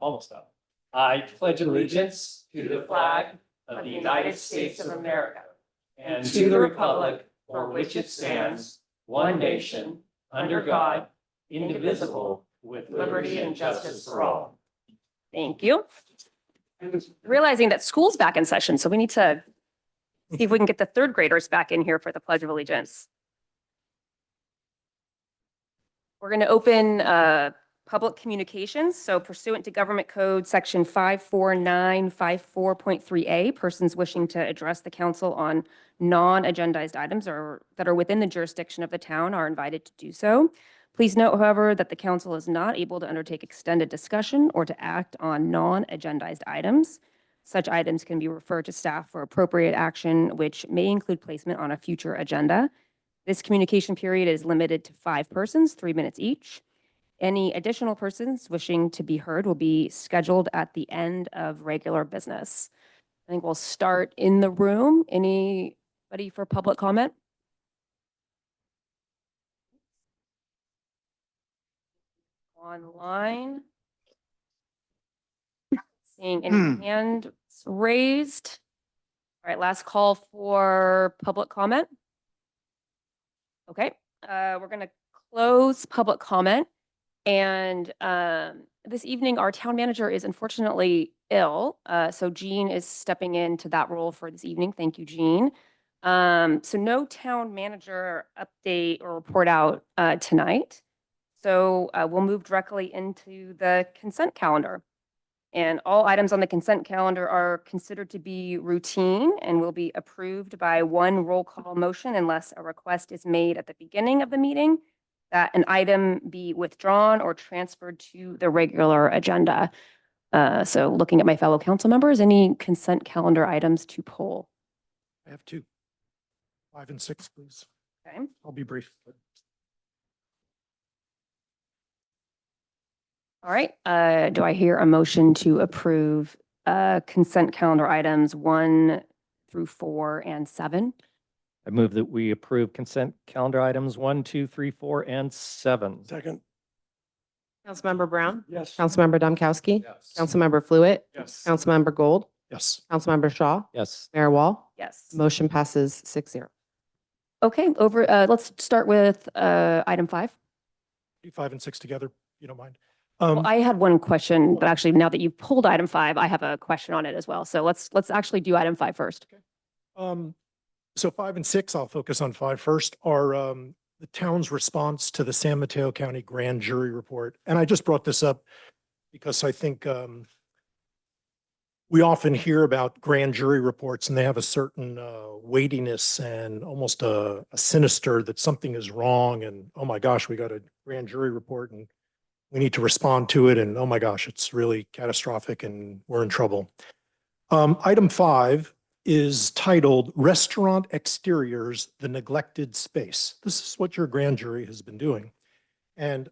Almost up. I pledge allegiance to the flag of the United States of America and to the republic for which it stands, one nation, under God, indivisible, with liberty and justice for all. Thank you. I'm realizing that school's back in session, so we need to see if we can get the third graders back in here for the Pledge of Allegiance. We're going to open public communications. So pursuant to Government Code Section 54954.3A, persons wishing to address the council on non-agendized items or that are within the jurisdiction of the town are invited to do so. Please note, however, that the council is not able to undertake extended discussion or to act on non-agendized items. Such items can be referred to staff for appropriate action, which may include placement on a future agenda. This communication period is limited to 5 persons, 3 minutes each. Any additional persons wishing to be heard will be scheduled at the end of regular business. I think we'll start in the room. Anybody for public comment? Online? Seeing any hands raised? All right, last call for public comment. Okay, we're going to close public comment. And this evening, our town manager is unfortunately ill. So Jean is stepping into that role for this evening. Thank you, Jean. So no town manager update or report out tonight. So we'll move directly into the consent calendar. And all items on the consent calendar are considered to be routine and will be approved by one roll call motion unless a request is made at the beginning of the meeting that an item be withdrawn or transferred to the regular agenda. So looking at my fellow council members, any consent calendar items to pull? I have 2, 5 and 6, please. Okay. I'll be brief. All right. Do I hear a motion to approve consent calendar items 1 through 4 and 7? I move that we approve consent calendar items 1, 2, 3, 4, and 7. Second. Councilmember Brown, Yes. Councilmember Domkowski, Yes. Councilmember Fluid, Yes. Councilmember Gold, Yes. Councilmember Shaw, Yes. Mayor Wall. Yes. Motion passes 6-0. Okay. Let's start with item 5. 5 and 6 together, if you don't mind. Well, I had one question, but actually now that you've pulled item 5, I have a question on it as well. So let's actually do item 5 first. So 5 and 6, I'll focus on 5 first, are the town's response to the San Mateo County Grand Jury Report. And I just brought this up because I think we often hear about grand jury reports and they have a certain weightiness and almost a sinister that something is wrong and, oh my gosh, we got a grand jury report and we need to respond to it. And oh my gosh, it's really catastrophic and we're in trouble. Item 5 is titled Restaurant Exteriors, the Neglected Space. This is what your grand jury has been doing. And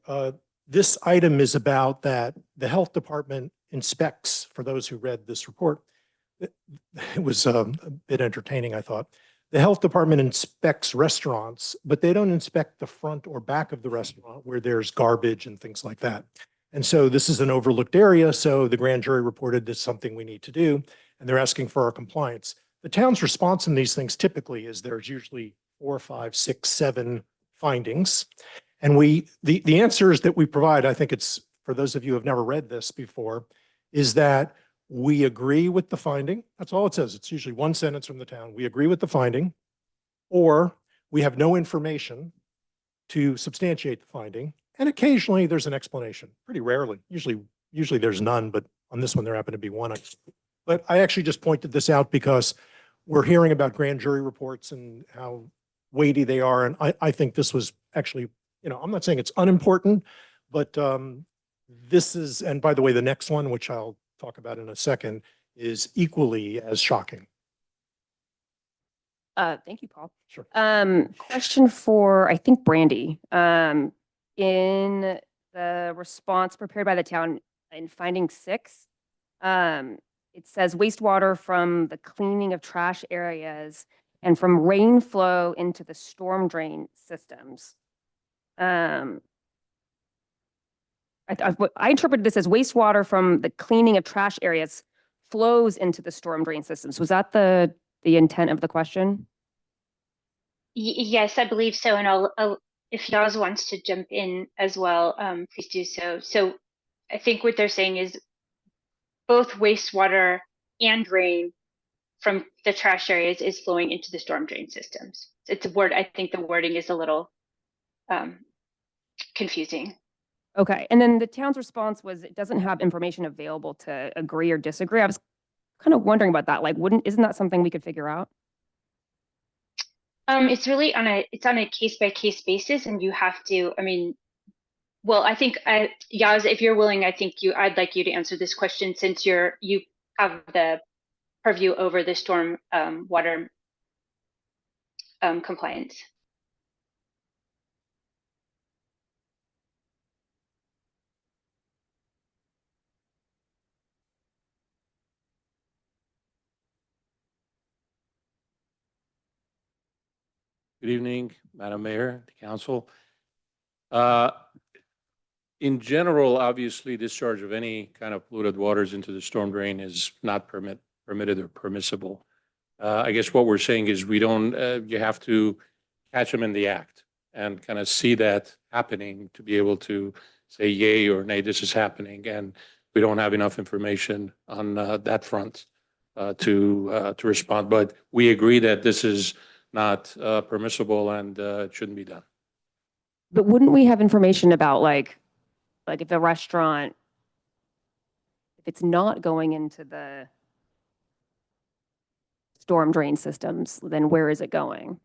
this item is about that the health department inspects, for those who read this report, it was a bit entertaining, I thought. The health department inspects restaurants, but they don't inspect the front or back of the restaurant where there's garbage and things like that. And so this is an overlooked area. So the grand jury reported this is something we need to do, and they're asking for our compliance. The town's response in these things typically is there's usually 4, 5, 6, 7 findings. And the answers that we provide, I think it's, for those of you who have never read this before, is that we agree with the finding. That's all it says. It's usually one sentence from the town. We agree with the finding, or we have no information to substantiate the finding. And occasionally there's an explanation, pretty rarely. Usually there's none, but on this one there happened to be one. But I actually just pointed this out because we're hearing about grand jury reports and how weighty they are. And I think this was actually, I'm not saying it's unimportant, but this is, and by the way, the next one, which I'll talk about in a second, is equally as shocking. Thank you, Paul. Sure. Question for, I think, Brandy. In the response prepared by the town in finding 6, it says wastewater from the cleaning of trash areas and from rain flow into the storm drain systems. I I interpreted this as wastewater from the cleaning of trash areas flows into the storm drain systems. Was that the intent of the question? Yes, I believe so. And if Yaz wants to jump in as well, please do so. So I think what they're saying is both wastewater and rain from the trash areas is flowing into the storm drain systems. It's a word, I think the wording is a little confusing. Okay, and then the town's response was it doesn't have information available to agree or disagree. I was kind of wondering about that. Like, isn't that something we could figure out? It's really on a case by case basis, and you have to, I mean, well, I think Yaz, if you're willing, I'd like you to answer this question since you have the purview over the storm water compliance. Good evening, Madam Mayor, the council. In general, obviously, discharge of any kind of polluted waters into the storm drain is not permitted or permissible. I guess what we're saying is we don't, you have to catch them in the act and kind of see that happening to be able to say yay or nay, this is happening. And we don't have enough information on that front to respond. But we agree that this is not permissible and it shouldn't be done. But wouldn't we have information about like if the restaurant, if it's not going into the storm drain systems, then where is it going?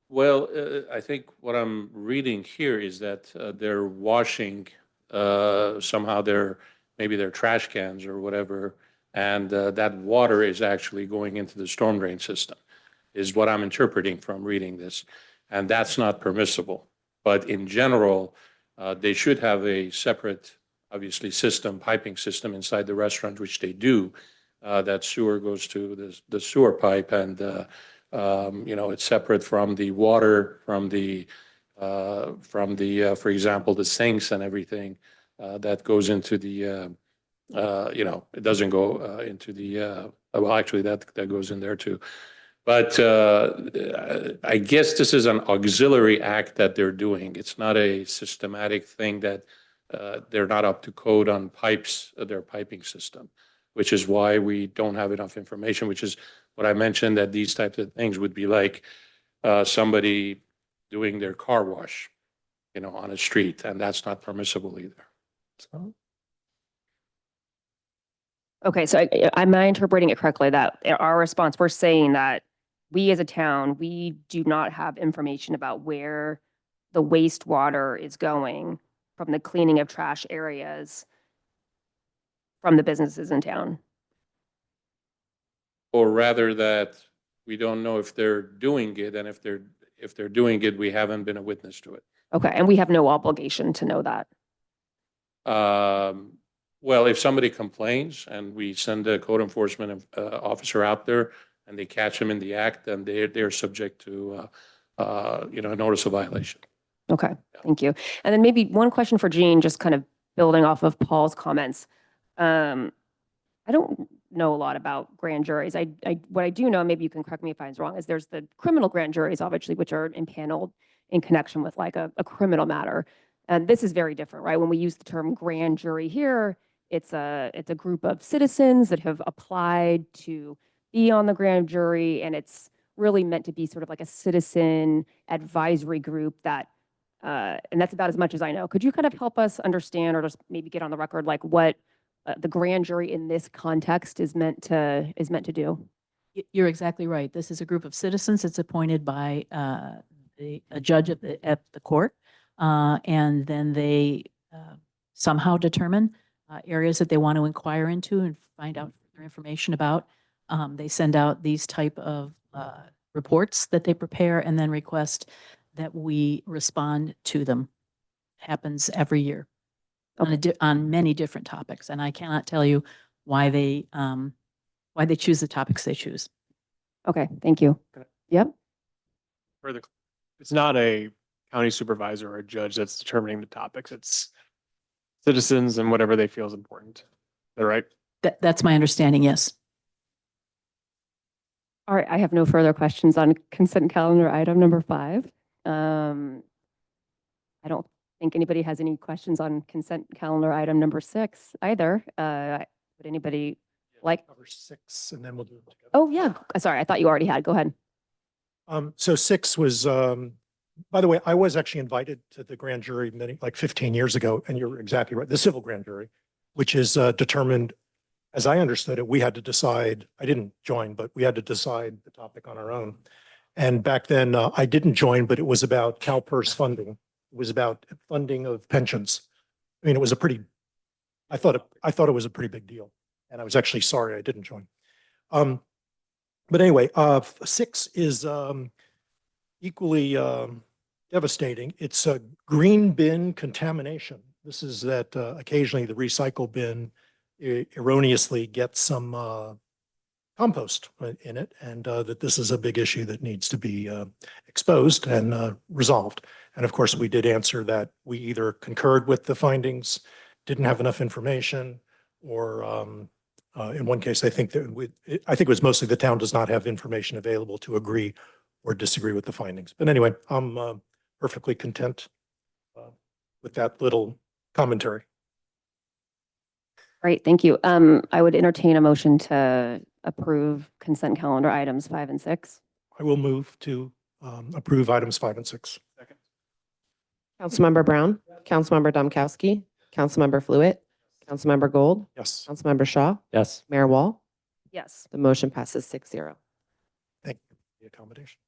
Well, I think what I'm reading here is that they're washing somehow maybe their trash cans or whatever, and that water is actually going into the storm drain system, is what I'm interpreting from reading this. And that's not permissible. But in general, they should have a separate, obviously, piping system inside the restaurant, which they do. That sewer goes to the sewer pipe, and it's separate from the water, from the for example, the sinks and everything that goes into the, it doesn't go into the, well, actually, that goes in there too. But I guess this is an auxiliary act that they're doing. It's not a systematic thing that they're not up to code on their piping system, which is why we don't have enough information, which is what I mentioned, that these types of things would be like somebody doing their car wash, on a street, and that's not permissible either. So. Okay, so am I interpreting it correctly that our response, we're saying that we as a town, we do not have information about where the wastewater is going from the cleaning of trash areas from the businesses in town? Or rather that we don't know if they're doing it, and if they're doing it, we haven't been a witness to it. Okay, and we have no obligation to know that. Well, if somebody complains and we send a code enforcement officer out there and they catch them in the act, then they're subject to a notice of violation. Okay, thank you. And then maybe one question for Jean, just kind of building off of Paul's comments. I don't know a lot about grand juries. What I do know, maybe you can correct me if I'm wrong, is there's the criminal grand juries, obviously, which are impaneled in connection with like a criminal matter. And this is very different, right? When we use the term grand jury here, it's a group of citizens that have applied to be on the grand jury, and it's really meant to be sort of like a citizen advisory group that, and that's about as much as I know. Could you kind of help us understand, or just maybe get on the record, like what the grand jury in this context is meant to do? You're exactly right. This is a group of citizens. It's appointed by a judge at the court, and then they somehow determine areas that they want to inquire into and find out further information about. They send out these type of reports that they prepare and then request that we respond to them. Happens every year on many different topics, and I cannot tell you why they choose the topics they choose. Okay, thank you. Yep. Further, it's not a county supervisor or a judge that's determining the topics. It's citizens and whatever they feel is important. Is that right? That's my understanding, yes. All right, I have no further questions on consent calendar item number 5. I don't think anybody has any questions on consent calendar item number 6 either. Would anybody like? Cover 6 and then we'll do it together. Oh, yeah. Sorry, I thought you already had. Go ahead. So 6 was, by the way, I was actually invited to the grand jury like 15 years ago, and you're exactly right, the civil grand jury, which is determined, as I understood it, we had to decide, I didn't join, but we had to decide the topic on our own. And back then, I didn't join, but it was about CalPERS funding. It was about funding of pensions. I mean, it was a pretty, I thought it was a pretty big deal. And I was actually sorry I didn't join. But anyway, 6 is equally devastating. It's a green bin contamination. This is that occasionally the recycle bin erroneously gets some compost in it, and that this is a big issue that needs to be exposed and resolved. And of course, we did answer that we either concurred with the findings, didn't have enough information, or in one case, I think it was mostly the town does not have information available to agree or disagree with the findings. But anyway, I'm perfectly content with that little commentary. Great, thank you. I would entertain a motion to approve consent calendar items 5 and 6. I will move to approve items 5 and 6. Councilmember Brown, Councilmember Domkowski, Councilmember Fluid, Councilmember Gold, Yes. Councilmember Shaw, Yes. Mayor Wall. Yes. The motion passes 6-0. Thank you for the accommodation.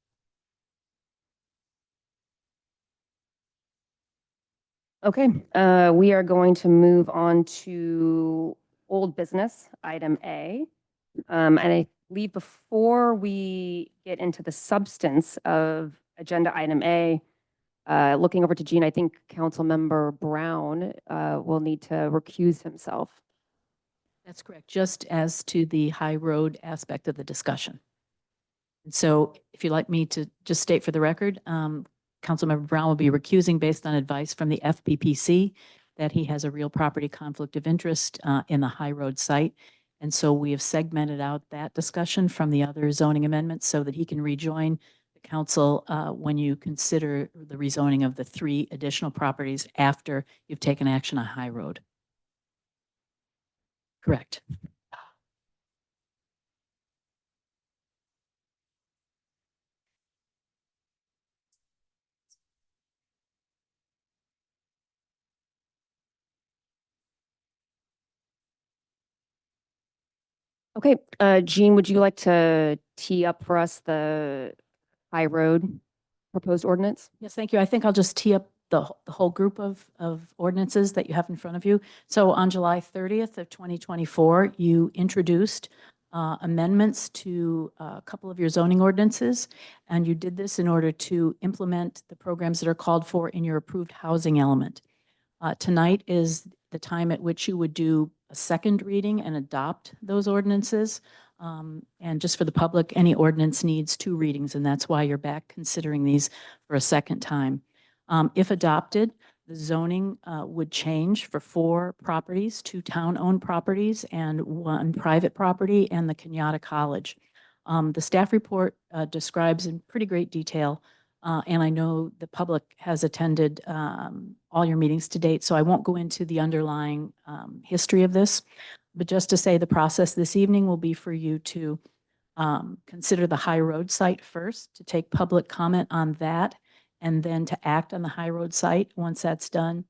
Okay, we are going to move on to old business, item A. And I believe before we get into the substance of agenda item A, looking over to Jean, I think Councilmember Brown will need to recuse himself. That's correct, just as to the high road aspect of the discussion. And so if you'd like me to just state for the record, Councilmember Brown will be recusing based on advice from the FPPC that he has a real property conflict of interest in the high road site. And so we have segmented out that discussion from the other zoning amendments so that he can rejoin the council when you consider the rezoning of the 3 additional properties after you've taken action on high road. Correct. Okay, Jean, would you like to tee up for us the high road proposed ordinance? Yes, thank you. I think I'll just tee up the whole group of ordinances that you have in front of you. So on July 30th of 2024, you introduced amendments to a couple of your zoning ordinances, and you did this in order to implement the programs that are called for in your approved housing element. Tonight is the time at which you would do a second reading and adopt those ordinances. And just for the public, any ordinance needs 2 readings, and that's why you're back considering these for a second time. If adopted, the zoning would change for 4 properties, 2 town-owned properties and 1 private property and the Kenyatta College. The staff report describes in pretty great detail, and I know the public has attended all your meetings to date, so I won't go into the underlying history of this. But just to say the process this evening will be for you to consider the high road site first, to take public comment on that, and then to act on the high road site. Once that's done,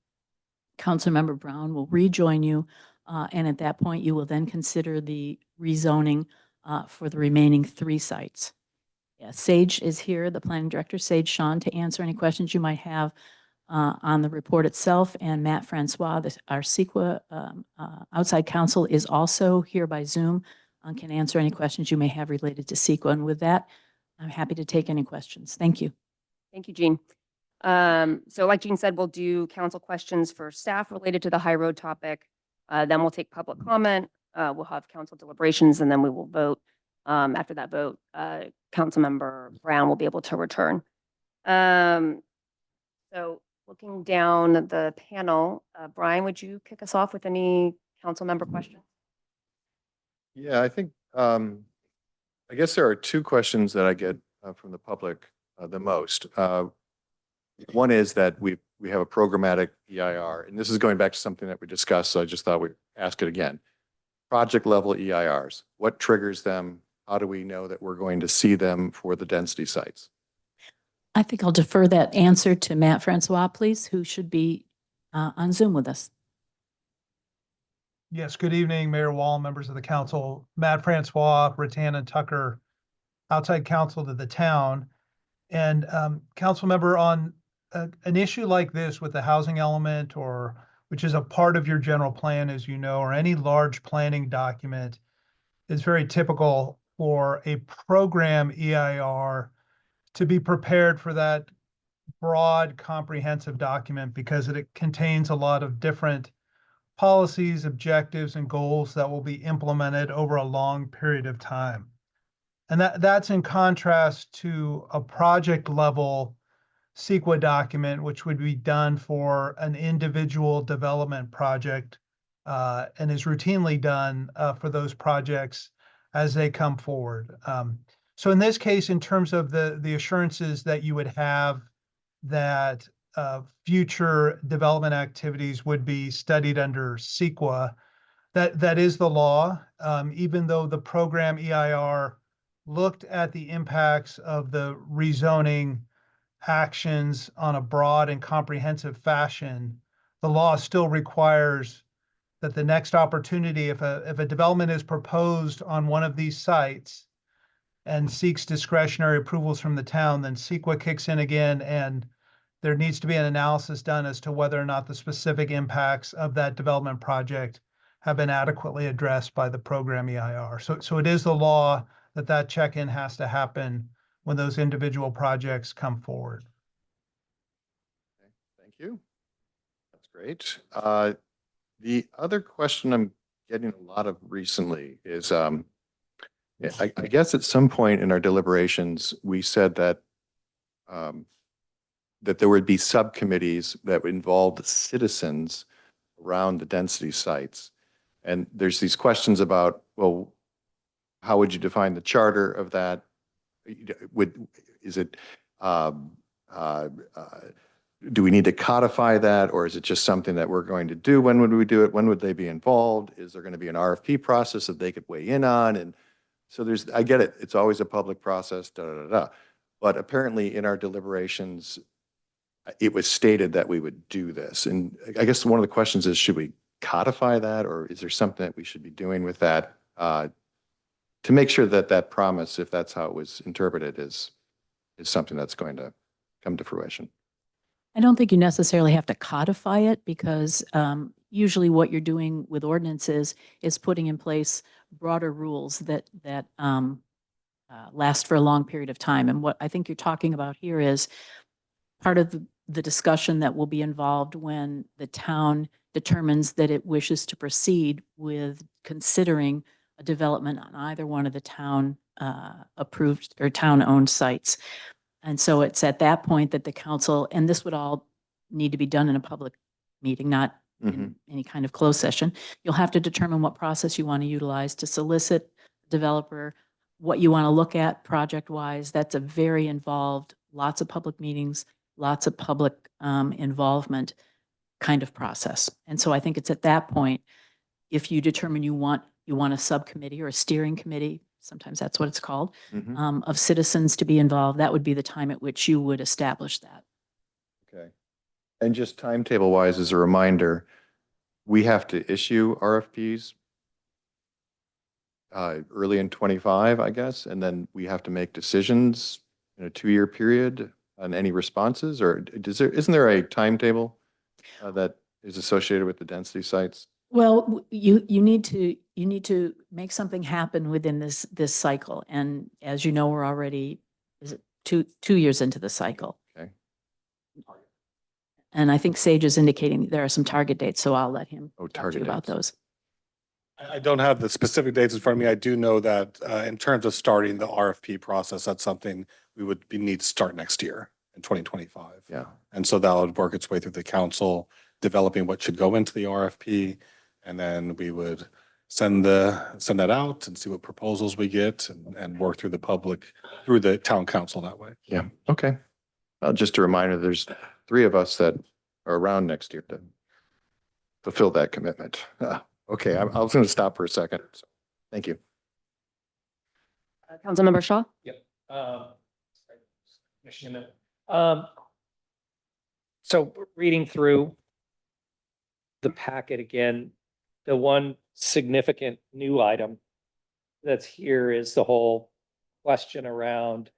Councilmember Brown will rejoin you. And at that point, you will then consider the rezoning for the remaining 3 sites. Yeah, Sage is here, the planning director, Sage Sean, to answer any questions you might have on the report itself. And Matt Francois, our CEQA outside counsel, is also here by Zoom and can answer any questions you may have related to CEQA. And with that, I'm happy to take any questions. Thank you. Thank you, Jean. So like Jean said, we'll do council questions for staff related to the high road topic. Then we'll take public comment. We'll have council deliberations, and then we will vote. After that vote, Councilmember Brown will be able to return. So looking down the panel, Brian, would you kick us off with any council member questions? Yeah, I think, I guess there are two questions that I get from the public the most. One is that we have a programmatic EIR, and this is going back to something that we discussed, so I just thought we'd ask it again. Project level EIRs, what triggers them? How do we know that we're going to see them for the density sites? I think I'll defer that answer to Matt Francois, please, who should be on Zoom with us. Yes, good evening, Mayor Wall, members of the council. Matt Francois, Rattan and Tucker, outside counsel to the town. And council member, on an issue like this with the housing element, or which is a part of your general plan, as you know, or any large planning document, it's very typical for a program EIR to be prepared for that broad, comprehensive document, because it contains a lot of different policies, objectives, and goals that will be implemented over a long period of time. And that's in contrast to a project level CEQA document, which would be done for an individual development project and is routinely done for those projects as they come forward. So in this case, in terms of the assurances that you would have that future development activities would be studied under CEQA, that is the law. Even though the program EIR looked at the impacts of the rezoning actions on a broad and comprehensive fashion, the law still requires that the next opportunity, if a development is proposed on one of these sites and seeks discretionary approvals from the town, then CEQA kicks in again, and there needs to be an analysis done as to whether or not the specific impacts of that development project have been adequately addressed by the program EIR. So it is the law that check-in has to happen when those individual projects come forward. Okay, thank you. That's great. The other question I'm getting a lot of recently is, I guess at some point in our deliberations, we said that that there would be subcommittees that would involve citizens around the density sites. And there's these questions about, well, how would you define the charter of that? Is it, do we need to codify that, or is it just something that we're going to do? When would we do it? When would they be involved? Is there going to be an RFP process that they could weigh in on? And so I get it. It's always a public process, da, da, da, da. But apparently in our deliberations, it was stated that we would do this. And I guess one of the questions is, should we codify that, or is there something that we should be doing with that to make sure that that promise, if that's how it was interpreted, is something that's going to come to fruition? I don't think you necessarily have to codify it, because usually what you're doing with ordinances is putting in place broader rules that last for a long period of time. And what I think you're talking about here is part of the discussion that will be involved when the town determines that it wishes to proceed with considering a development on either one of the town approved or town-owned sites. And so it's at that point that the council, and this would all need to be done in a public meeting, not in any kind of closed session. You'll have to determine what process you want to utilize to solicit developer, what you want to look at project-wise. That's a very involved, lots of public meetings, lots of public involvement kind of process. And so I think it's at that point, if you determine you want a subcommittee or a steering committee, sometimes that's what it's called, of citizens to be involved, that would be the time at which you would establish that. Okay. And just timetable wise, as a reminder, we have to issue RFPs early in 25, I guess, and then we have to make decisions in a 2-year period on any responses, or isn't there a timetable that is associated with the density sites? Well, you need to make something happen within this cycle. And as you know, we're already, is it two years into the cycle? Okay. And I think Sage is indicating there are some target dates, so I'll let him talk to Target you about dates. those. I don't have the specific dates in front of me. I do know that in terms of starting the RFP process, that's something we would need to start next year. in 2025. Yeah. And so that would work its way through the council, developing what should go into the RFP. And then we would send that out and see what proposals we get and work through the town council that way. Yeah, okay. Just a reminder, there's 3 of us that are around next year to fulfill that commitment. Okay, I was going to stop for a second. So, thank you. Councilmember Shaw? Commissioner, so reading through the packet again, the one significant new item that's here is the whole question around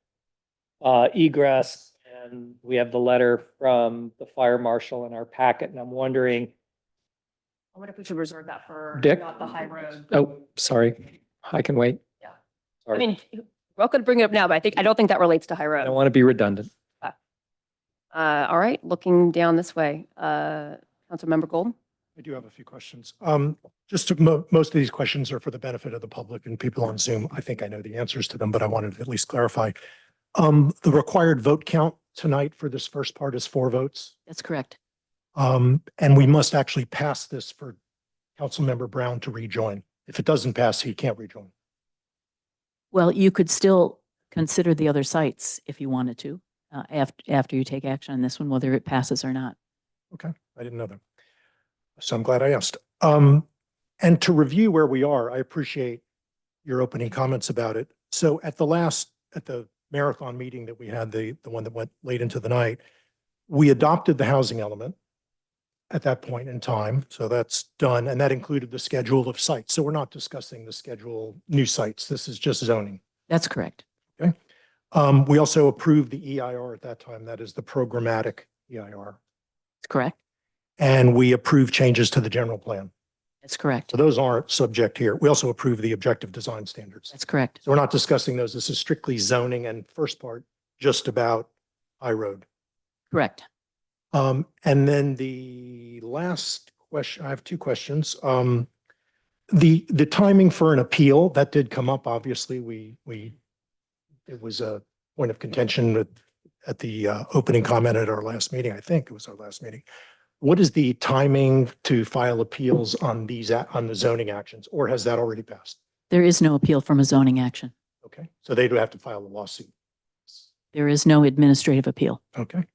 egress. And we have the letter from the fire marshal in our packet, and I'm wondering. I wonder if we should reserve that for Dick? not the high road. Oh, sorry, I can wait. Yeah. I Sorry, mean, we're welcome to bring it up now, but I don't think that relates to high I road. don't want to be redundant. All right, looking down this way, Councilmember Gold? I do have a few questions. Most of these questions are for the benefit of the public and people on Zoom. I think I know the answers to them, but I wanted to at least clarify. The required vote count tonight for this first part is 4 votes. That's correct. And we must actually pass this for Councilmember Brown to rejoin. If it doesn't pass, he can't rejoin. Well, you could still consider the other sites if you wanted to, after you take action on this one, whether it passes or not. Okay, I didn't know that. So I'm glad I asked. And to review where we are, I appreciate your opening comments about it. So at the marathon meeting that we had, the one that went late into the night, we adopted the housing element at that point in time. So that's done. And that included the schedule of sites. So we're not discussing the schedule, new sites. This is just zoning. That's correct. Okay. We also approved the EIR at that time. That is the programmatic EIR. That's correct. And we approved changes to the general plan. That's correct. So those aren't subject here. We also approve the objective design standards. That's correct. So we're not discussing those. This is strictly zoning and first part, just about High Road. Correct. And then the last question, I have 2 questions. The timing for an appeal, that did come up, obviously. It was a point of contention at the opening comment at our last meeting. I think it was our last meeting. What is the timing to file appeals on on the zoning actions, or has that already passed? There is no appeal from a zoning action. Okay, so they do have to file a lawsuit. There is no administrative appeal. Okay.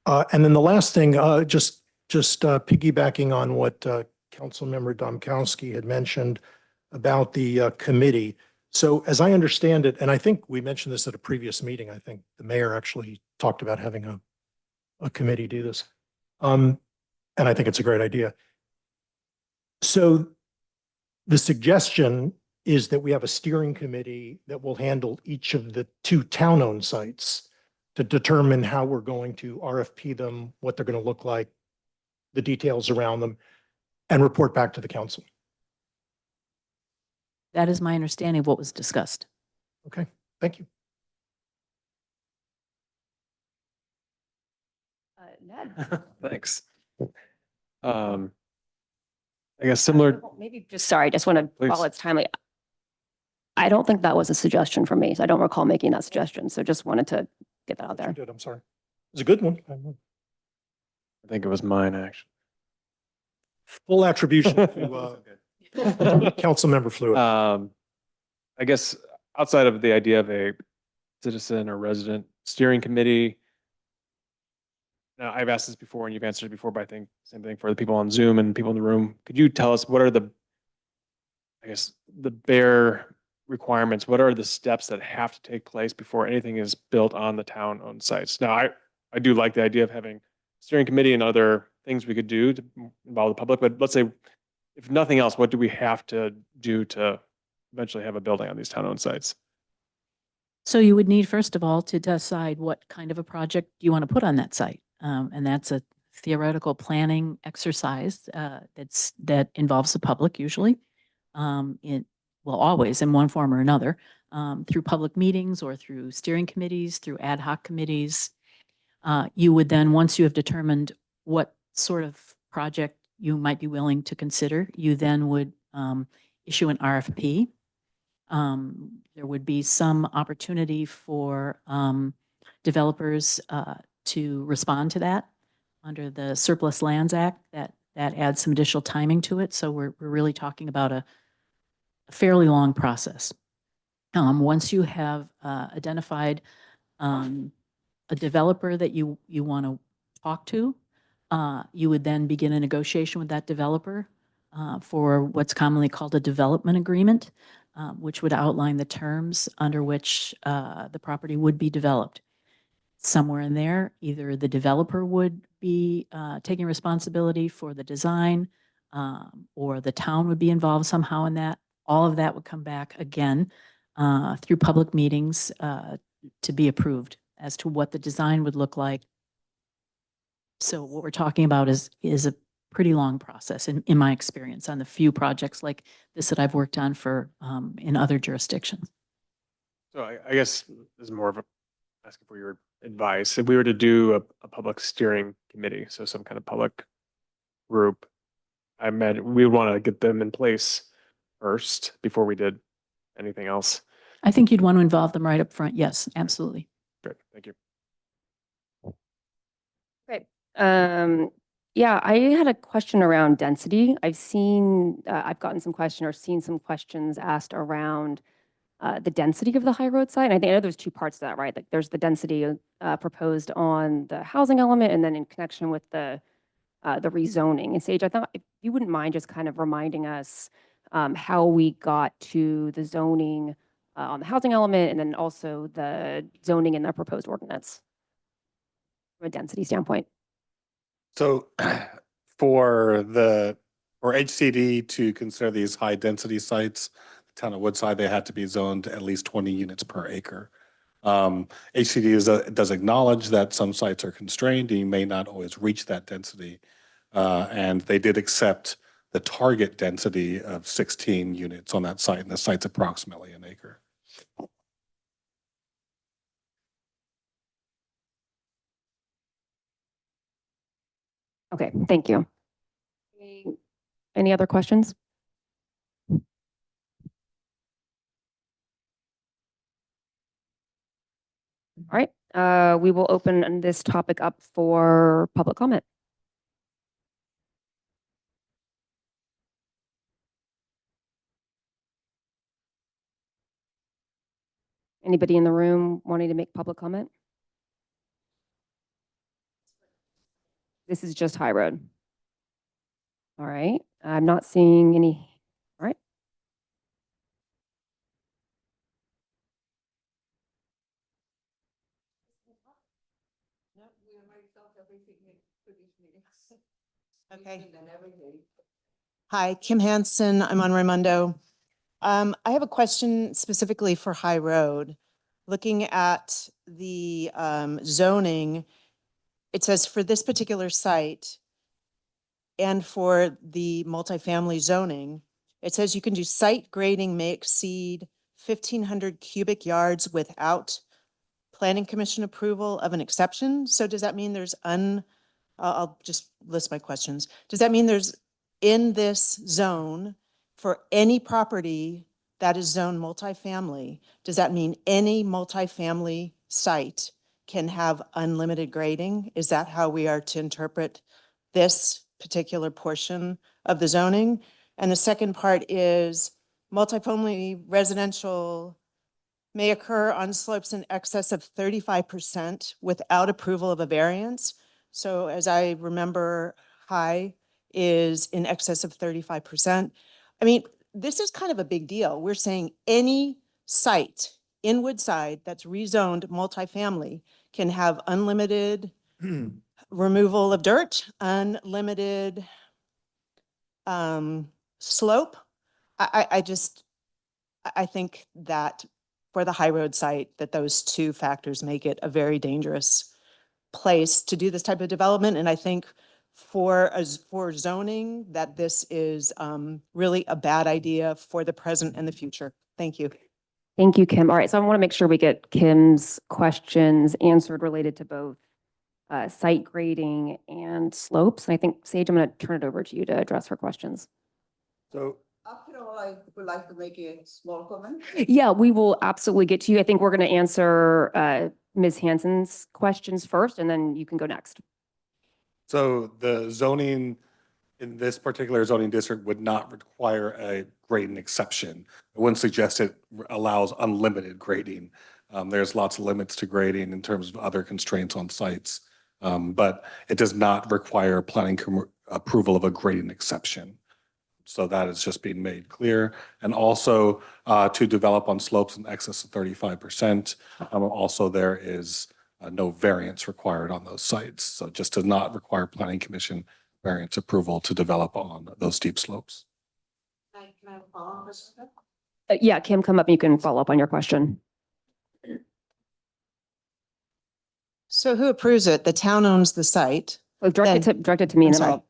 And then the last thing, just piggybacking on what Councilmember Domkowski had mentioned about the committee. So as I understand it, and I think we mentioned this at a previous meeting, I think the mayor actually talked about having a committee do this. And I think it's a great idea. So the suggestion is that we have a steering committee that will handle each of the 2 town-owned sites to determine how we're going to RFP them, what they're going to look like, the details around them, and report back to the council. That is my understanding of what was discussed. Okay, thank you. Ned? Thanks. I guess similar, Maybe just, sorry, just want to, Please. while it's timely. I don't think that was a suggestion from me. So I don't recall making that suggestion. So just wanted to get that out You there. did, I'm sorry. It was a good one. I think it was mine, actually. Full attribution to Councilmember Fluid. I guess outside of the idea of a citizen or resident steering committee, now I've asked this before and you've answered it before, but I think same thing for the people on Zoom and people in the room. Could you tell us what are the bare requirements? What are the steps that have to take place before anything is built on the town-owned sites? Now, I do like the idea of having steering committee and other things we could do to involve the public, but let's say if nothing else, what do we have to do to eventually have a building on these town-owned sites? So you would need, first of all, to decide what kind of a project you want to put on that site. And that's a theoretical planning exercise that involves the public usually. Always in one form or another, through public meetings or through steering committees, through ad hoc committees. You would then, once you have determined what sort of project you might be willing to consider, you then would issue an RFP. There would be some opportunity for developers to respond to that under the Surplus Lands Act. That adds some additional timing to it. So we're really talking about a fairly long process. Once you have identified a developer that you want to talk to, you would then begin a negotiation with that developer for what's commonly called a development agreement, which would outline the terms under which the property would be developed. Somewhere in there, either the developer would be taking responsibility for the design, or the town would be involved somehow in that. All of that would come back again through public meetings to be approved as to what the design would look like. So what we're talking about is a pretty long process in my experience on the few projects like this that I've worked on for in other jurisdictions. So I guess this is more of a asking for your advice. If we were to do a public steering committee, so some kind of public group, I imagine we would want to get them in place first before we did anything else. I think you'd want to involve them right up front. Yes, absolutely. Great, thank you. Great. Yeah, I had a question around density. I've gotten some question or seen some questions asked around the density of the high road site. And I know there's two parts to that, right? Like there's the density proposed on the housing element and then in connection with the rezoning. And Sage, I thought if you wouldn't mind just kind of reminding us how we got to the zoning on the housing element and then also the zoning in the proposed ordinance from a density standpoint. So for HCD to consider these high density sites, the town of Woodside, they had to be zoned at least 20 units per acre. HCD does acknowledge that some sites are constrained and you may not always reach that density. And they did accept the target density of 16 units on that site, and the site's approximately an acre. Okay, thank you. Any other questions? All right, we will open this topic up for public comment. Anybody in the room wanting to make public comment? This is just High Road. All right, I'm not seeing any. All right. Okay. Hi, Kim Hansen. I'm on Raimondo. I have a question specifically for High Road. Looking at the zoning, it says for this particular site and for the multifamily zoning, it says you can do site grading may exceed 1,500 cubic yards without planning commission approval of an exception. So does that mean there's I'll just list my questions. Does that mean there's in this zone for any property that is zoned multifamily, does that mean any multifamily site can have unlimited grading? Is that how we are to interpret this particular portion of the zoning? And the second part is multifamily residential may occur on slopes in excess of 35% without approval of a variance. So as I remember, high is in excess of 35%. I mean, this is kind of a big deal. We're saying any site in Woodside that's rezoned multifamily can have unlimited removal of dirt, unlimited slope. I think that for the High Road site, that those two factors make it a very dangerous place to do this type of development. And I think for zoning, that this is really a bad idea for the present and the future. Thank you. Thank you, Kim. All right, so I want to make sure we get Kim's questions answered related to both site grading and slopes. And I think, Sage, I'm going to turn it over to you to address her questions. So After all, I would like to make a small comment. Yeah, we will absolutely get to you. I think we're going to answer Ms. Hansen's questions first, and then you can go next. So the zoning in this particular zoning district would not require a grading exception. I wouldn't suggest it allows unlimited grading. There's lots of limits to grading in terms of other constraints on sites. But it does not require planning approval of a grading exception. So that is just being made clear. And also to develop on slopes in excess of 35%. Also, there is no variance required on those sites. So it just does not require planning commission variance approval to develop on those steep slopes. Can I follow up? Yeah, Kim, come up and you can follow up on your question. So who approves it? The town owns the site. Well, direct it to me I'm and then sorry. I'll.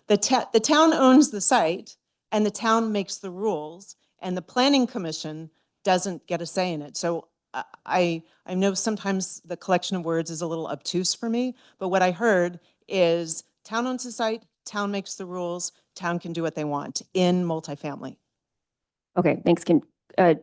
The town owns the site and the town makes the rules and the planning commission doesn't get a say in it. So I know sometimes the collection of words is a little obtuse for me, but what I heard is town owns the site, town makes the rules, town can do what they want in multifamily. Okay, thanks, Kim.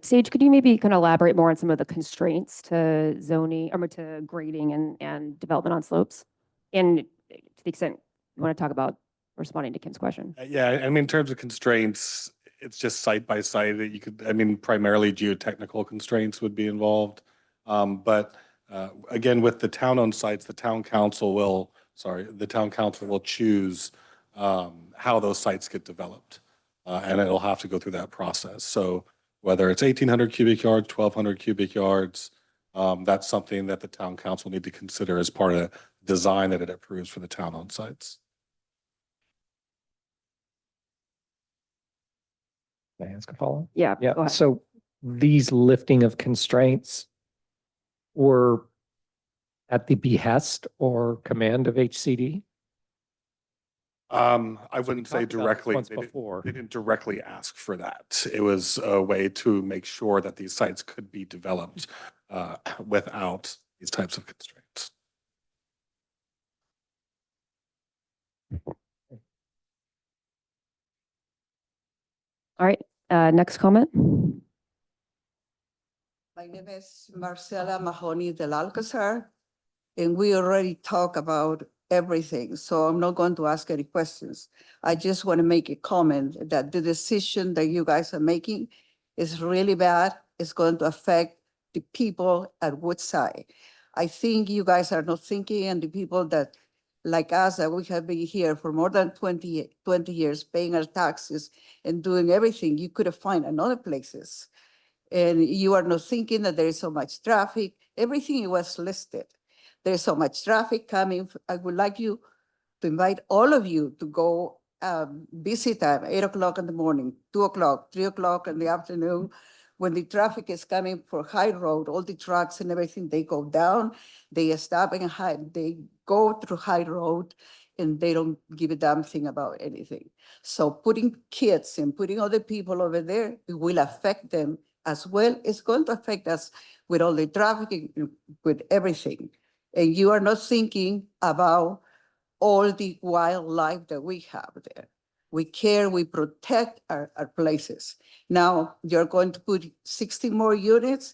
Sage, could you maybe kind of elaborate more on some of the constraints to zoning or to grading and development on slopes? And to the extent you want to talk about responding to Kim's question. Yeah, I mean, in terms of constraints, it's just site by site that you could, I mean, primarily geotechnical constraints would be involved. But again, with the town-owned sites, the town council will choose how those sites get developed. And it'll have to go through that process. So whether it's 1,800 cubic yards, 1,200 cubic yards, that's something that the town council need to consider as part of design that it approves for the town-owned sites. Can I ask a follow-up? Yeah, go Yeah, ahead. so these lifting of constraints were at the behest or command of HCD? I wouldn't say talked about this directly. once They before. didn't directly ask for that. It was a way to make sure that these sites could be developed without these types of constraints. All right, next comment. My name is Marcela Mahoney del Alcazar, and we already talked about everything, so I'm not going to ask any questions. I just want to make a comment that the decision that you guys are making is really bad. It's going to affect the people at Woodside. I think you guys are not thinking, and the people that, like us, that we have been here for more than 20 years, paying our taxes and doing everything, you could have found another places. And you are not thinking that there is so much traffic. Everything was listed. There's so much traffic coming. I would like you to invite all of you to go busy time, 8 o'clock in the morning, 2 o'clock, 3 o'clock in the afternoon. When the traffic is coming for High Road, all the trucks and everything, they go down, they stop and they go through High Road and they don't give a damn thing about anything. So putting kids and putting other people over there, it will affect them as well. It's going to affect us with all the traffic, with everything. And you are not thinking about all the wildlife that we have there. We care, we protect our places. Now you're going to put 60 more units.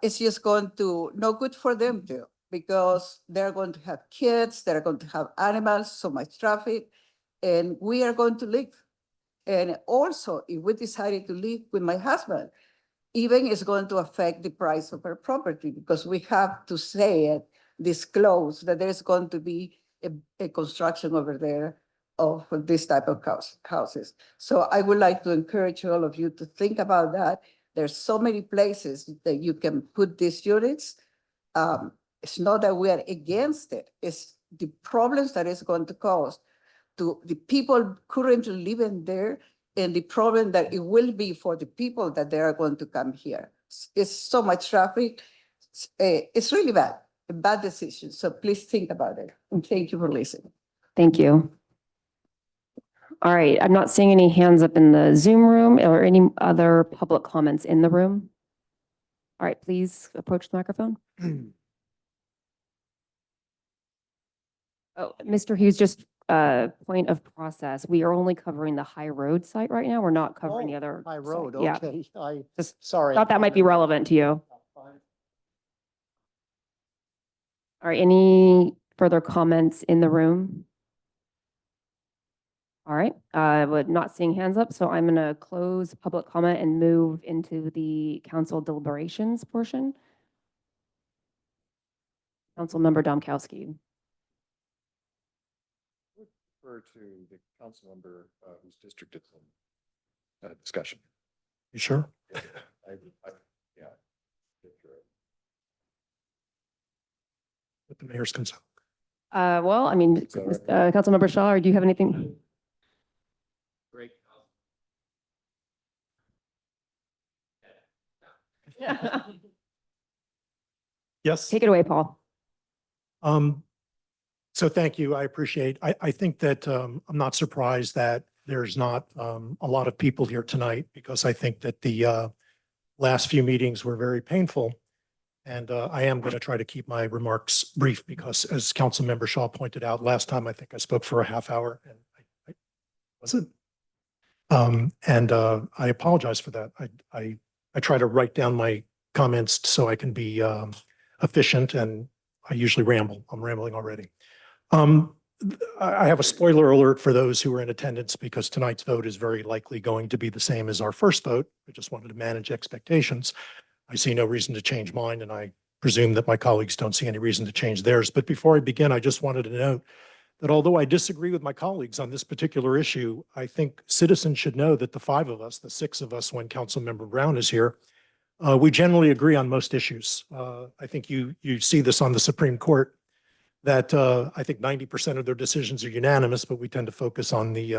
It's just going to, no good for them too, because they're going to have kids, they're going to have animals, so much traffic, and we are going to live. And also, if we decided to live with my husband, even it's going to affect the price of our property, because we have to say it, disclose that there's going to be a construction over there of this type of houses. So I would like to encourage all of you to think about that. There's so many places that you can put these units. It's not that we are against it. It's the problems that it's going to cause to the people currently living there, and the problem that it will be for the people that they are going to come here. It's so much traffic. It's really bad, a bad decision. So please think about it. And thank you for listening. Thank you. All right, I'm not seeing any hands up in the Zoom room or any other public comments in the room. All right, please approach the microphone. Oh, Mr. Hughes, just point of process, we are only covering the High Road site right now. We're not covering the other. High site. Road, Yeah, okay. I, Just sorry. thought that might be relevant to you. All right, any further comments in the room? All right, but not seeing hands up, so I'm gonna close public comment and move into the council deliberations portion. Councilmember Domkowski. Refer to the council member whose district it's in, discussion. You sure? Yeah. With the mayor's consent. Well, I mean, So, right. Councilmember Shaw, do you have anything? Great. Yes. Take it away, Paul. So thank you. I appreciate, I think that, I'm not surprised that there's not, a lot of people here tonight because I think that the, last few meetings were very painful. And, I am going to try to keep my remarks brief because as Councilmember Shaw pointed out, last time I think I spoke for a half hour and I wasn't. I apologize for that. I try to write down my comments so I can be, efficient and I usually ramble. I'm rambling already. I have a spoiler alert for those who are in attendance because tonight's vote is very likely going to be the same as our first vote. I just wanted to manage expectations. I see no reason to change mine, and I presume that my colleagues don't see any reason to change theirs. But before I begin, I just wanted to note that although I disagree with my colleagues on this particular issue, I think citizens should know that the five of us, the six of us when Councilmember Brown is here, we generally agree on most issues. I think you see this on the Supreme Court that I think 90% of their decisions are unanimous, but we tend to focus on the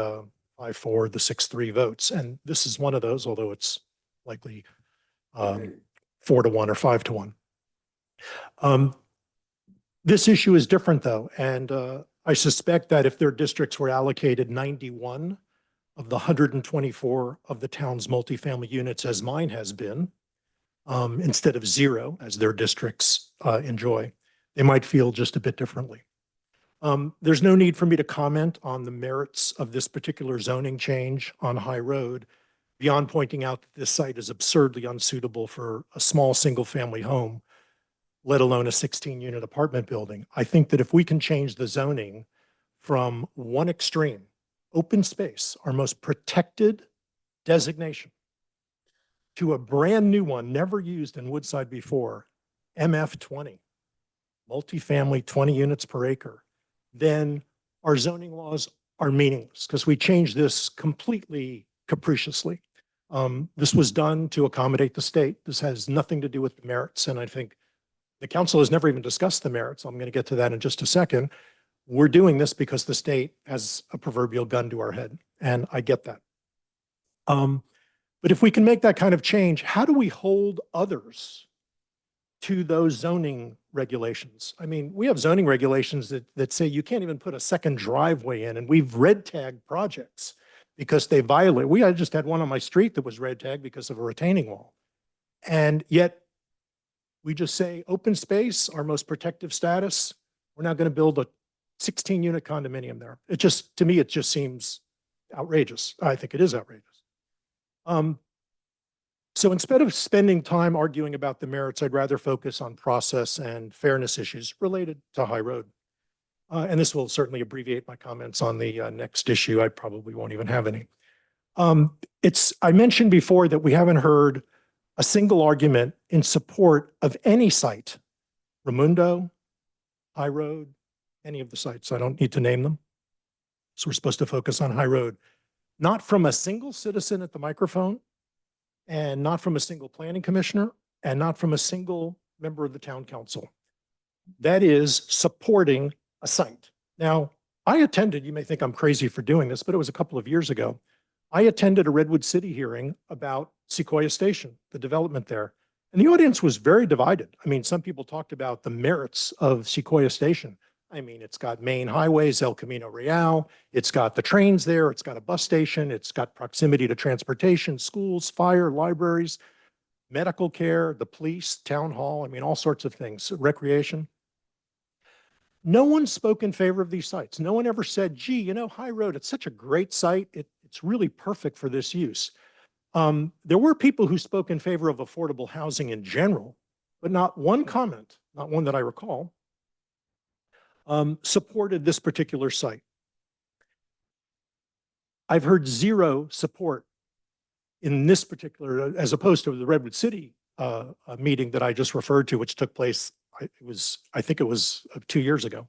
5-4, the 6-3 votes. And this is one of those, although it's likely 4-1 or 5-1. This issue is different though. And I suspect that if their districts were allocated 91 of the 124 of the town's multifamily units as mine has been, instead of 0 as their districts enjoy, they might feel just a bit differently. There's no need for me to comment on the merits of this particular zoning change on High Road beyond pointing out that this site is absurdly unsuitable for a small single-family home, let alone a 16-unit apartment building. I think that if we can change the zoning from one extreme, open space, our most protected designation, to a brand new one, never used in Woodside before, MF 20, multifamily 20 units per acre, then our zoning laws are meaningless because we changed this completely capriciously. This was done to accommodate the state. This has nothing to do with the merits. And I think the council has never even discussed the merits. I'm going to get to that in just a second. We're doing this because the state has a proverbial gun to our head. And I get that. But if we can make that kind of change, how do we hold others to those zoning regulations? I mean, we have zoning regulations that say you can't even put a second driveway in, and we've red tagged projects because they violate. I just had one on my street that was red tagged because of a retaining wall. And yet we just say open space, our most protective status, we're not going to build a 16-unit condominium there. It just, to me, it just seems outrageous. I think it is outrageous. So instead of spending time arguing about the merits, I'd rather focus on process and fairness issues related to High Road. And this will certainly abbreviate my comments on the next issue. I probably won't even have any. I mentioned before that we haven't heard a single argument in support of any site, Raimundo, High Road, any of the sites. I don't need to name them. So we're supposed to focus on High Road. Not from a single citizen at the microphone, and not from a single planning commissioner, and not from a single member of the town council. That is supporting a site. Now, I attended, you may think I'm crazy for doing this, but it was a couple of years ago. I attended a Redwood City hearing about Sequoia Station, the development there. And the audience was very divided. I mean, some people talked about the merits of Sequoia Station. I mean, it's got main highways, El Camino Real, it's got the trains there, it's got a bus station, it's got proximity to transportation, schools, fire, libraries, medical care, the police, town hall, I mean, all sorts of things, recreation. No one spoke in favor of these sites. No one ever said, gee, you know, High Road, it's such a great site. It's really perfect for this use. There were people who spoke in favor of affordable housing in general, but not one comment, not one that I recall, supported this particular site. I've heard zero support in this particular, as opposed to the Redwood City meeting that I just referred to, which took place, I think it was 2 years ago.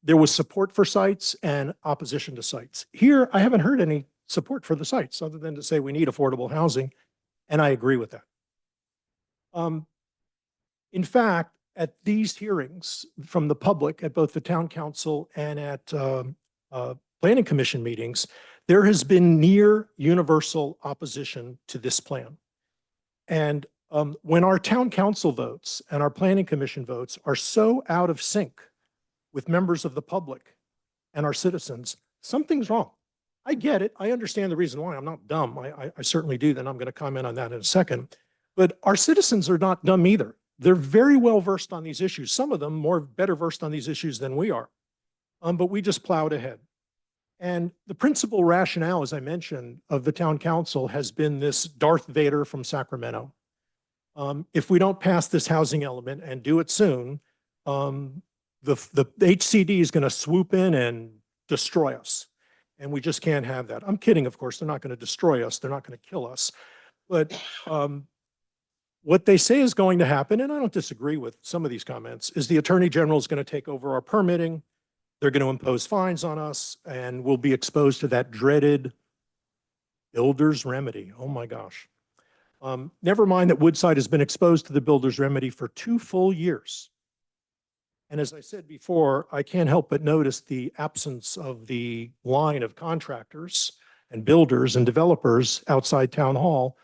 There was support for sites and opposition to sites. Here, I haven't heard any support for the sites other than to say we need affordable housing, and I agree with that. In fact, at these hearings from the public at both the town council and at planning commission meetings, there has been near universal opposition to this plan. And when our town council votes and our planning commission votes are so out of sync with members of the public and our citizens, something's wrong. I get it. I understand the reason why. I'm not dumb. I certainly do. Then I'm going to comment on that in a second. But our citizens are not dumb either. They're very well versed on these issues. Some of them better versed on these issues than we are. But we just plowed ahead. And the principal rationale, as I mentioned, of the town council has been this Darth Vader from Sacramento. If we don't pass this housing element and do it soon, the HCD is going to swoop in and destroy us. And we just can't have that. I'm kidding, of course. They're not going to destroy us. They're not going to kill us. But what they say is going to happen, and I don't disagree with some of these comments, is the Attorney General is going to take over our permitting. They're going to impose fines on us, and we'll be exposed to that dreaded builder's remedy. Oh my gosh. Never mind that Woodside has been exposed to the builder's remedy for 2 full years. And as I said before, I can't help but notice the absence of the line of contractors and builders and developers outside Town Hall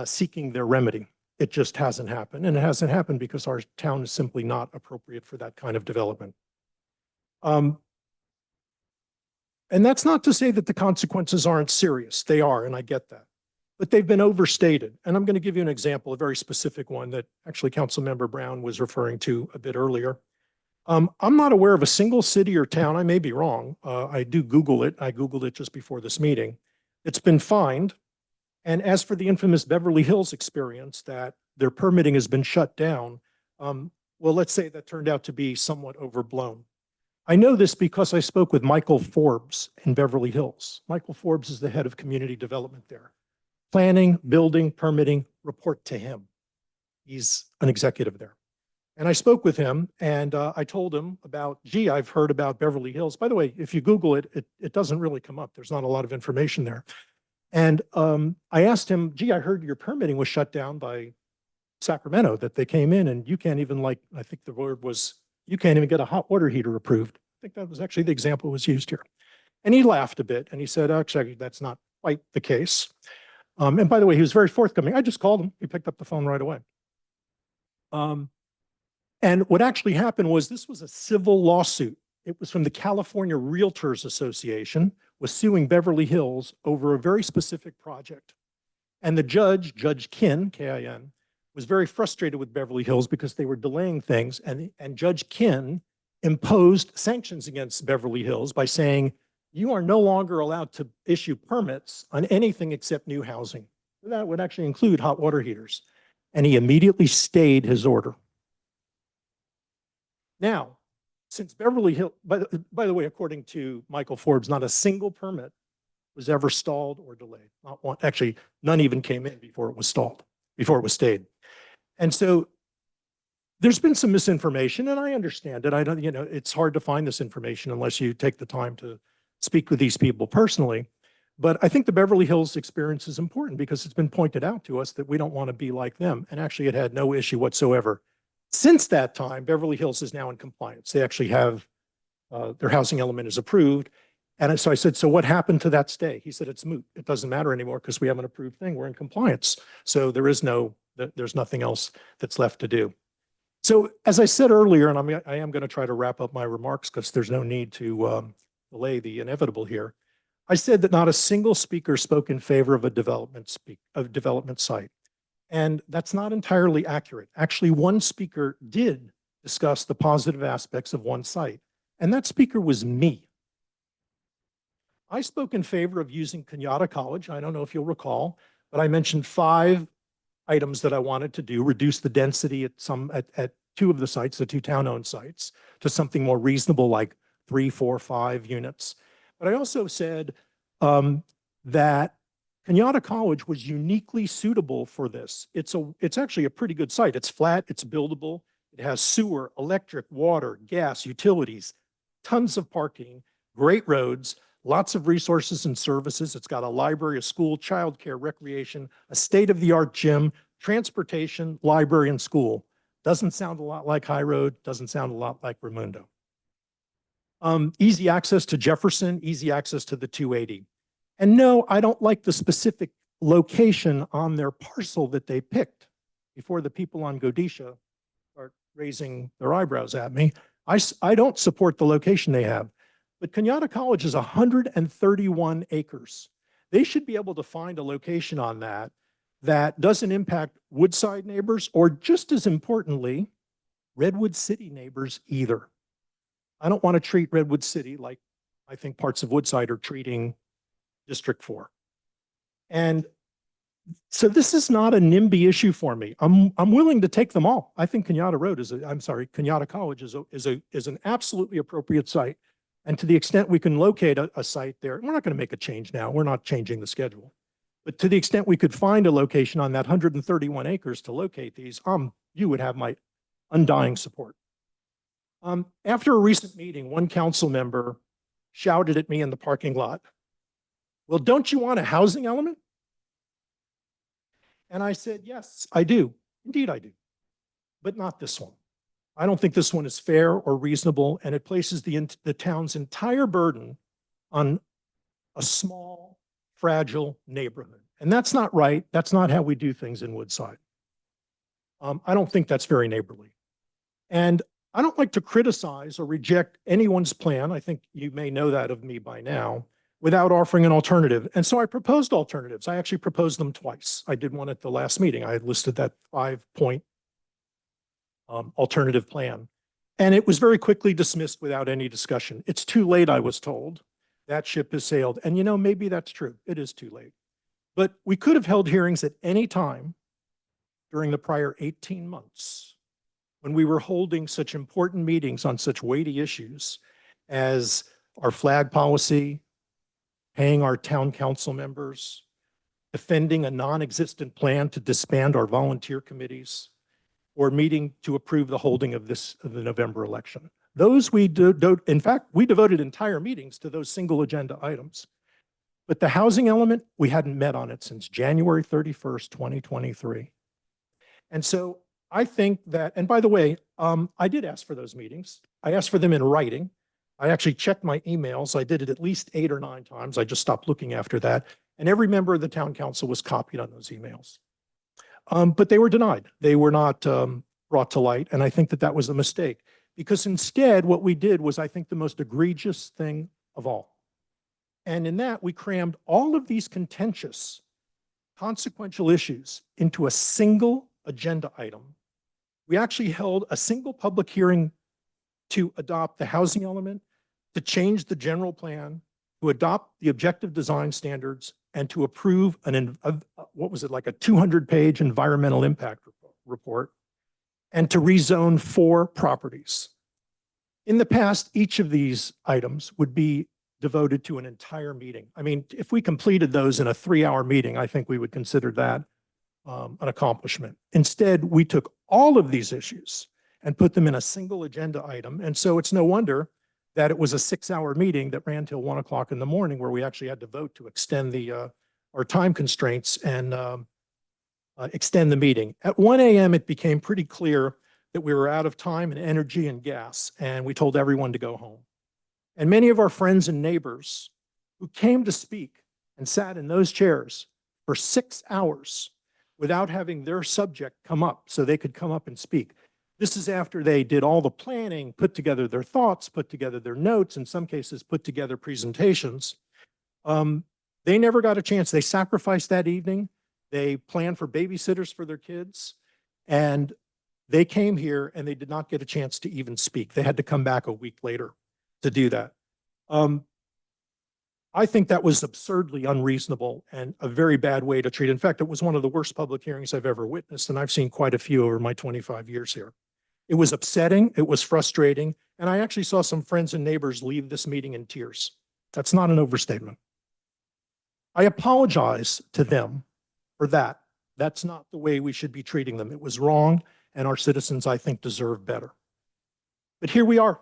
seeking their remedy. It just hasn't happened. And it hasn't happened because our town is simply not appropriate for that kind of development. And that's not to say that the consequences aren't serious. They are, and I get that. But they've been overstated. And I'm going to give you an example, a very specific one that actually Councilmember Brown was referring to a bit earlier. I'm not aware of a single city or town, I may be wrong. I do Google it. I Googled it just before this meeting. It's been fined. And as for the infamous Beverly Hills experience that their permitting has been shut down, well, let's say that turned out to be somewhat overblown. I know this because I spoke with Michael Forbes in Beverly Hills. Michael Forbes is the head of community development there. Planning, building, permitting, report to him. He's an executive there. And I spoke with him and I told him about, gee, I've heard about Beverly Hills. By the way, if you Google it, it doesn't really come up. There's not a lot of information there. And I asked him, gee, I heard your permitting was shut down by Sacramento, that they came in and you can't even I think the word was, you can't even get a hot water heater approved. I think that was actually the example was used here. And he laughed a bit and he said, actually, that's not quite the case. And by the way, he was very forthcoming. I just called him. He picked up the phone right away. And what actually happened was this was a civil lawsuit. It was from the California Realtors Association, was suing Beverly Hills over a very specific project. And the judge, Judge Kinn, K-I-N, was very frustrated with Beverly Hills because they were delaying things. And Judge Kinn imposed sanctions against Beverly Hills by saying, you are no longer allowed to issue permits on anything except new housing. That would actually include hot water heaters. And he immediately stayed his order. Now, since Beverly Hills, by the way, according to Michael Forbes, not a single permit was ever stalled or delayed. Not one, actually, none even came in before it was stalled, before it was stayed. And so there's been some misinformation, and I understand it. I don't, it's hard to find this information unless you take the time to speak with these people personally. But I think the Beverly Hills experience is important because it's been pointed out to us that we don't want to be like them. And actually, it had no issue whatsoever. Since that time, Beverly Hills is now in compliance. They actually have, their housing element is approved. And so I said, so what happened to that stay? He said, it's moot. It doesn't matter anymore because we have an approved thing. We're in compliance. So there's nothing else that's left to do. So as I said earlier, and I am going to try to wrap up my remarks because there's no need to delay the inevitable here. I said that not a single speaker spoke in favor of a development site. And that's not entirely accurate. Actually, one speaker did discuss the positive aspects of one site. And that speaker was me. I spoke in favor of using Kenyatta College. I don't know if you'll recall, but I mentioned 5 items that I wanted to do: reduce the density at 2 of the sites, the 2 town-owned sites, to something more reasonable like 3, 4, 5 units. But I also said that Kenyatta College was uniquely suitable for this. It's actually a pretty good site. It's flat, it's buildable. It has sewer, electric, water, gas, utilities, tons of parking, great roads, lots of resources and services. It's got a library, a school, childcare, recreation, a state-of-the-art gym, transportation, library, and school. Doesn't sound a lot like High Road, doesn't sound a lot like Raimundo. Easy access to Jefferson, easy access to the 280. And no, I don't like the specific location on their parcel that they picked. Before the people on Godisha start raising their eyebrows at me, I don't support the location they have. But Kenyatta College is 131 acres. They should be able to find a location on that that doesn't impact Woodside neighbors, or just as importantly, Redwood City neighbors either. I don't want to treat Redwood City like I think parts of Woodside are treating District 4. And so this is not a NIMBY issue for me. I'm willing to take them all. I think Kenyatta College is an absolutely appropriate site. And to the extent we can locate a site there, we're not going to make a change now. We're not changing the schedule. But to the extent we could find a location on that 131 acres to locate these, you would have my undying support. After a recent meeting, one council member shouted at me in the parking lot, "Well, don't you want a housing element?" And I said, "Yes, I do. Indeed, I do. But not this one. I don't think this one is fair or reasonable, and it places the town's entire burden on a small, fragile neighborhood. And that's not right. That's not how we do things in Woodside. I don't think that's very neighborly. And I don't like to criticize or reject anyone's plan. I think you may know that of me by now, without offering an alternative. And so I proposed alternatives. I actually proposed them twice. I did one at the last meeting. I had listed that 5-point alternative plan. And it was very quickly dismissed without any discussion. It's too late, I was told. That ship has sailed. And you know, maybe that's true. It is too late. But we could have held hearings at any time during the prior 18 months when we were holding such important meetings on such weighty issues as our flag policy, paying our town council members, defending a non-existent plan to disband our volunteer committees, or meeting to approve the holding of the November election. Those in fact, we devoted entire meetings to those single agenda items. But the housing element, we hadn't met on it since January 31st, 2023. And so I think that, and by the way, I did ask for those meetings. I asked for them in writing. I actually checked my emails. I did it at least 8 or 9 times. I just stopped looking after that. And every member of the town council was copied on those emails. But they were denied. They were not brought to light. And I think that that was a mistake, because instead what we did was, I think, the most egregious thing of all. And in that, we crammed all of these contentious, consequential issues into a single agenda item. We actually held a single public hearing to adopt the housing element, to change the general plan, to adopt the objective design standards, and to approve what was it, like a 200-page environmental impact report, and to rezone 4 properties. In the past, each of these items would be devoted to an entire meeting. I mean, if we completed those in a 3-hour meeting, I think we would consider that an accomplishment. Instead, we took all of these issues and put them in a single agenda item. And so it's no wonder that it was a 6-hour meeting that ran till 1 o'clock in the morning, where we actually had to vote to extend our time constraints and extend the meeting. At 1 a.m., it became pretty clear that we were out of time and energy and gas, and we told everyone to go home. And many of our friends and neighbors who came to speak and sat in those chairs for 6 hours without having their subject come up so they could come up and speak. This is after they did all the planning, put together their thoughts, put together their notes, in some cases put together presentations. They never got a chance. They sacrificed that evening. They planned for babysitters for their kids. And They came here and they did not get a chance to even speak. They had to come back a week later to do that. I think that was absurdly unreasonable and a very bad way to treat. In fact, it was one of the worst public hearings I've ever witnessed, and I've seen quite a few over my 25 years here. It was upsetting, it was frustrating, and I actually saw some friends and neighbors leave this meeting in tears. That's not an overstatement. I apologize to them for that. That's not the way we should be treating them. It was wrong, and our citizens, I think, deserve better. But here we are.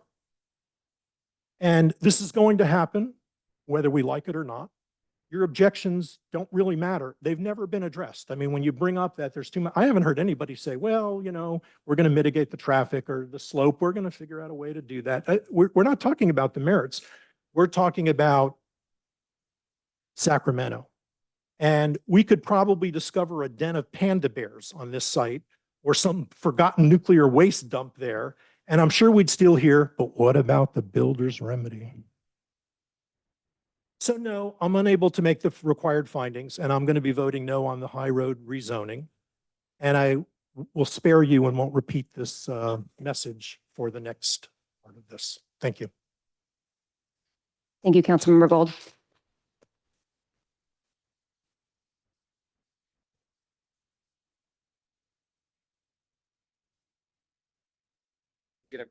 And this is going to happen, whether we like it or not. Your objections don't really matter. They've never been addressed. I mean, when you bring up that there's too much, I haven't heard anybody say, well, you know, we're going to mitigate the traffic or the slope. We're going to figure out a way to do that. We're not talking about the merits. We're talking about Sacramento. And we could probably discover a den of panda bears on this site or some forgotten nuclear waste dump there. And I'm sure we'd still hear, but what about the builder's remedy? So no, I'm unable to make the required findings, and I'm going to be voting no on the High Road rezoning. And I will spare you and won't repeat this message for the next part of this. Thank you. Thank you, Councilmember Gold. Gonna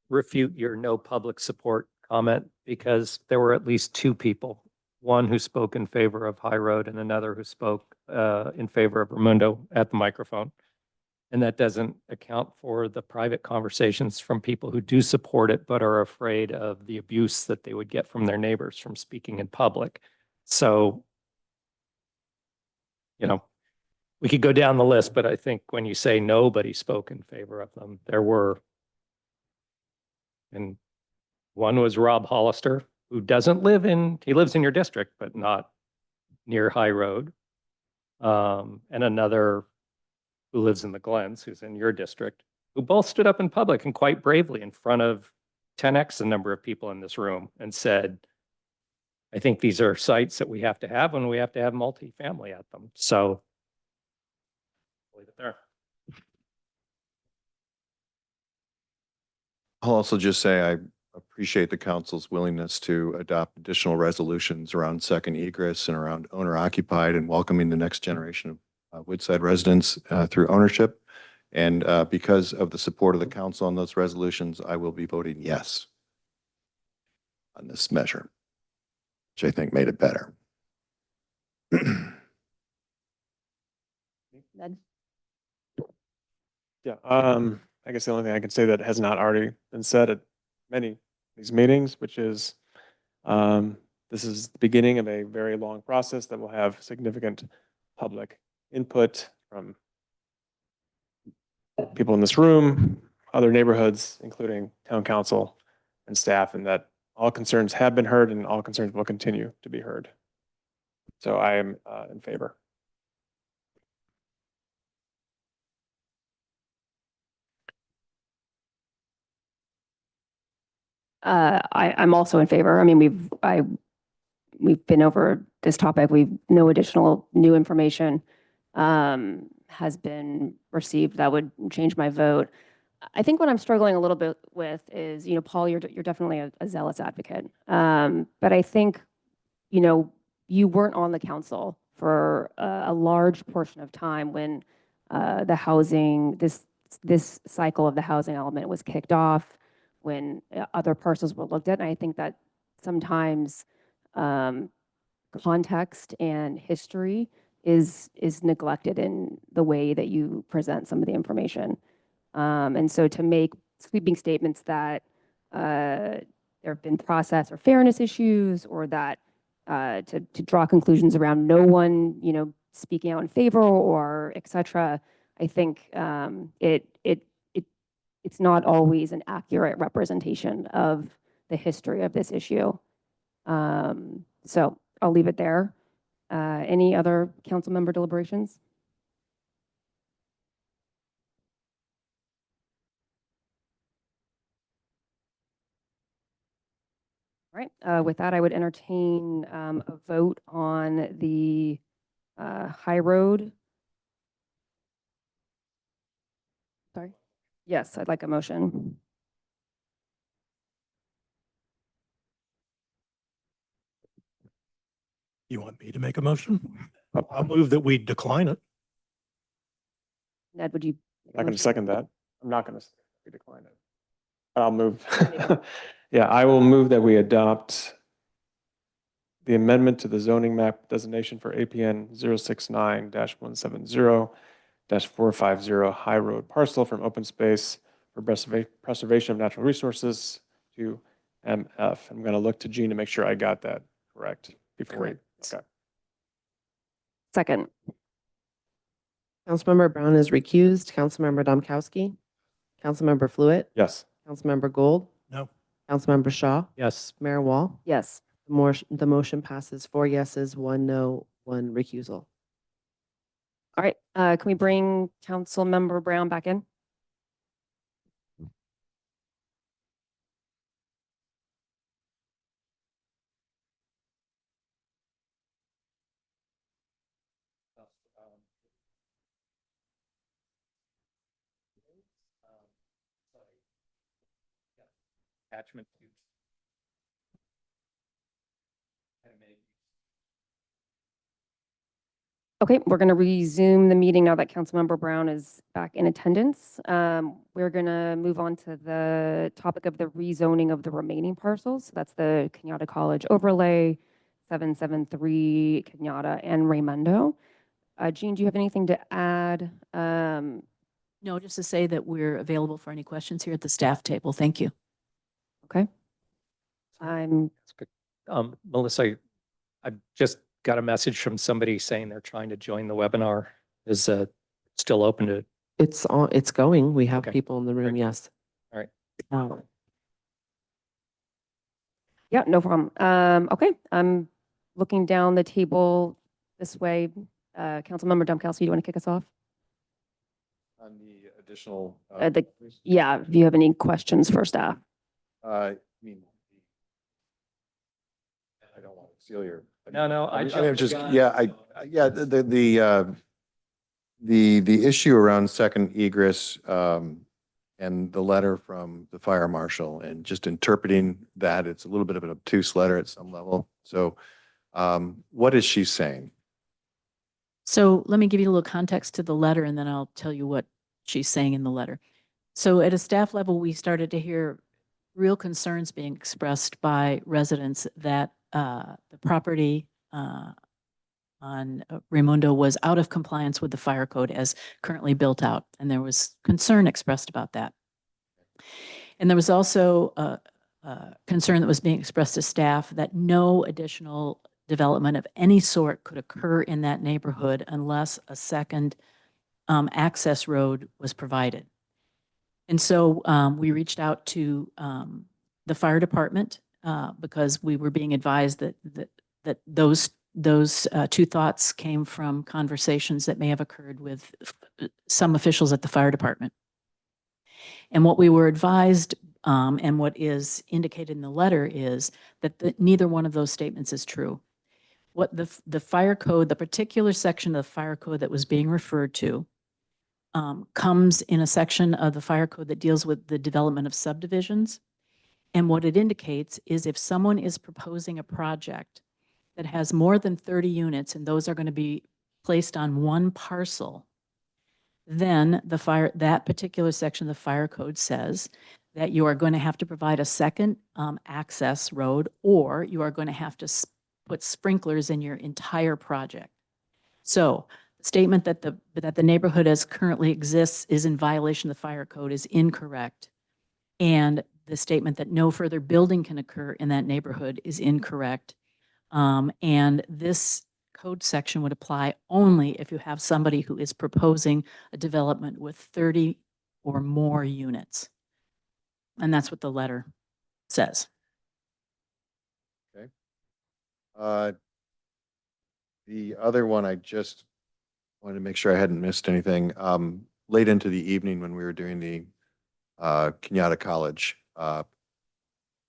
refute your no public support comment because there were at least two people, one who spoke in favor of High Road and another who spoke in favor of Raimundo at the microphone. And that doesn't account for the private conversations from people who do support it, but are afraid of the abuse that they would get from their neighbors from speaking in public. So, you know, we could go down the list, but I think when you say nobody spoke in favor of them, there were. And one was Rob Hollister, who doesn't live in, he lives in your district, but not near High Road. And another who lives in the Glens, who's in your district, who both stood up in public and quite bravely in front of 10x the number of people in this room and said, I think these are sites that we have to have and we have to have multifamily at them. So I'll leave it there. I'll also just say I appreciate the council's willingness to adopt additional resolutions around second egress and around owner occupied and welcoming the next generation of Woodside residents through ownership. And because of the support of the council on those resolutions, I will be voting yes on this measure, which I think made it better. Ned? Yeah, I guess the only thing I can say that has not already been said at many of these meetings, which is this is the beginning of a very long process that will have significant public input from people in this room, other neighborhoods, including town council and staff, and that all concerns have been heard and all concerns will continue to be heard. So I am in favor. I'm also in favor. I mean, we've been over this topic. No additional new information has been received that would change my vote. I think what I'm struggling a little bit with is, you know, Paul, you're definitely a zealous advocate. But I think, you know, you weren't on the council for a large portion of time when the housing, this cycle of the housing element was kicked off, when other parcels were looked at. And I think that sometimes context and history is neglected in the way that you present some of the information. And so to make sweeping statements that there have been process or fairness issues, or that to draw conclusions around no one, you know, speaking out in favor or et cetera, I think it's not always an accurate representation of the history of this issue. So I'll leave it there. Any other council member deliberations? All right, with that, I would entertain a vote on the High Road. Sorry. Yes, I'd like a motion. You want me to make a motion? I'll move that we decline it. Ned, would you? I'm not going to second that. I'm not going to decline it. I'll move. Yeah, I will move that we adopt the amendment to the zoning map designation for APN 069-170-450 High Road parcel from open space for preservation of natural resources to MF. I'm going to look to Gene to make sure I got that correct before we, Correct. okay. Second. Councilmember Brown is recused. Councilmember Domkowski. Councilmember Fluid. Yes. Councilmember Gold. No. Councilmember Shaw. Yes. Mayor Wall. Yes. The motion passes 4 yeses, 1 no, 1 recusal. All right, can we bring Councilmember Brown back in? Attachment two. Okay, we're going to resume the meeting now that Councilmember Brown is back in attendance. We're going to move on to the topic of the rezoning of the remaining parcels. That's the Kenyatta College overlay, 773 Kenyatta and Raymundo. Jean, do you have anything to add? No, just to say that we're available for any questions here at the staff table. Thank you. Okay. Melissa, I've just got a message from somebody saying they're trying to join the webinar. Is still open to? It's going. We have Okay. people in the room, Great. yes. All right. Yeah, no problem. Okay, I'm looking down the table this way. Councilmember Domkowski, do you want to kick us off? On the additional. Yeah, if you have any questions for staff. I mean, I don't want to steal your. No, I mean, jumped the just, gun. yeah, The issue around second egress, and the letter from the fire marshal and just interpreting that, it's a little bit of an obtuse letter at some level. So, what is she saying? So let me give you a little context to the letter and then I'll tell you what she's saying in the letter. So at a staff level, we started to hear real concerns being expressed by residents that the property on Raymundo was out of compliance with the fire code as currently built out. And there was concern expressed about that. And there was also a concern that was being expressed to staff that no additional development of any sort could occur in that neighborhood unless a second access road was provided. And so we reached out to the fire department because we were being advised that those two thoughts came from conversations that may have occurred with some officials at the fire department. And what we were advised and what is indicated in the letter is that neither one of those statements is true. What the fire code, the particular section of the fire code that was being referred to comes in a section of the fire code that deals with the development of subdivisions. And what it indicates is if someone is proposing a project that has more than 30 units and those are going to be placed on one parcel, then that particular section of the fire code says that you are going to have to provide a second access road, or you are going to have to put sprinklers in your entire project. So the statement that the neighborhood as currently exists is in violation of the fire code is incorrect. And the statement that no further building can occur in that neighborhood is incorrect. And this code section would apply only if you have somebody who is proposing a development with 30 or more units. And that's what the letter says. The other one, I just wanted to make sure I hadn't missed anything. Late into the evening when we were doing the Kenyatta College, a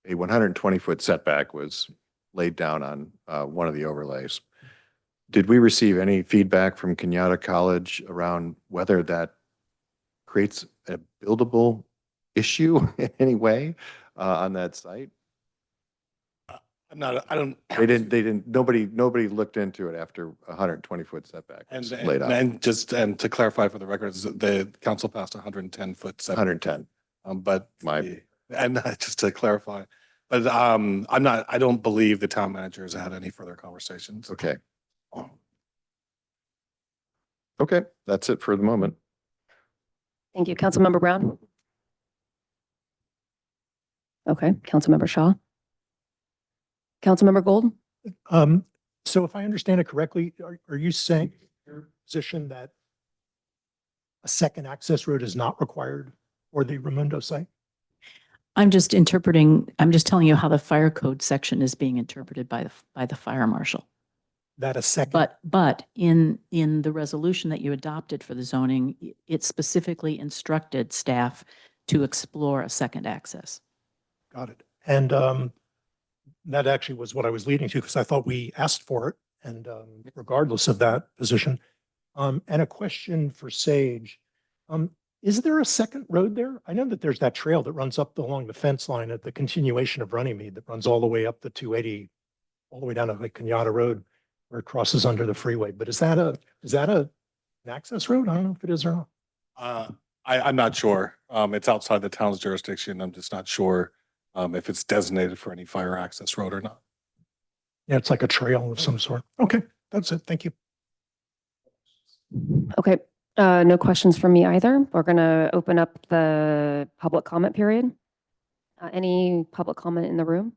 120-foot setback was laid down on one of the overlays. Did we receive any feedback from Kenyatta College around whether that creates a buildable issue in any way on that site? I don't. They didn't, nobody looked into it after 120-foot setback was laid out. And to clarify for the record, the council passed 110-foot setback. 110. But just to clarify, but I don't believe the town manager has had any further conversations. Okay. Okay, that's it for the moment. Thank you. Councilmember Brown? Okay, Councilmember Shaw? Councilmember Gold? So if I understand it correctly, are you saying your position that a second access road is not required for the Raimundo site? I'm just telling you how the fire code section is being interpreted by the fire marshal. That a second, But in the resolution that you adopted for the zoning, it specifically instructed staff to explore a second access. got it. And that actually was what I was leading to, because I thought we asked for it, and regardless of that position. And a question for Sage. Is there a second road there? I know that there's that trail that runs up along the fence line at the continuation of Runnymede that runs all the way up the 280, all the way down to like Kenyatta Road, where it crosses under the freeway. But is that an access road? I don't know if it is or not. I'm not sure. It's outside the town's jurisdiction. I'm just not sure if it's designated for any fire access road or not. Yeah, it's like a trail of some sort. Okay, that's it. Thank you. Okay, no questions from me either. We're going to open up the public comment period. Any public comment in the room?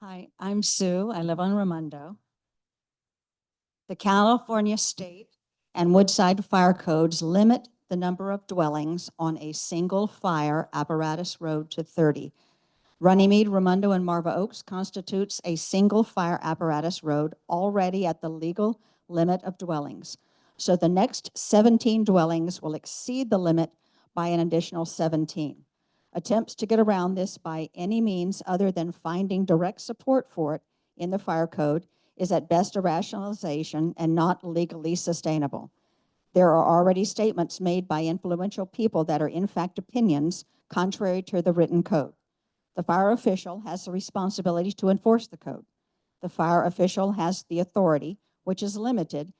Hi, I'm Sue. I live on Raimundo. The California State and Woodside Fire Codes limit the number of dwellings on a single fire apparatus road to 30. Runnymede, Raimundo, and Marva Oaks constitutes a single fire apparatus road already at the legal limit of dwellings. So the next 17 dwellings will exceed the limit by an additional 17. Attempts to get around this by any means other than finding direct support for it in the fire code is at best a rationalization and not legally sustainable. There are already statements made by influential people that are in fact opinions contrary to the written code. The fire official has the responsibility to enforce the code. The fire official has the authority, which is limited,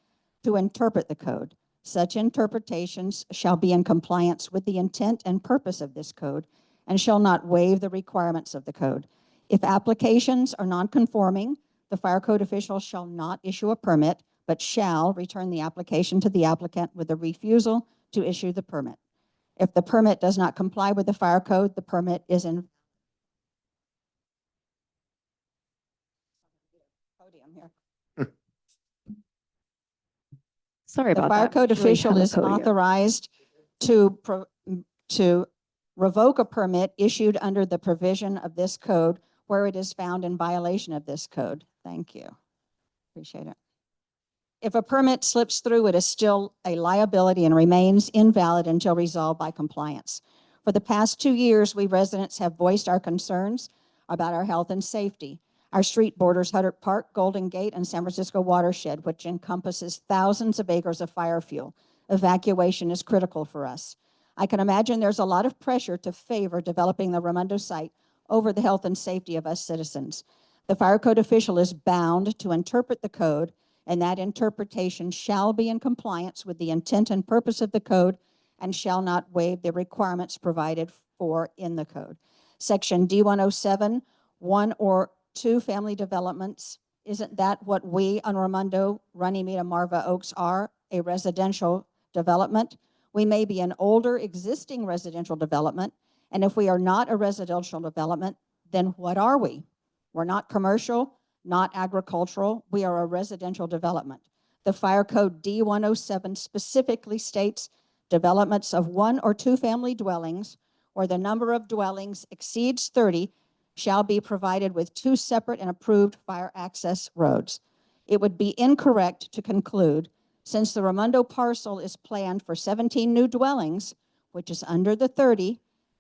to interpret the code. Such interpretations shall be in compliance with the intent and purpose of this code and shall not waive the requirements of the code. If applications are non-conforming, the fire code official shall not issue a permit, but shall return the application to the applicant with a refusal to issue the permit. If the permit does not comply with the fire code, the permit is in podium here. Sorry The about fire that. code We really official have a is podium. authorized to revoke a permit issued under the provision of this code where it is found in violation of this code. Thank you. Appreciate it. If a permit slips through, it is still a liability and remains invalid until resolved by compliance. For the past 2 years, we residents have voiced our concerns about our health and safety. Our street borders Huddart Park, Golden Gate, and San Francisco watershed, which encompasses thousands of acres of fire fuel. Evacuation is critical for us. I can imagine there's a lot of pressure to favor developing the Raimundo site over the health and safety of us citizens. The fire code official is bound to interpret the code, and that interpretation shall be in compliance with the intent and purpose of the code and shall not waive the requirements provided for in the code. Section D107, 1 or 2 family developments, isn't that what we on Raimundo, Runnymede, and Marva Oaks are, a residential development? We may be an older existing residential development, and if we are not a residential development, then what are we? We're not commercial, not agricultural. We are a residential development. The fire code D107 specifically states developments of 1 or 2 family dwellings where the number of dwellings exceeds 30 shall be provided with 2 separate and approved fire access roads. It would be incorrect to conclude, since the Raimundo parcel is planned for 17 new dwellings, which is under the 30,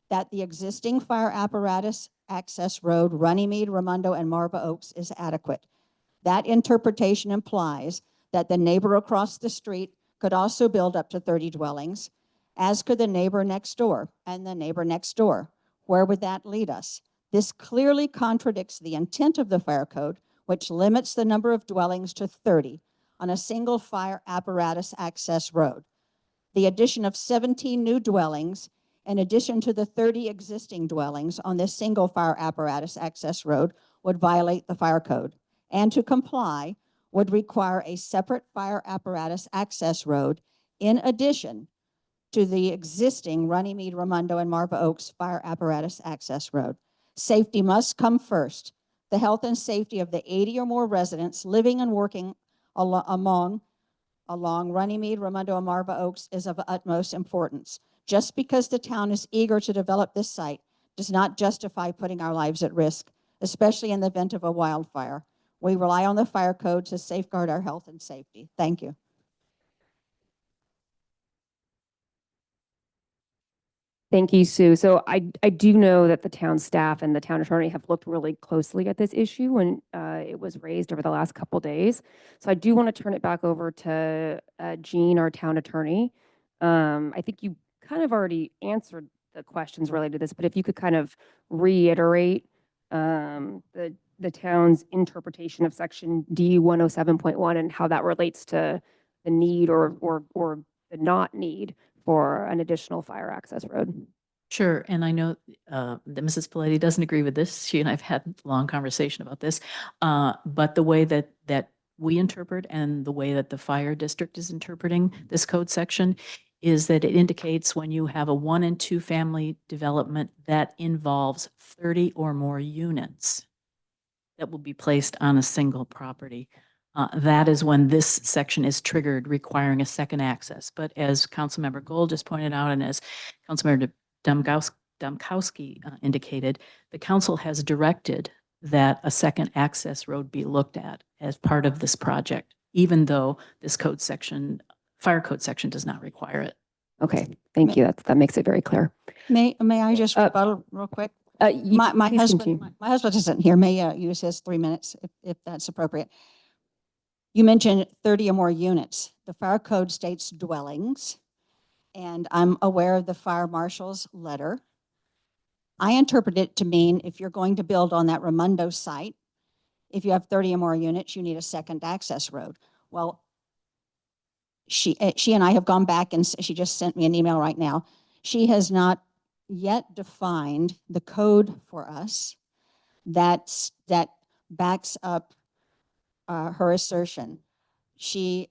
that the existing fire apparatus access road, Runnymede, Raimundo, and Marva Oaks is adequate. That interpretation implies that the neighbor across the street could also build up to 30 dwellings, as could the neighbor next door and the neighbor next door. Where would that lead us? This clearly contradicts the intent of the fire code, which limits the number of dwellings to 30 on a single fire apparatus access road. The addition of 17 new dwellings, in addition to the 30 existing dwellings on this single fire apparatus access road, would violate the fire code. And to comply would require a separate fire apparatus access road in addition to the existing Runnymede, Raimondo, and Marva Oaks fire apparatus access road. Safety must come first. The health and safety of the 80 or more residents living and working along Runnymede, Raimondo, and Marva Oaks is of utmost importance. Just because the town is eager to develop this site does not justify putting our lives at risk, especially in the event of a wildfire. We rely on the fire code to safeguard our health and safety. Thank you. Thank you, Sue. So I do know that the town staff and the town attorney have looked really closely at this issue when it was raised over the last couple days. So I do want to turn it back over to Jean, our town attorney. I think you kind of already answered the questions related to this, but if you could kind of reiterate the town's interpretation of section D 107.1 and how that relates to the need or the not need for an additional fire access road. Sure, and I know that Mrs. Paletti doesn't agree with this. She and I've had a long conversation about this. But the way that we interpret and the way that the fire district is interpreting this code section is that it indicates when you have a 1 and 2 family development that involves 30 or more units that will be placed on a single property. That is when this section is triggered, requiring a second access. But as Councilmember Gold just pointed out, and as Councilmember Domkowski indicated, the council has directed that a second access road be looked at as part of this project, even though this code section, fire code section, does not require it. Okay, thank you. That makes it very clear. May I just rebuttal real quick? My please husband, continue. my husband isn't here. May use his 3 minutes if that's appropriate. You mentioned 30 or more units. The fire code states dwellings, and I'm aware of the fire marshal's letter. I interpret it to mean if you're going to build on that Raimondo site, if you have 30 or more units, you need a second access road. Well, she and I have gone back, and she just sent me an email right now. She has not yet defined the code for us that backs up her assertion. She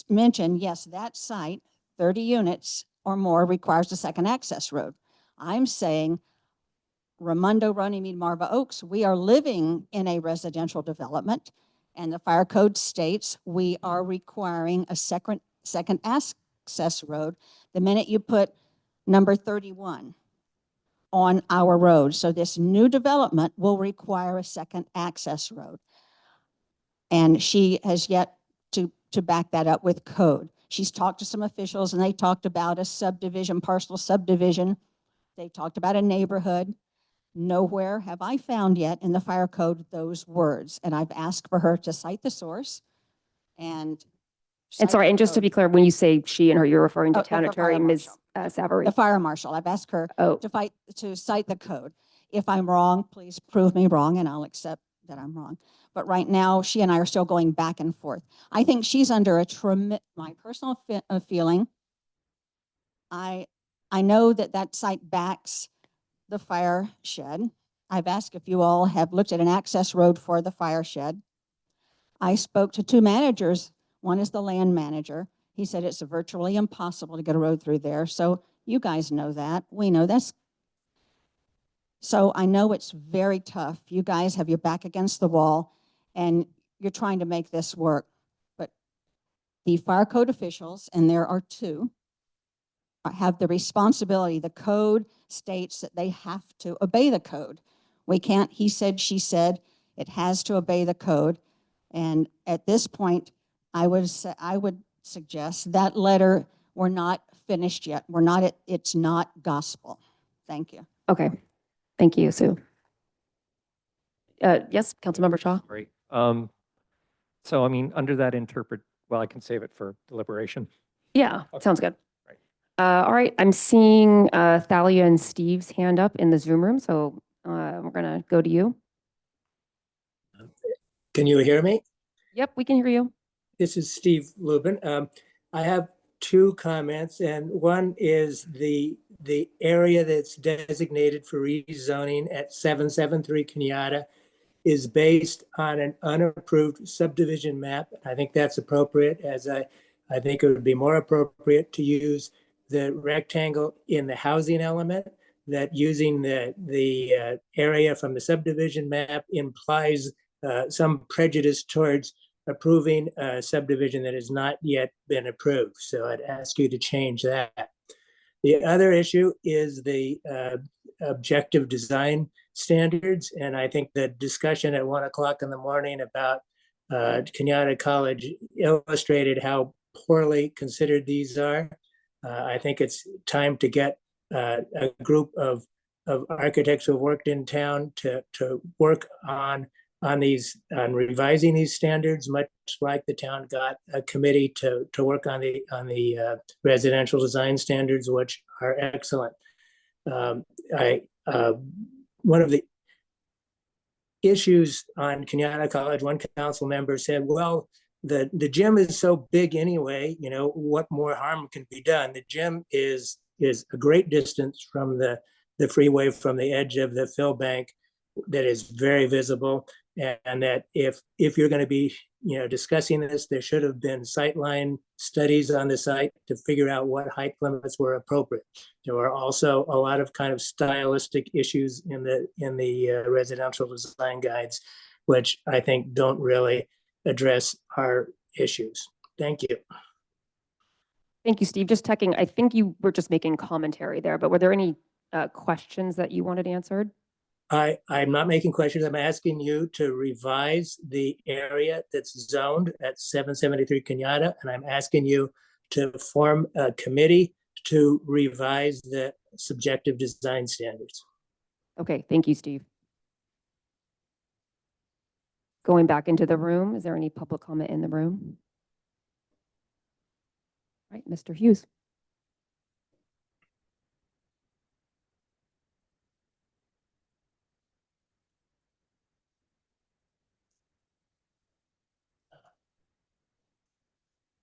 mentioned, yes, that site, 30 units or more, requires a second access road. I'm saying Raimondo, Runnymede, Marva Oaks, we are living in a residential development, and the fire code states we are requiring a second access road the minute you put number 31 on our road. So this new development will require a second access road. And she has yet to back that up with code. She's talked to some officials, and they talked about a subdivision, parcel subdivision. They talked about a neighborhood. Nowhere have I found yet in the fire code those words. And I've asked for her to cite the source and And just to be clear, when you say she and her, you're referring to Oh, town the fire attorney, Ms. Savary. the fire marshal. I've asked her Oh, to cite the code. If I'm wrong, please prove me wrong, and I'll accept that I'm wrong. But right now, she and I are still going back and forth. I think she's under my personal feeling. I know that site backs the fire shed. I've asked if you all have looked at an access road for the fire shed. I spoke to 2 managers. One is the land manager. He said it's virtually impossible to get a road through there. So you guys know that. We know this. So I know it's very tough. You guys have your back against the wall, and you're trying to make this work. But the fire code officials, and there are 2, have the responsibility. The code states that they have to obey the code. We can't, he said, she said, it has to obey the code. And at this point, I would suggest that letter, we're not finished yet. We're not, it's not gospel. Thank you. okay. Thank you, Sue. Yes, Councilmember Shaw. Great. So I mean, under that well, I can save it for deliberation. Yeah, Okay. sounds good. Right. All right, I'm seeing Thalia and Steve's hand up in the Zoom room, so we're gonna go to you. Can you hear me? Yep, we can hear you. This is Steve Lubin. I have two comments, and one is the area that's designated for rezoning at 773 Kenyatta is based on an unapproved subdivision map. I think that's appropriate, as I think it would be more appropriate to use the rectangle in the housing element, that using the area from the subdivision map implies some prejudice towards approving a subdivision that has not yet been approved. So I'd ask you to change that. The other issue is the objective design standards. And I think the discussion at 1 o'clock in the morning about Kenyatta College illustrated how poorly considered these are. I think it's time to get a group of architects who have worked in town to work on revising these standards, much like the town got a committee to work on the residential design standards, which are excellent. One of the issues on Kenyatta College, one council member said, well, the gym is so big anyway, you know, what more harm can be done? The gym is a great distance from the freeway, from the edge of the fill bank, that is very visible. And that if you're going to be, you know, discussing this, there should have been sightline studies on the site to figure out what height limits were appropriate. There are also a lot of kind of stylistic issues in the residential design guides, which I think don't really address our issues. Thank you. Thank you, Steve. Just checking, I think you were just making commentary there, but were there any questions that you wanted answered? I'm not making questions. I'm asking you to revise the area that's zoned at 773 Kenyatta, and I'm asking you to form a committee to revise the subjective design standards. Okay, thank you, Steve. Going back into the room, is there any public comment in the room? All right, Mr. Hughes.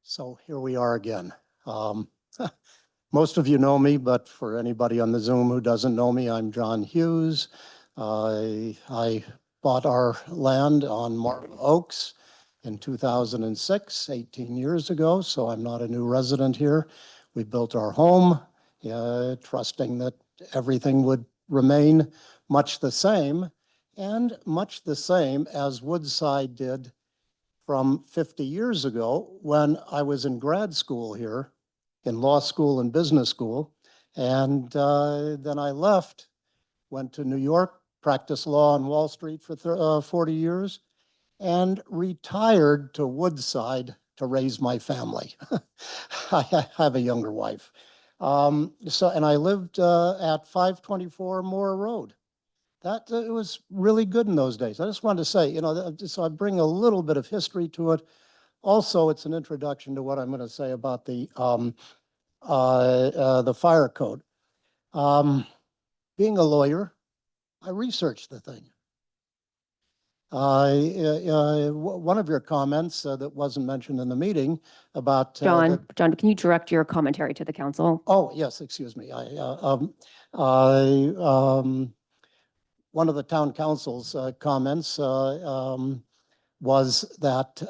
So here we are again. Most of you know me, but for anybody on the Zoom who doesn't know me, I'm John Hughes. I bought our land on Marble Oaks in 2006, 18 years ago, so I'm not a new resident here. We built our home, trusting that everything would remain much the same, and much the same as Woodside did from 50 years ago when I was in grad school here, in law school and business school. And then I left, went to New York, practiced law on Wall Street for 40 years, and retired to Woodside to raise my family. I have a younger wife. And I lived at 524 Moore Road. That it was really good in those days. I just wanted to say, you know, so I bring a little bit of history to it. Also, it's an introduction to what I'm going to say about the fire code. Being a lawyer, I researched the thing. One of your comments that wasn't mentioned in the meeting about John, can you direct your commentary to the council? Oh, yes, excuse me. One of the town council's comments was that,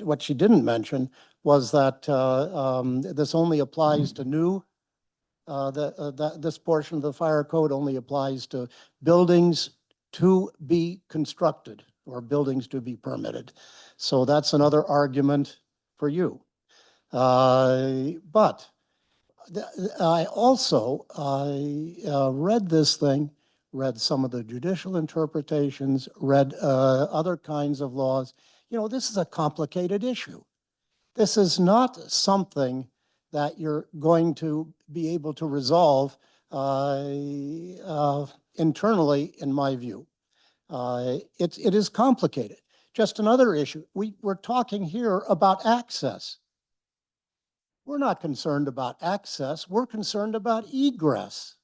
what she didn't mention was that this only applies to new, this portion of the fire code only applies to buildings to be constructed or buildings to be permitted. So that's another argument for you. But I also read this thing, read some of the judicial interpretations, read other kinds of laws. You know, this is a complicated issue. This is not something that you're going to be able to resolve internally, in my view. It is complicated. just another issue. We're talking here about access. We're not concerned about access. We're concerned about egress.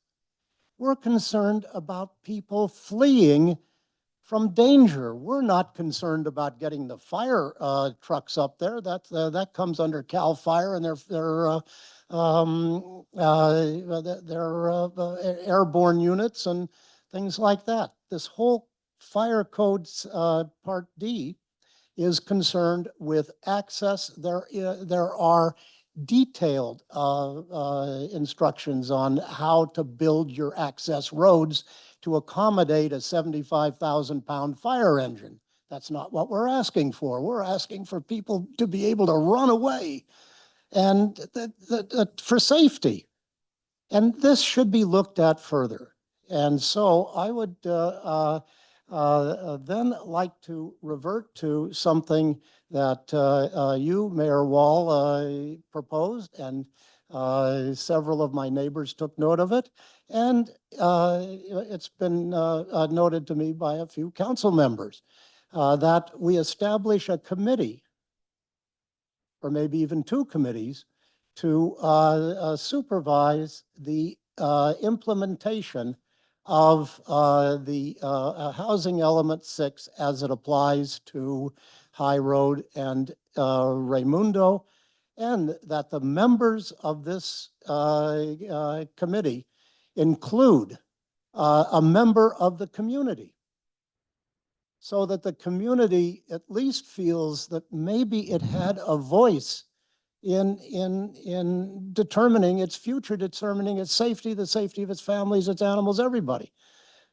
We're concerned about people fleeing from danger. We're not concerned about getting the fire trucks up there. That comes under CAL FIRE and their airborne units and things like that. This whole fire codes Part D is concerned with access. There are detailed instructions on how to build your access roads to accommodate a 75,000-pound fire engine. That's not what we're asking for. We're asking for people to be able to run away and for safety. And this should be looked at further. And so I would then like to revert to something that you, Mayor Wall, proposed, and several of my neighbors took note of it. And it's been noted to me by a few council members that we establish a committee, or maybe even two committees, to supervise the implementation of the Housing Element 6 as it applies to High Road and Raymundo, and that the members of this committee include a member of the community, so that the community at least feels that maybe it had a voice in determining its future, determining its safety, the safety of its families, its animals, everybody.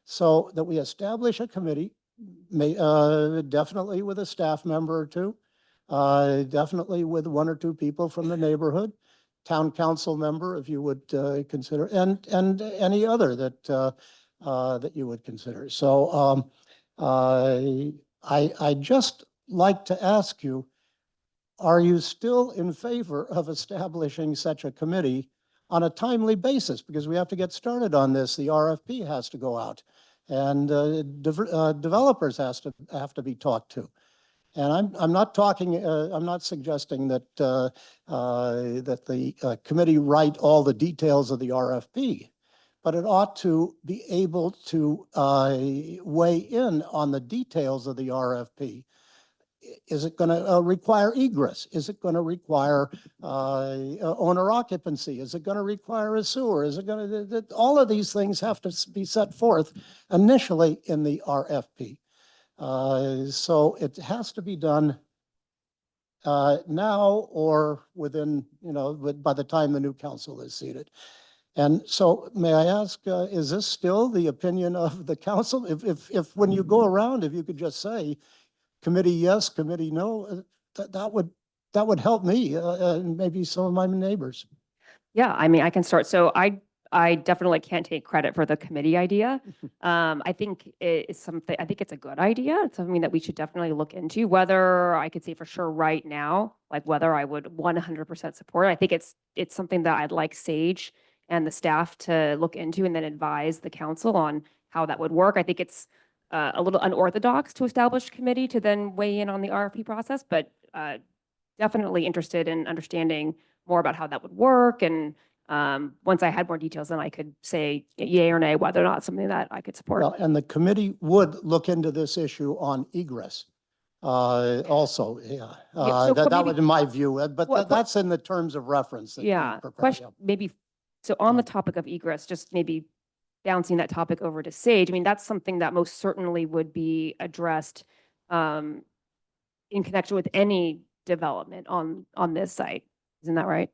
So that we establish a committee, definitely with a staff member or two, definitely with one or two people from the neighborhood, town council member, if you would consider, and any other that you would consider. So I just like to ask you, are you still in favor of establishing such a committee on a timely basis? Because we have to get started on this. The RFP has to go out, and developers have to be talked to. And I'm not talking. I'm not suggesting that that the committee write all the details of the RFP, but it ought to be able to weigh in on the details of the RFP. Is it going to require egress? Is it going to require owner occupancy? Is it going to require a sewer? Is it going to, all of these things have to be set forth initially in the RFP. So it has to be done now or within, by the time the new council is seated. And so may I ask, is this still the opinion of the council? If when you go around, if you could just say, committee yes, committee no, that would help me and maybe some of my neighbors. Yeah, I mean, I can start. So I definitely can't take credit for the committee idea. I think it's something, I think it's a good idea. It's something that we should definitely look into. Whether I could say for sure right now, like whether I would 100% support it. I think it's something that I'd like Sage and the staff to look into and then advise the council on how that would work. I think it's a little unorthodox to establish a committee to then weigh in on the RFP process, but definitely interested in understanding more about how that would work. And once I had more details, then I could say yay or nay, whether or not it's something that I could support. Well, and the committee would look into this issue on egress also. Yeah, so that maybe- was in my view, but Well, that's in the terms of reference. That we Yeah, prepare, question, maybe, so on the topic of egress, just maybe bouncing that topic over to Sage. I mean, that's something that most certainly would be addressed in connection with any development on this site. Isn't that right?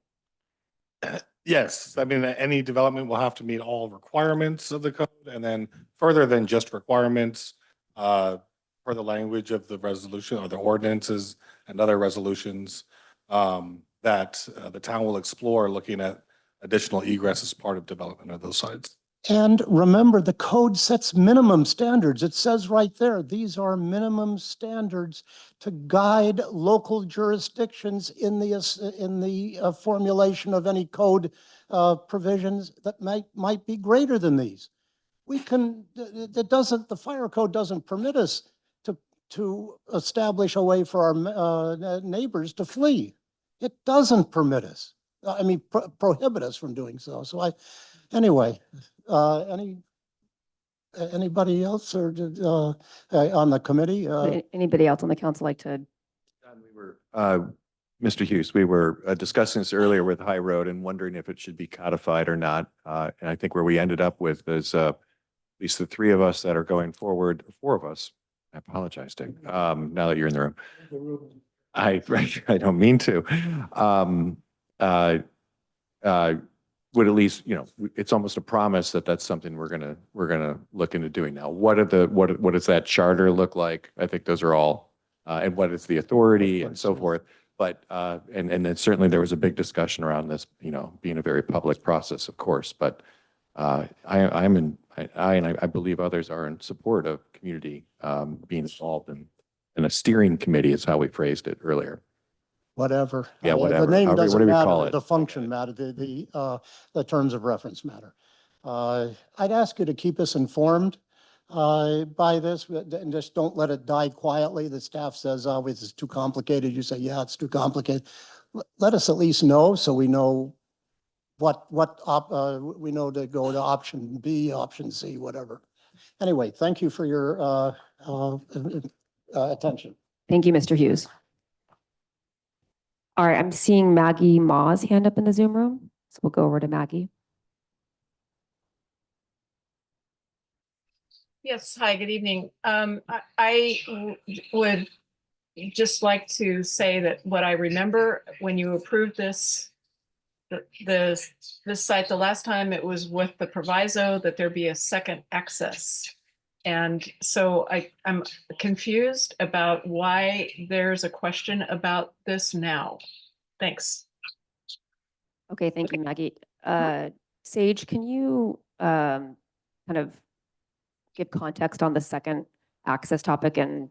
Yes, I mean, any development will have to meet all requirements of the code, and then further than just requirements, for the language of the resolution or the ordinances and other resolutions, that the town will explore looking at additional egress as part of development of those sites. And remember, the code sets minimum standards. It says right there, these are minimum standards to guide local jurisdictions in the formulation of any code provisions that might be greater than these. We can, the fire code doesn't permit us to establish a way for our neighbors to flee. It doesn't permit us, prohibit us from doing so. So anyway, anybody else or on the committee? Anybody else on the council like to? John, Mr. Hughes, we were discussing this earlier with High Road and wondering if it should be codified or not. And I think where we ended up with is at least the three of us that are going forward, four of us. I apologize, Dick, now that you're in the room. I don't mean to. Would at least, it's almost a promise that that's something we're gonna look into doing now. What does that charter look like? I think those are all, and what is the authority and so forth. But and then certainly there was a big discussion around this, being a very public process, of course. But I believe others are in support of community being involved in a steering committee is how we phrased it earlier. Whatever. Yeah, whatever. The name However- doesn't whatever you call matter, it. the function matter, the terms of reference matter. I'd ask you to keep us informed by this, and just don't let it die quietly. The staff says, oh, this is too complicated. You say, yeah, it's too complicated. Let us at least know so we know we know to go to option B, option C, whatever. Anyway, thank you for your attention. Thank you, Mr. Hughes. All right, I'm seeing Maggie Ma's hand up in the Zoom room. So we'll go over to Maggie. Yes, hi, good evening. I would just like to say that what I remember when you approved this site, the last time it was with the proviso that there be a second access. And so I'm confused about why there's a question about this now. Thanks. Okay, thank you, Maggie. Sage, can you kind of give context on the second access topic and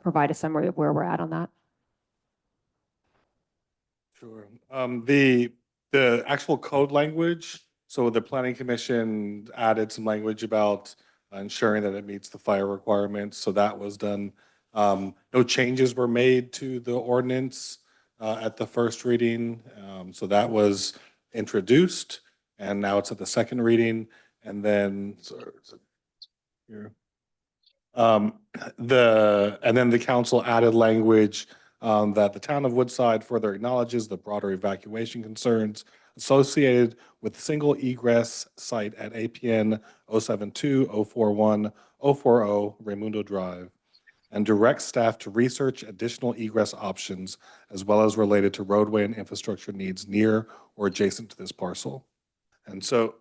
provide a summary of where we're at on that? Sure. The actual code language, so the planning commission added some language about ensuring that it meets the fire requirements. So that was done. No changes were made to the ordinance at the first reading. So that was introduced, and now it's at the second reading. And then the council added language that the town of Woodside further acknowledges the broader evacuation concerns associated with single egress site at APN 072-041-040 Raymundo Drive, and directs staff to research additional egress options as well as related to roadway and infrastructure needs near or adjacent to this parcel. And so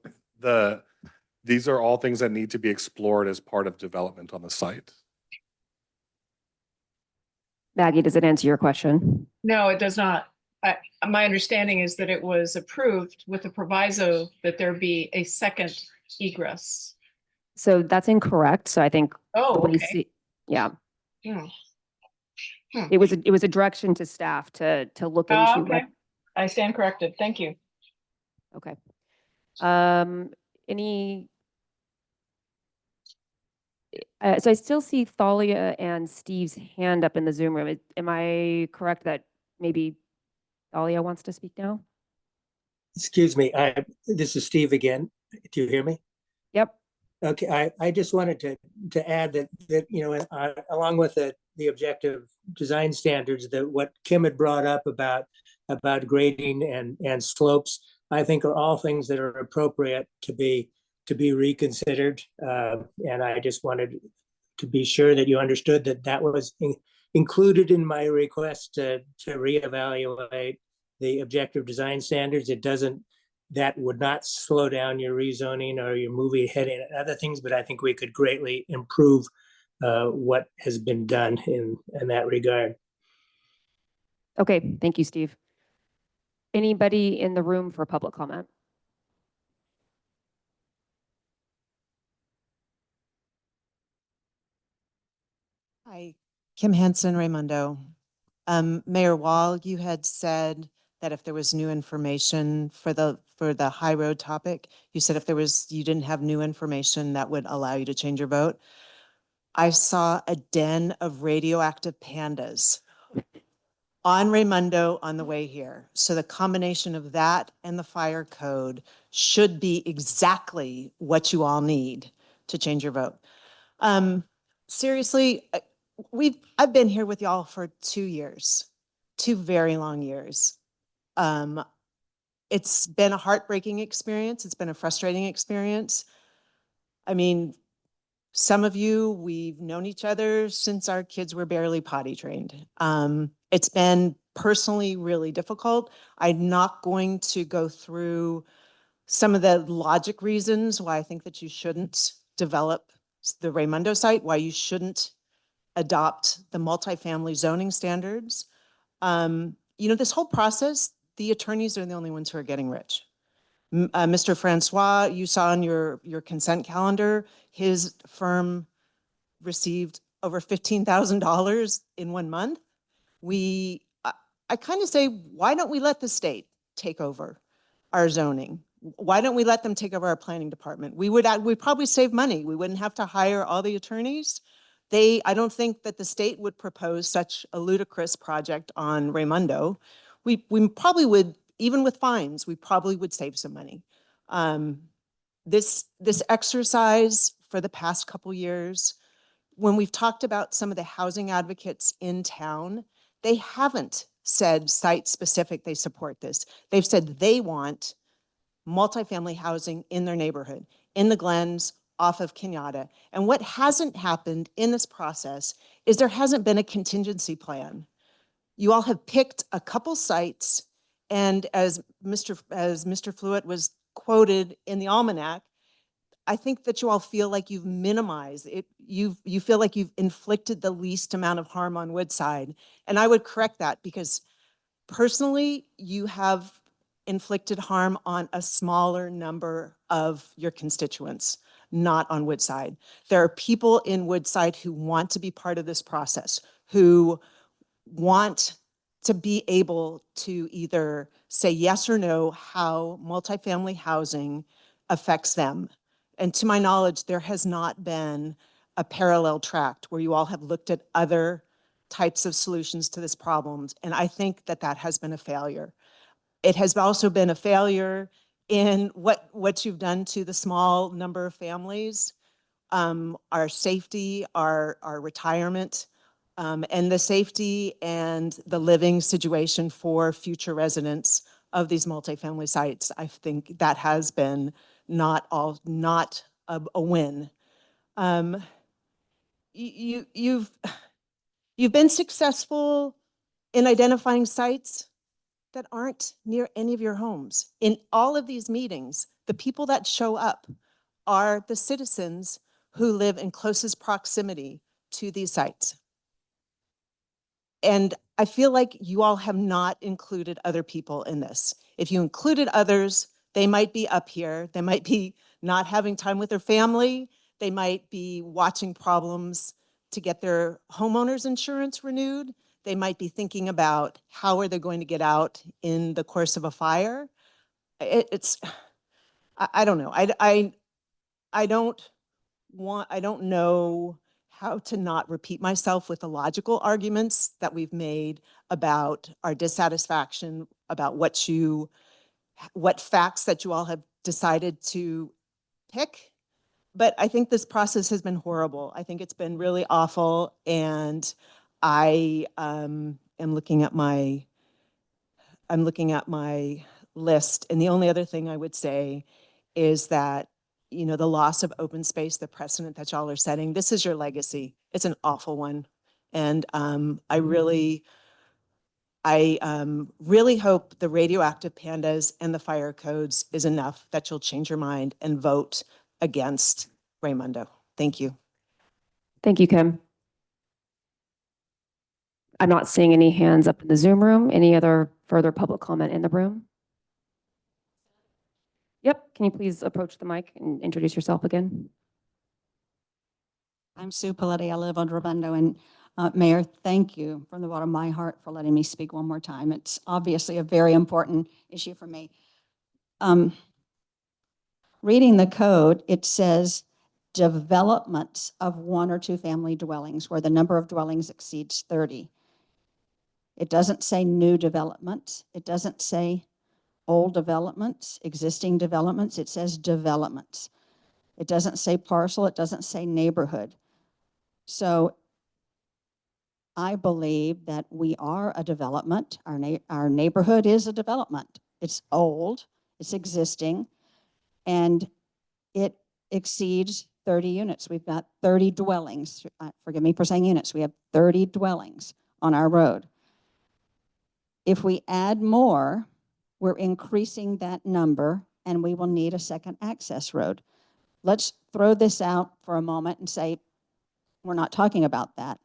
these are all things that need to be explored as part of development on the site. Maggie, does it answer your question? No, it does not. My understanding is that it was approved with the proviso that there be a second egress. So that's incorrect. So I think. Oh, when you okay. see- Yeah. Hmm. It was a direction to staff to look into. Okay. I stand corrected. Thank you. Okay. Any. So I still see Thalia and Steve's hand up in the Zoom room. Am I correct that maybe Thalia wants to speak now? Excuse me, this is Steve again. Do you hear me? Yep. Okay, I just wanted to add that along with the objective design standards, that what Kim had brought up about grading and slopes, I think are all things that are appropriate to be reconsidered. And I just wanted to be sure that you understood that was included in my request to reevaluate the objective design standards. That would not slow down your rezoning or your moving ahead and other things, but I think we could greatly improve what has been done in that regard. Okay, thank you, Steve. Anybody in the room for public comment? Hi, Kim Hansen, Raymundo. Mayor Wall, you had said that if there was new information for the High Road topic, you said if you didn't have new information that would allow you to change your vote. I saw a den of radioactive pandas on Raymundo on the way here. So the combination of that and the fire code should be exactly what you all need to change your vote. Seriously, I've been here with y'all for 2 years, 2 very long years. It's been a heartbreaking experience. It's been a frustrating experience. I mean, some of you, we've known each other since our kids were barely potty trained. It's been personally really difficult. I'm not going to go through some of the logic reasons why I think that you shouldn't develop the Raymundo site, why you shouldn't adopt the multifamily zoning standards. This whole process, the attorneys are the only ones who are getting rich. Mr. Francois, you saw on your consent calendar, his firm received over $15,000 in 1 month. I kind of say, why don't we let the state take over our zoning? Why don't we let them take over our planning department? We'd probably save money. We wouldn't have to hire all the attorneys. I don't think that the state would propose such a ludicrous project on Raymundo. We probably would, even with fines, we probably would save some money. This exercise for the past couple years, when we've talked about some of the housing advocates in town, they haven't said site specific they support this. They've said they want multifamily housing in their neighborhood, in the Glens, off of Kenyatta. And what hasn't happened in this process is there hasn't been a contingency plan. You all have picked a couple sites, and as Mr. Fluitt was quoted in the almanac, I think that you all feel like you've minimized it. You feel like you've inflicted the least amount of harm on Woodside. And I would correct that, because personally, you have inflicted harm on a smaller number of your constituents, not on Woodside. There are people in Woodside who want to be part of this process, who want to be able to either say yes or no how multifamily housing affects them. And to my knowledge, there has not been a parallel tract where you all have looked at other types of solutions to this problem. And I think that that has been a failure. It has also been a failure in what you've done to the small number of families, our safety, our retirement, and the safety and the living situation for future residents of these multifamily sites. I think that has been not a win. You've been successful in identifying sites that aren't near any of your homes. In all of these meetings, the people that show up are the citizens who live in closest proximity to these sites. And I feel like you all have not included other people in this. If you included others, they might be up here. They might be not having time with their family. They might be watching problems to get their homeowner's insurance renewed. They might be thinking about how are they going to get out in the course of a fire. I don't know. I don't know how to not repeat myself with the logical arguments that we've made about our dissatisfaction, about what facts that you all have decided to pick. But I think this process has been horrible. I think it's been really awful. And I am looking at my list. And the only other thing I would say is that, the loss of open space, the precedent that y'all are setting, this is your legacy. It's an awful one. And I really hope the radioactive pandas and the fire codes is enough that you'll change your mind and vote against Raymundo. Thank you. Thank you, Kim. I'm not seeing any hands up in the Zoom room. Any other further public comment in the room? Yep, can you please approach the mic and introduce yourself again? I'm Sue Paletti. I live on Raymundo. And Mayor, thank you from the bottom of my heart for letting me speak one more time. It's obviously a very important issue for me. Reading the code, it says developments of 1 or 2 family dwellings where the number of dwellings exceeds 30. It doesn't say new developments. It doesn't say old developments, existing developments. It says developments. It doesn't say parcel. It doesn't say neighborhood. So I believe that we are a development. Our neighborhood is a development. It's old, it's existing, and it exceeds 30 units. We've got 30 dwellings. Forgive me for saying units. We have 30 dwellings on our road. If we add more, we're increasing that number, and we will need a second access road. Let's throw this out for a moment and say, we're not talking about that.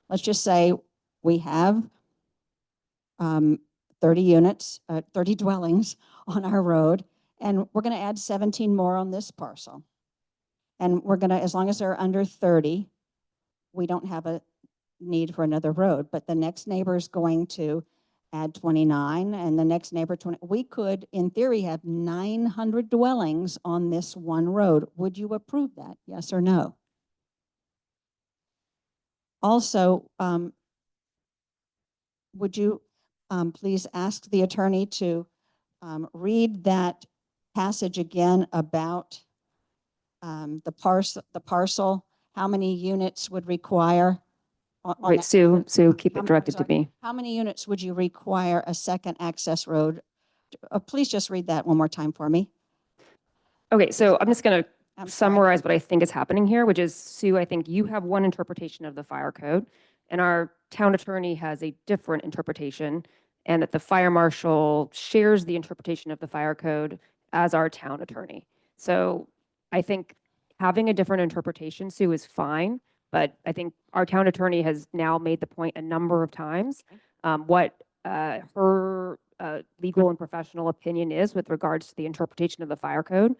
Let's just say we have 30 units, 30 dwellings on our road, and we're going to add 17 more on this parcel. And we're going to, as long as they're under 30, we don't have a need for another road. But the next neighbor is going to add 29, and the next neighbor 20. We could, in theory, have 900 dwellings on this one road. Would you approve that? Yes or no? Also, would you please ask the attorney to read that passage again about the parcel, how many units would require? Right, Sue, keep it directed to me. How many units would you require a second access road? Please just read that one more time for me. Okay, so I'm just going to I'm sorry. summarize what I think is happening here, which is, Sue, I think you have one interpretation of the fire code, and our town attorney has a different interpretation, and that the fire marshal shares the interpretation of the fire code as our town attorney. So I think having a different interpretation, Sue, is fine, but I think our town attorney has now made the point a number of times what her legal and professional opinion is with regards to the interpretation of the fire code.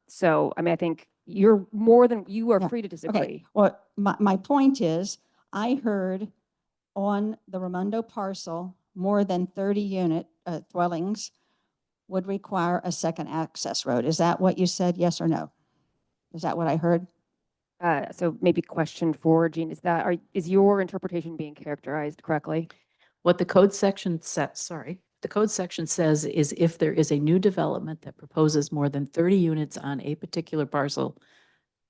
So, I mean, I think you are free to disagree. Okay, well, my point is, I heard on the Raimondo parcel, more than 30 unit dwellings would require a second access road. Is that what you said, yes or no? Is that what I heard? So maybe question for Jean, is your interpretation being characterized correctly? What the code section the code section says is if there is a new development that proposes more than 30 units on a particular parcel,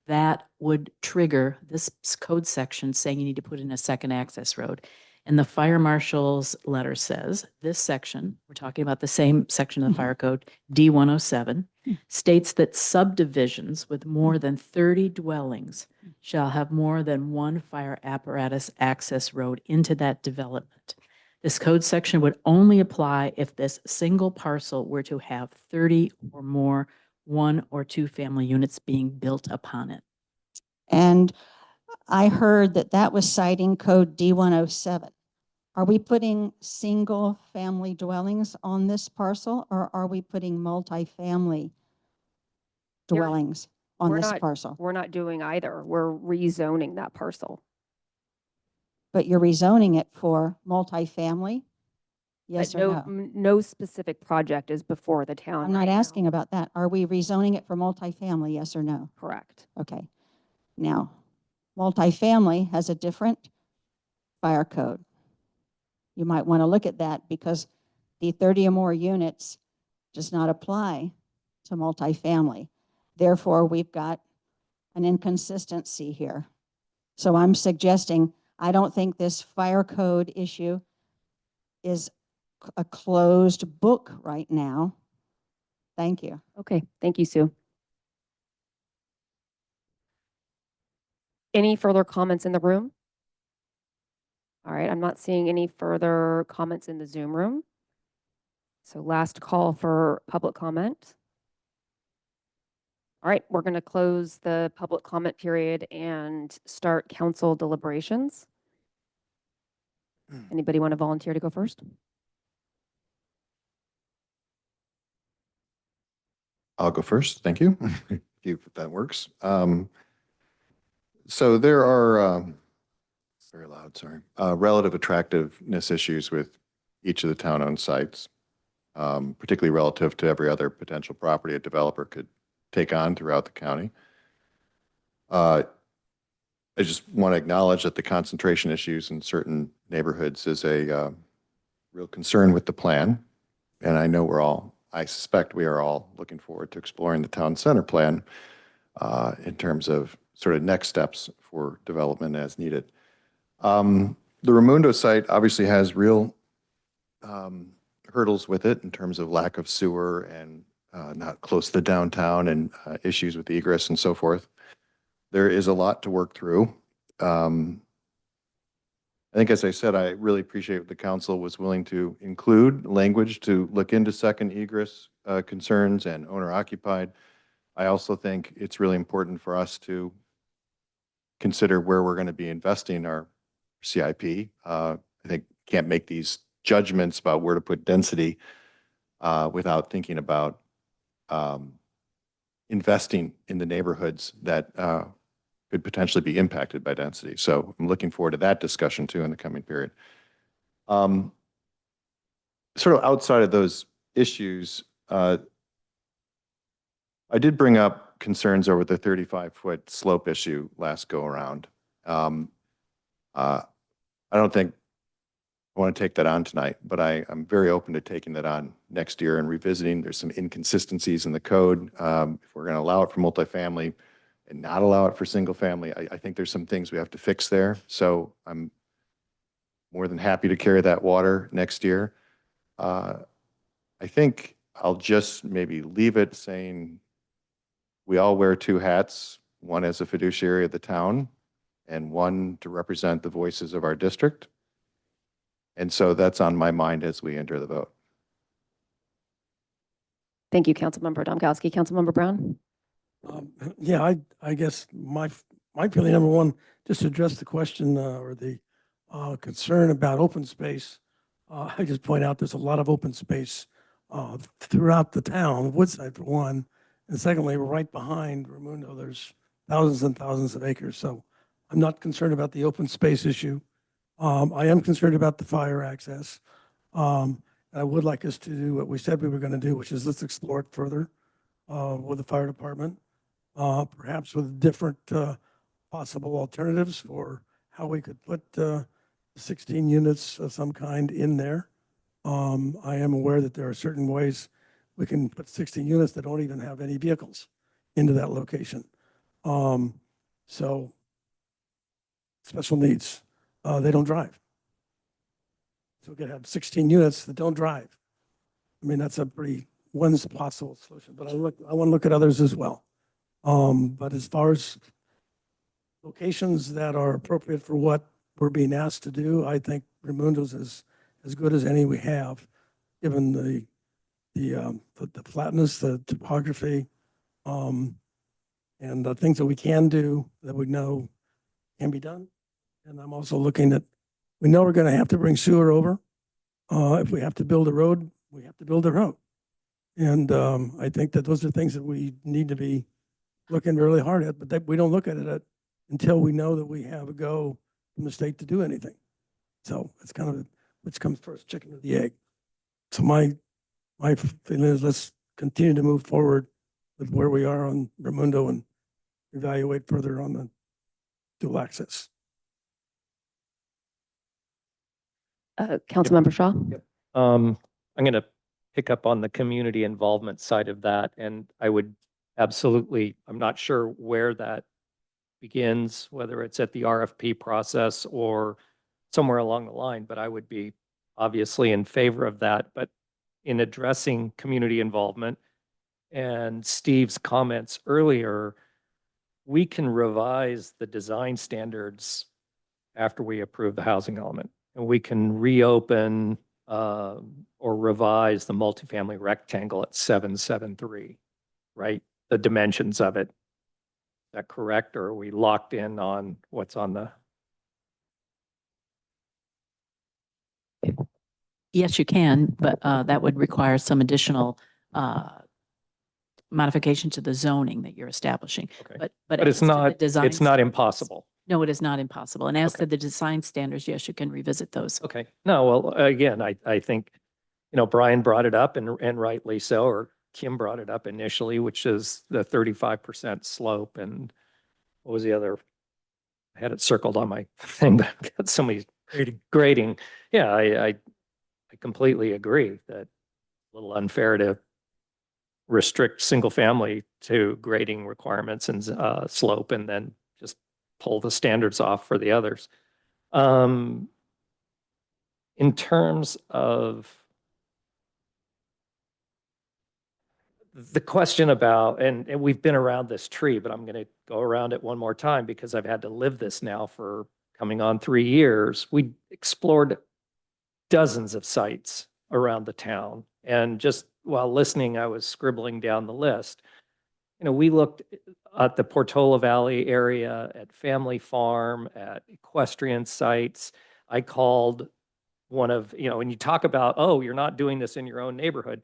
that would trigger this code section saying you need to put in a second access road. And the fire marshal's letter says this section, we're talking about the same section of the fire code, D107, states that subdivisions with more than 30 dwellings shall have more than one fire apparatus access road into that development. This code section would only apply if this single parcel were to have 30 or more 1 or 2 family units being built upon it. And I heard that was citing code D107. Are we putting single family dwellings on this parcel, or are we putting multifamily dwellings on this parcel? We're not doing either. We're rezoning that parcel. But you're rezoning it for multifamily? Yes But or no? no specific project is before the town. I'm not asking about that. Are we rezoning it for multifamily, yes or no? Correct. Okay. Now, multifamily has a different fire code. You might want to look at that because the 30 or more units does not apply to multifamily. Therefore, we've got an inconsistency here. So I'm suggesting, I don't think this fire code issue is a closed book right now. Thank you. Okay, thank you, Sue. Any further comments in the room? All right, I'm not seeing any further comments in the Zoom room. So last call for public comment. All right, we're going to close the public comment period and start council deliberations. Anybody want to volunteer to go first? I'll go first. Thank you. If that works. So there are, very loud, sorry, relative attractiveness issues with each of the town-owned sites, particularly relative to every other potential property a developer could take on throughout the county. I just want to acknowledge that the concentration issues in certain neighborhoods is a real concern with the plan. And I know I suspect we are all looking forward to exploring the town center plan in terms of sort of next steps for development as needed. The Raimundo site obviously has real hurdles with it in terms of lack of sewer and not close to the downtown and issues with egress and so forth. There is a lot to work through. I think, as I said, I really appreciate what the council was willing to include language to look into second egress concerns and owner occupied. I also think it's really important for us to consider where we're going to be investing our CIP. I think can't make these judgments about where to put density without thinking about investing in the neighborhoods that could potentially be impacted by density. So I'm looking forward to that discussion too in the coming period. Sort of outside of those issues, I did bring up concerns over the 35-foot slope issue last go around. I don't think I want to take that on tonight, but I'm very open to taking that on next year and revisiting. There's some inconsistencies in the code. If we're going to allow it for multifamily and not allow it for single family, I think there's some things we have to fix there. So I'm more than happy to carry that water next year. I think I'll just maybe leave it saying we all wear two hats, one as a fiduciary of the town and one to represent the voices of our district. And so that's on my mind as we enter the vote. Thank you, Councilmember Domkowski. Councilmember Brown? Yeah, I guess my feeling, number one, just to address the question or the concern about open space. I just point out there's a lot of open space throughout the town, Woodside for one. And secondly, right behind Raimundo, there's thousands and thousands of acres. So I'm not concerned about the open space issue. I am concerned about the fire access. I would like us to do what we said we were going to do, which is let's explore it further with the fire department, perhaps with different possible alternatives for how we could put 16 units of some kind in there. I am aware that there are certain ways we can put 16 units that don't even have any vehicles into that location. So special needs, they don't drive. So we could have 16 units that don't drive. I mean, that's a pretty one possible solution, but I want to look at others as well. But as far as locations that are appropriate for what we're being asked to do, I think Raimundo's is as good as any we have, given the flatness, the topography, and the things that we can do that we know can be done. And I'm also looking at, we know we're going to have to bring sewer over. If we have to build a road, we have to build a road. And I think that those are things that we need to be looking really hard at, but that we don't look at it until we know that we have a go from the state to do anything. So it's kind of which comes first, chicken or the egg. So my feeling is let's continue to move forward with where we are on Raimundo and evaluate further on the dual access. Councilmember Shaw? I'm going to pick up on the community involvement side of that. And I would absolutely, I'm not sure where that begins, whether it's at the RFP process or somewhere along the line, but I would be obviously in favor of that. But in addressing community involvement and Steve's comments earlier, we can revise the design standards after we approve the housing element. And we can reopen or revise the multifamily rectangle at 773, right? The dimensions of it. Is that correct? Or are we locked in on what's on the? Yes, you can, but that would require some additional modification to the zoning that you're establishing. Okay. But it's not impossible. No, it is not impossible. And as to the design standards, yes, you can revisit those. Okay. No, well, again, I think, Brian brought it up and rightly so, or Kim brought it up initially, which is the 35% slope. And what was the other? I had it circled on my thing, but I've got so many grading. Yeah, I completely agree that a little unfair to restrict single family to grading requirements and slope and then just pull the standards off for the others. In terms of the question about, and we've been around this tree, but I'm going to go around it one more time because I've had to live this now for coming on 3 years. We explored dozens of sites around the town. And just while listening, I was scribbling down the list. You know, we looked at the Portola Valley area, at Family Farm, at equestrian sites. I called one of, you know, when you talk about, oh, you're not doing this in your own neighborhood.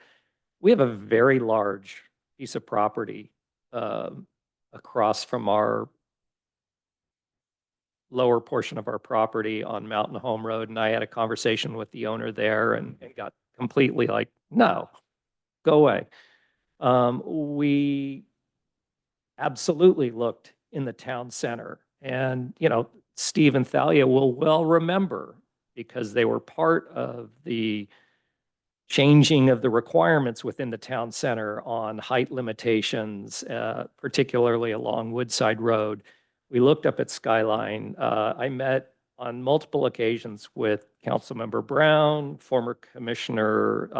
We have a very large piece of property across from our lower portion of our property on Mountain Home Road. And I had a conversation with the owner there and got completely like, no, go away. We absolutely looked in the town center. And, you know, Steve and Thalia will well remember because they were part of the changing of the requirements within the town center on height limitations, particularly along Woodside Road. We looked up at Skyline. I met on multiple occasions with Councilmember Brown, former Commissioner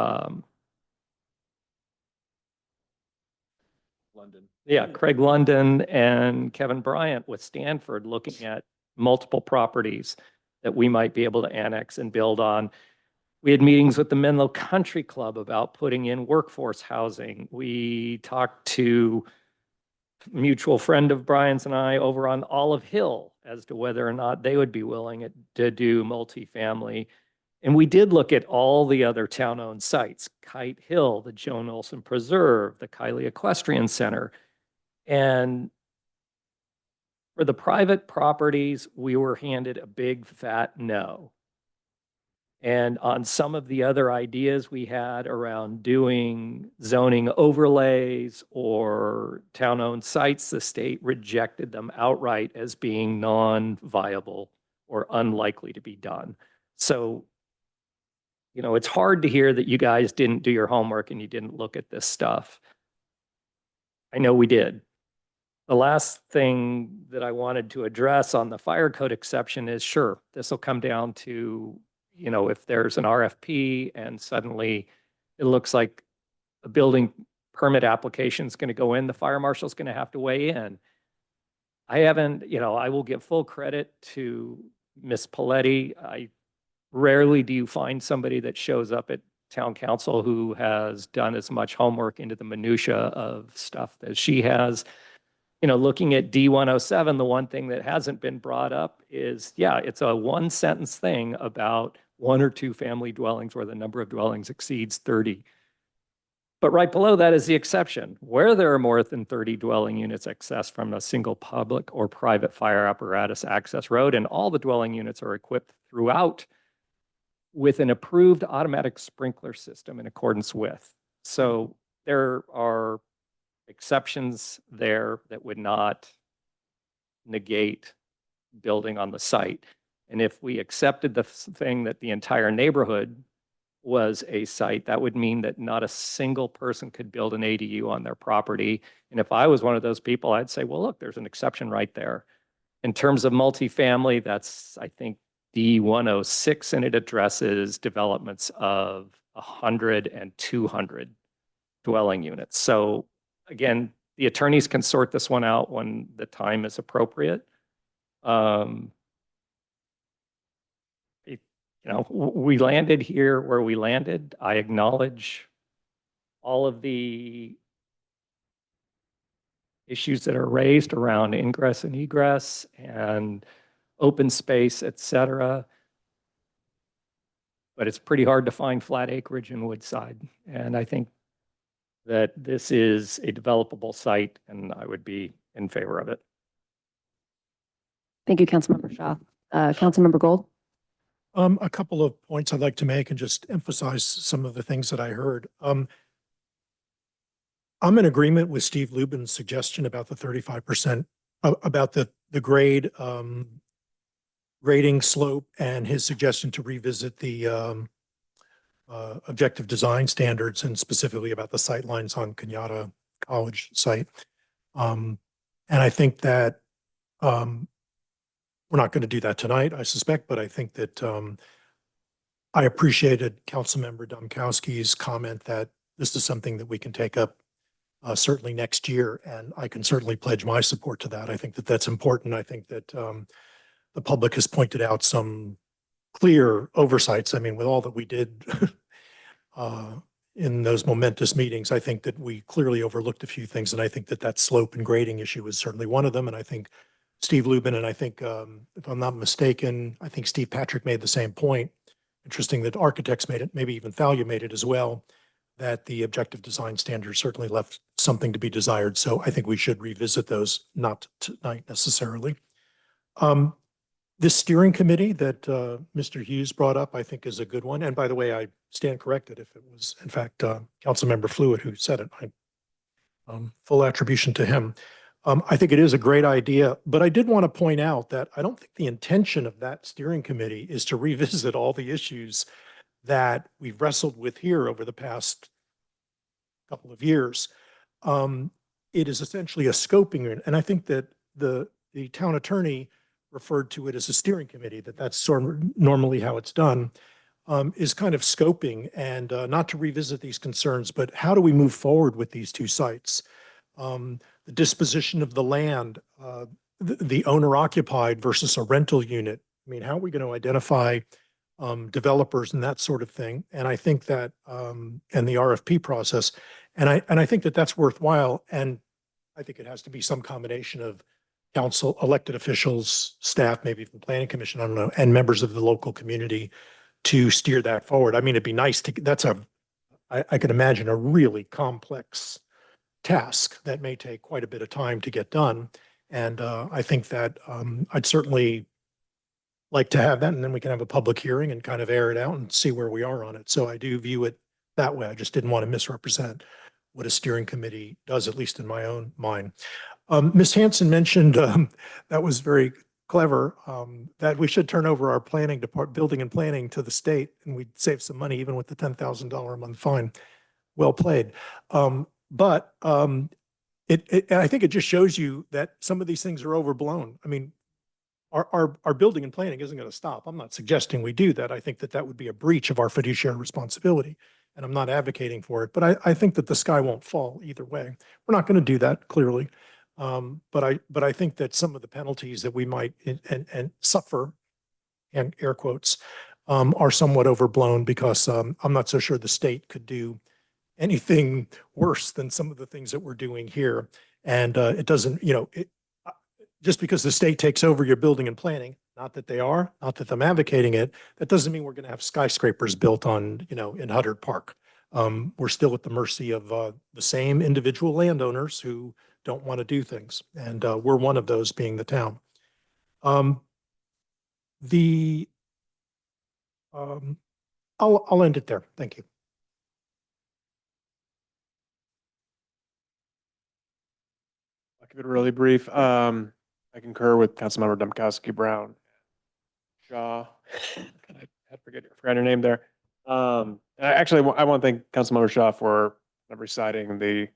London. Yeah, Craig London and Kevin Bryant with Stanford looking at multiple properties that we might be able to annex and build on. We had meetings with the Menlo Country Club about putting in workforce housing. We talked to a mutual friend of Brian's and I over on Olive Hill as to whether or not they would be willing to do multifamily. And we did look at all the other town-owned sites, Kite Hill, the Joan Olson Preserve, the Kylie Equestrian Center. And for the private properties, we were handed a big fat no. And on some of the other ideas we had around doing zoning overlays or town-owned sites, the state rejected them outright as being non-viable or unlikely to be done. So, you know, it's hard to hear that you guys didn't do your homework and you didn't look at this stuff. I know we did. The last thing that I wanted to address on the fire code exception is, sure, this will come down to, you know, if there's an RFP and suddenly it looks like a building permit application is going to go in, the fire marshal's going to have to weigh in. I haven't, you know, I will give full credit to Ms. Paletti. Rarely do you find somebody that shows up at town council who has done as much homework into the minutia of stuff as she has. You know, looking at D107, the one thing that hasn't been brought up is, yeah, it's a one sentence thing about 1 or 2 family dwellings where the number of dwellings exceeds 30. But right below that is the exception. Where there are more than 30 dwelling units accessed from a single public or private fire apparatus access road, and all the dwelling units are equipped throughout with an approved automatic sprinkler system in accordance with. So there are exceptions there that would not negate building on the site. And if we accepted the thing that the entire neighborhood was a site, that would mean that not a single person could build an ADU on their property. And if I was one of those people, I'd say, well, look, there's an exception right there. In terms of multifamily, that's, I think, D106, and it addresses developments of 100 and 200 dwelling units. So again, the attorneys can sort this one out when the time is appropriate. You know, we landed here where we landed. I acknowledge all of the issues that are raised around ingress and egress and open space, et cetera. But it's pretty hard to find flat acreage in Woodside. And I think that this is a developable site and I would be in favor of it. Thank you, Councilmember Shaw. Councilmember Gold. A couple of points I'd like to make and just emphasize some of the things that I heard. I'm in agreement with Steve Lubin's suggestion about the 35% about the grade, grading slope and his suggestion to revisit the objective design standards and specifically about the sight lines on Kenyatta College site. And I think that we're not going to do that tonight, I suspect, but I think that I appreciated Councilmember Domkowski's comment that this is something that we can take up certainly next year, and I can certainly pledge my support to that. I think that that's important. I think that the public has pointed out some clear oversights. I mean, with all that we did in those momentous meetings, I think that we clearly overlooked a few things, and I think that that slope and grading issue is certainly one of them. And I think Steve Lubin, and I think, if I'm not mistaken, I think Steve Patrick made the same point. Interesting that architects made it, maybe even Thalia made it as well, that the objective design standards certainly left something to be desired. So I think we should revisit those, not tonight necessarily. This steering committee that Mr. Hughes brought up, I think is a good one. And by the way, I stand corrected if it was in fact Councilmember Fluid who said it. Full attribution to him. I think it is a great idea, but I did want to point out that I don't think the intention of that steering committee is to revisit all the issues that we've wrestled with here over the past couple of years. It is essentially a scoping, and I think that the town attorney referred to it as a steering committee, that's sort of normally how it's done, is kind of scoping and not to revisit these concerns, but how do we move forward with these two sites? The disposition of the land, the owner occupied versus a rental unit. I mean, how are we going to identify developers and that sort of thing? And I think that, and the RFP process, and I think that that's worthwhile. And I think it has to be some combination of council, elected officials, staff, maybe even planning commission, I don't know, and members of the local community to steer that forward. I mean, it'd be nice to, I can imagine a really complex task that may take quite a bit of time to get done. And I think that I'd certainly like to have that, and then we can have a public hearing and kind of air it out and see where we are on it. So I do view it that way. I just didn't want to misrepresent what a steering committee does, at least in my own mind. Ms. Hanson mentioned, that was very clever, that we should turn over our planning department, building and planning to the state, and we'd save some money even with the $10,000 a month fine. Well played. But I think it just shows you that some of these things are overblown. I mean, our building and planning isn't going to stop. I'm not suggesting we do that. I think that that would be a breach of our fiduciary responsibility, and I'm not advocating for it. But I think that the sky won't fall either way. We're not going to do that, clearly. But I think that some of the penalties that we might and suffer, and air quotes, are somewhat overblown, because I'm not so sure the state could do anything worse than some of the things that we're doing here. And it doesn't, just because the state takes over your building and planning, not that they are, not that I'm advocating it, that doesn't mean we're going to have skyscrapers built on, in Huddard Park. We're still at the mercy of the same individual landowners who don't want to do things. And we're one of those, being the town. I'll end it there. Thank you. I'll keep it really brief. I concur with Councilmember Domkowski, Brown, Shaw. I forgot your name there. I want to thank Councilmember Shaw for reciting the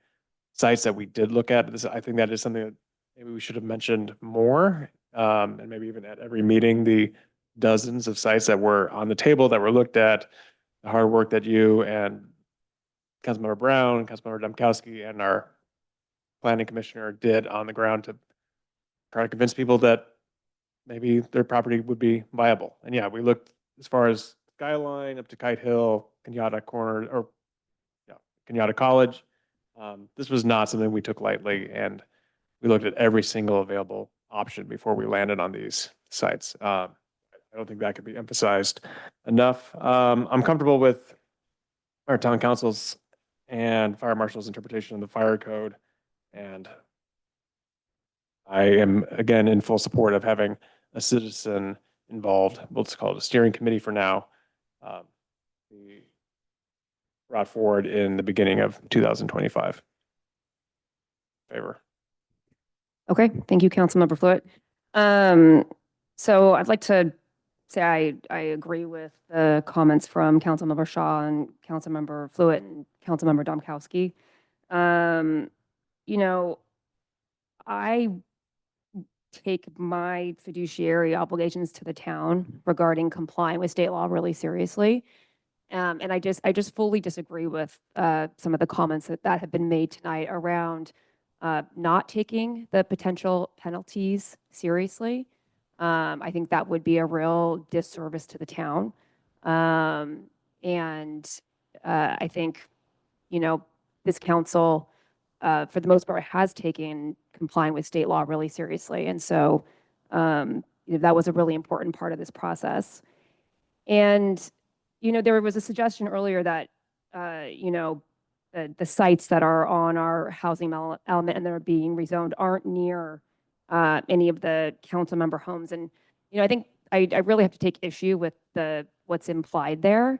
sites that we did look at. I think that is something that maybe we should have mentioned more, and maybe even at every meeting, the dozens of sites that were on the table that were looked at, the hard work that you and Councilmember Brown, Councilmember Domkowski, and our planning commissioner did on the ground to try to convince people that maybe their property would be viable. And yeah, we looked as far as Skyline up to Kite Hill, Kenyatta Corner, or Kenyatta College. This was not something we took lightly, and we looked at every single available option before we landed on these sites. I don't think that could be emphasized enough. I'm comfortable with our town council's and fire marshal's interpretation of the fire code, and I am, again, in full support of having a citizen involved. Let's call it a steering committee for now. Be brought forward in the beginning of 2025. Favor. Okay, thank you, Councilmember Fluid. So I'd like to say I agree with the comments from Councilmember Shaw and Councilmember Fluid and Councilmember Domkowski. You know, I take my fiduciary obligations to the town regarding complying with state law really seriously. And I just fully disagree with some of the comments that have been made tonight around not taking the potential penalties seriously. I think that would be a real disservice to the town. And I think, this council, for the most part, has taken complying with state law really seriously. And so that was a really important part of this process. And, there was a suggestion earlier that, the sites that are on our housing element and that are being rezoned aren't near any of the council member homes. And, I think I really have to take issue with what's implied there.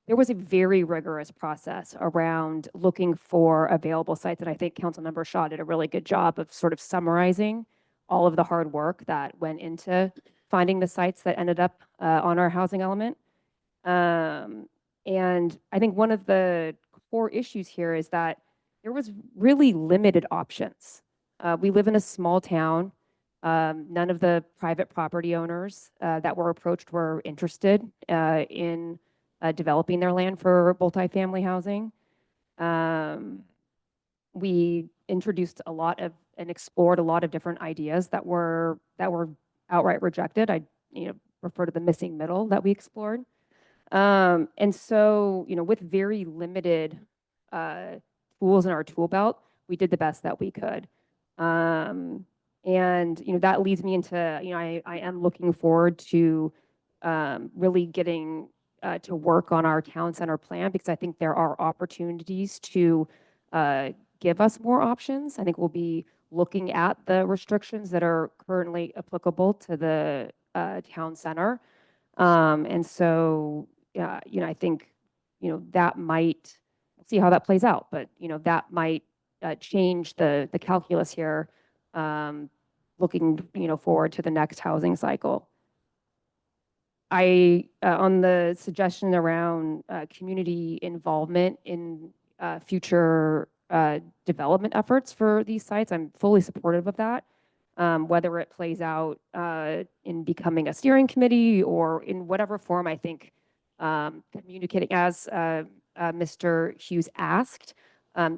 There was a very rigorous process around looking for available sites. And I think Councilmember Shaw did a really good job of sort of summarizing all of the hard work that went into finding the sites that ended up on our housing element. And I think one of the core issues here is that there was really limited options. We live in a small town. None of the private property owners that were approached were interested in developing their land for multifamily housing. We introduced a lot of and explored a lot of different ideas that were outright rejected. I refer to the missing middle that we explored. And so, with very limited tools in our tool belt, we did the best that we could. And that leads me into, I am looking forward to really getting to work on our town center plan, because I think there are opportunities to give us more options. I think we'll be looking at the restrictions that are currently applicable to the town center. And so, I think, that might, see how that plays out, but, that might change the calculus here, looking, forward to the next housing cycle. On the suggestion around community involvement in future development efforts for these sites, I'm fully supportive of that. Whether it plays out in becoming a steering committee or in whatever form, I think communicating, as Mr. Hughes asked,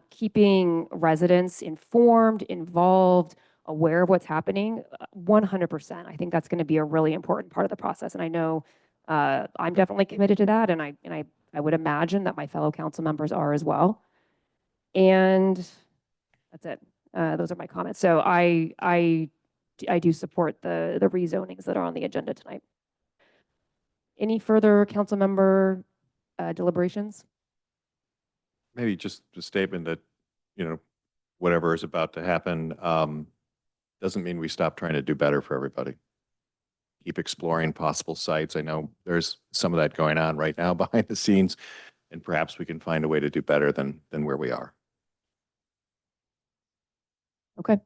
keeping residents informed, involved, aware of what's happening, 100%. I think that's going to be a really important part of the process. And I know I'm definitely committed to that. And I would imagine that my fellow council members are as well. And that's it. Those are my comments. So I do support the rezonings that are on the agenda tonight. Any further council member deliberations? Maybe just a statement that, whatever is about to happen doesn't mean we stop trying to do better for everybody. Keep exploring possible sites. I know there's some of that going on right now behind the scenes, and perhaps we can find a way to do better than where we are. Okay.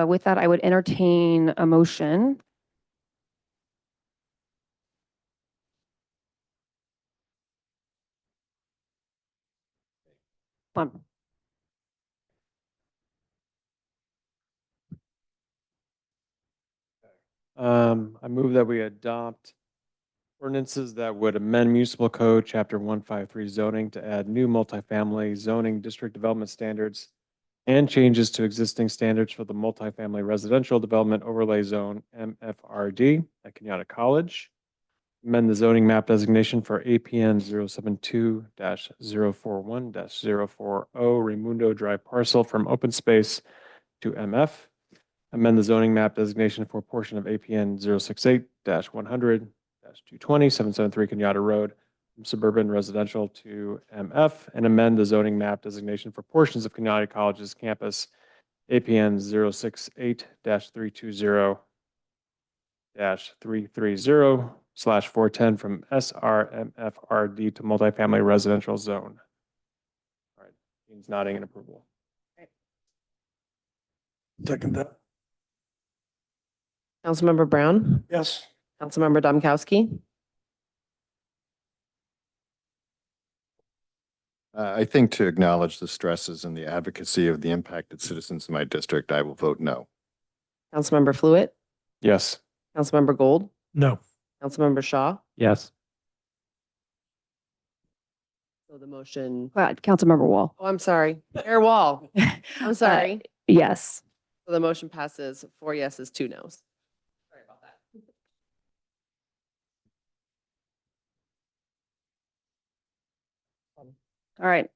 With that, I would entertain a motion. Fun. I move that we adopt ordinances that would amend municipal code, chapter 153 zoning, to add new multifamily zoning district development standards and changes to existing standards for the multifamily residential development overlay zone, MFRD, at Kenyatta College. Amend the zoning map designation for APN 072-041-040 Raimundo Drive parcel from open space to MF. Amend the zoning map designation for a portion of APN 068-100-220 773 Kenyatta Road from suburban residential to MF, and amend the zoning map designation for portions of Kenyatta College's campus APN 068-320-330/410 from SRMFRD to multifamily residential zone. All right, Dean's nodding in approval. Second that. Councilmember Brown, Yes. Councilmember Domkowski, I think to acknowledge the stresses and the advocacy of the impacted citizens in my district, I will vote no. Councilmember Fluid, Yes. Councilmember Gold, No. Councilmember Shaw. Yes. So the motion, Councilmember Wall. oh, I'm sorry, Mayor Wall. I'm sorry. Yes. So the motion passes 4 yeses, 2 nos. Sorry about that. All right.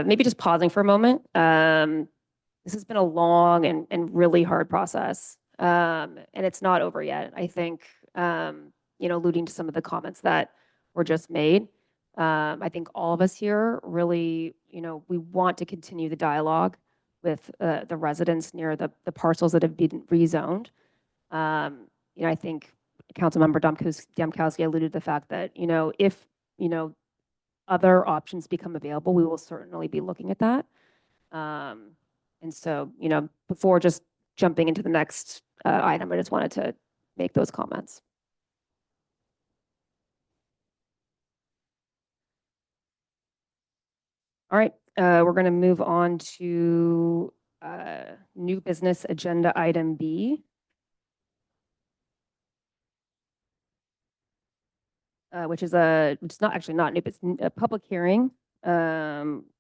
Maybe just pausing for a moment. This has been a long and really hard process. And it's not over yet. I think, alluding to some of the comments that were just made, I think all of us here really, we want to continue the dialogue with the residents near the parcels that have been rezoned. I think Councilmember Domkowski alluded to the fact that, if, other options become available, we will certainly be looking at that. And so, before just jumping into the next item, I just wanted to make those comments. All right, we're going to move on to new business agenda item B. Which is it's not actually not new, but it's a public hearing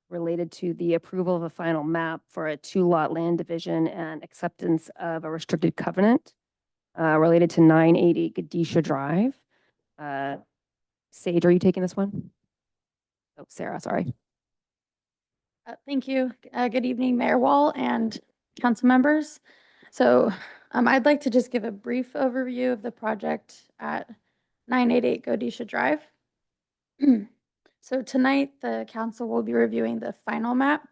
related to the approval of a final map for a 2-lot land division and acceptance of a restricted covenant related to 980 Gadisha Drive. Sage, are you taking this one? Oh, Sarah, sorry. Thank you. Good evening, Mayor Wall and council members. So I'd like to just give a brief overview of the project at 988 Godisha Drive. So tonight, the council will be reviewing the final map.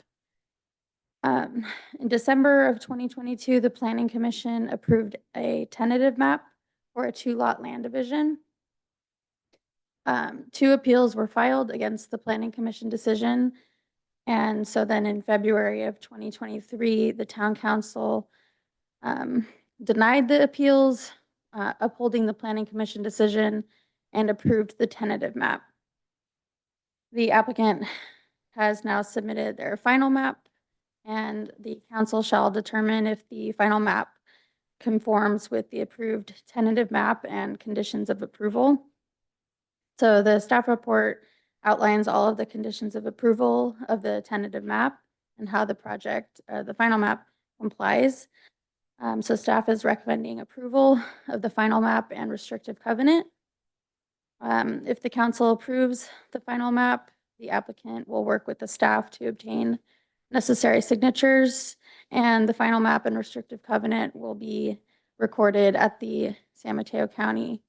In December of 2022, the Planning Commission approved a tentative map for a 2-lot land division. 2 appeals were filed against the Planning Commission decision. And so then in February of 2023, the town council denied the appeals, upholding the Planning Commission decision, and approved the tentative map. The applicant has now submitted their final map, and the council shall determine if the final map conforms with the approved tentative map and conditions of approval. So the staff report outlines all of the conditions of approval of the tentative map and how the project, the final map, complies. So staff is recommending approval of the final map and restrictive covenant. If the council approves the final map, the applicant will work with the staff to obtain necessary signatures, and the final map and restrictive covenant will be recorded at the San Mateo County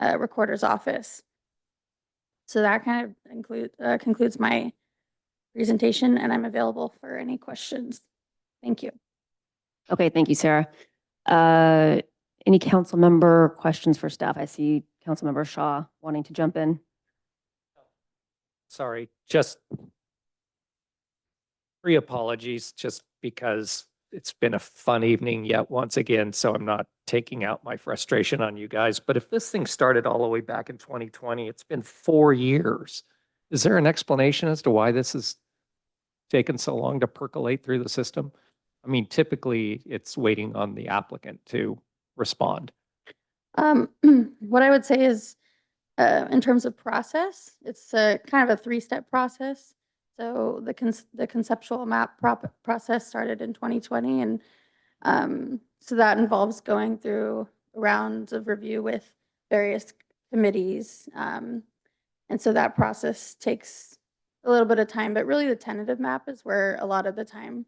Recorder's Office. So that kind of concludes my presentation, and I'm available for any questions. Thank you. Okay, thank you, Sarah. Any council member questions for staff? I see Councilmember Shaw wanting to jump in. Sorry, just apologies, just because it's been a fun evening yet once again, so I'm not taking out my frustration on you guys. But if this thing started all the way back in 2020, it's been 4 years. Is there an explanation as to why this has taken so long to percolate through the system? I mean, typically it's waiting on the applicant to respond. What I would say is, in terms of process, it's kind of a 3-step process. So the conceptual map process started in 2020, and so that involves going through rounds of review with various committees, and so that process takes a little bit of time. But really, the tentative map is where a lot of the time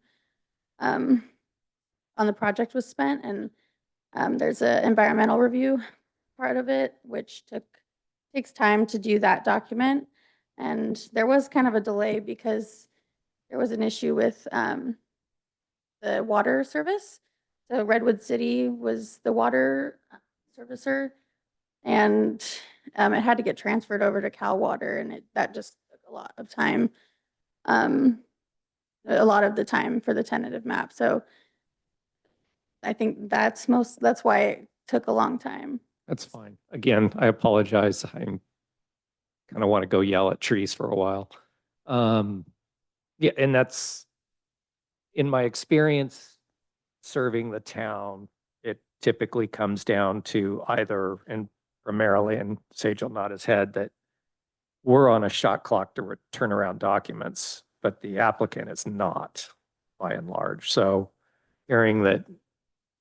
on the project was spent, and there's an environmental review part of it, which takes time to do that document. And there was kind of a delay because there was an issue with the water service. So Redwood City was the water servicer, and it had to get transferred over to Cal Water, and that just took a lot of time, a lot of the time for the tentative map. So I think that's why it took a long time. That's fine. Again, I apologize. I'm kind of want to go yell at trees for a while. Yeah, and that's in my experience serving the town, it typically comes down to either, and primarily, and Sage will nod his head, that we're on a shot clock to turn around documents, but the applicant is not by and large. So hearing that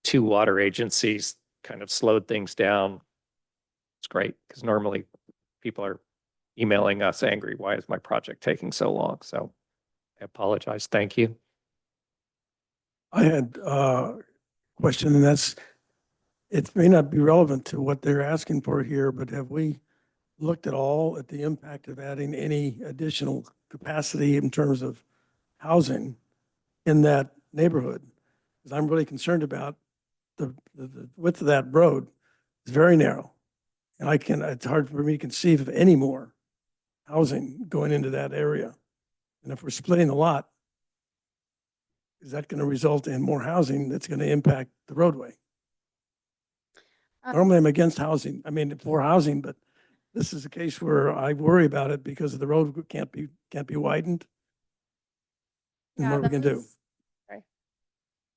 2 water agencies kind of slowed things down, it's great, because normally people are emailing us angry, why is my project taking so long? So I apologize. Thank you. I had a question, and that's, it may not be relevant to what they're asking for here, but have we looked at all at the impact of adding any additional capacity in terms of housing in that neighborhood? Because I'm really concerned about the width of that road. It's very narrow. And it's hard for me to conceive of any more housing going into that area. And if we're splitting the lot, is that going to result in more housing that's going to impact the roadway? Normally I'm against housing. I mean, for housing, but this is a case where I worry about it because the road can't be widened. And what are we going to do? Sorry.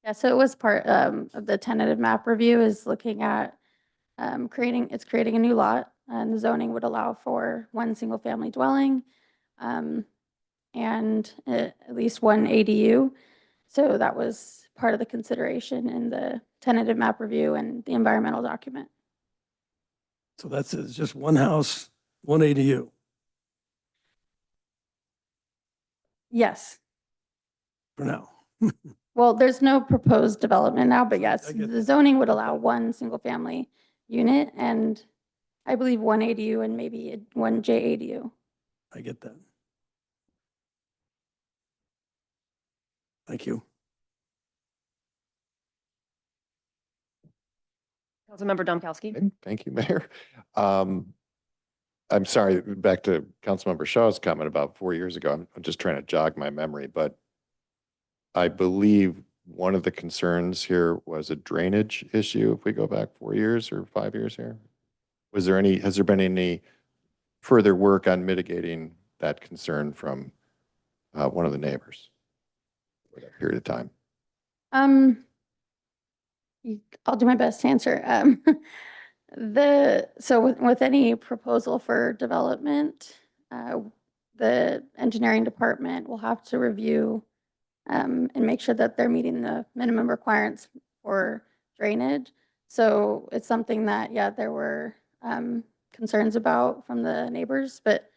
Yeah, so it was part of the tentative map review is looking at creating a new lot, and the zoning would allow for 1 single family dwelling and at least 1 ADU. So that was part of the consideration in the tentative map review and the environmental document. So that's it's just 1 house, 1 ADU. Yes. For now. Well, there's no proposed development now, but yes, the zoning would allow 1 single family unit and I believe 1 ADU and maybe 1 JADU. I get that. Thank you. Councilmember Domkowski. Thank you, Mayor. I'm sorry, back to Councilmember Shaw's comment about 4 years ago. I'm just trying to jog my memory, but I believe one of the concerns here was a drainage issue if we go back 4 years or 5 years here. Has there been any further work on mitigating that concern from one of the neighbors for that period of time? I'll do my best to answer. So with any proposal for development, the engineering department will have to review and make sure that they're meeting the minimum requirements for drainage. So it's something that, yeah, there were concerns about from the neighbors, but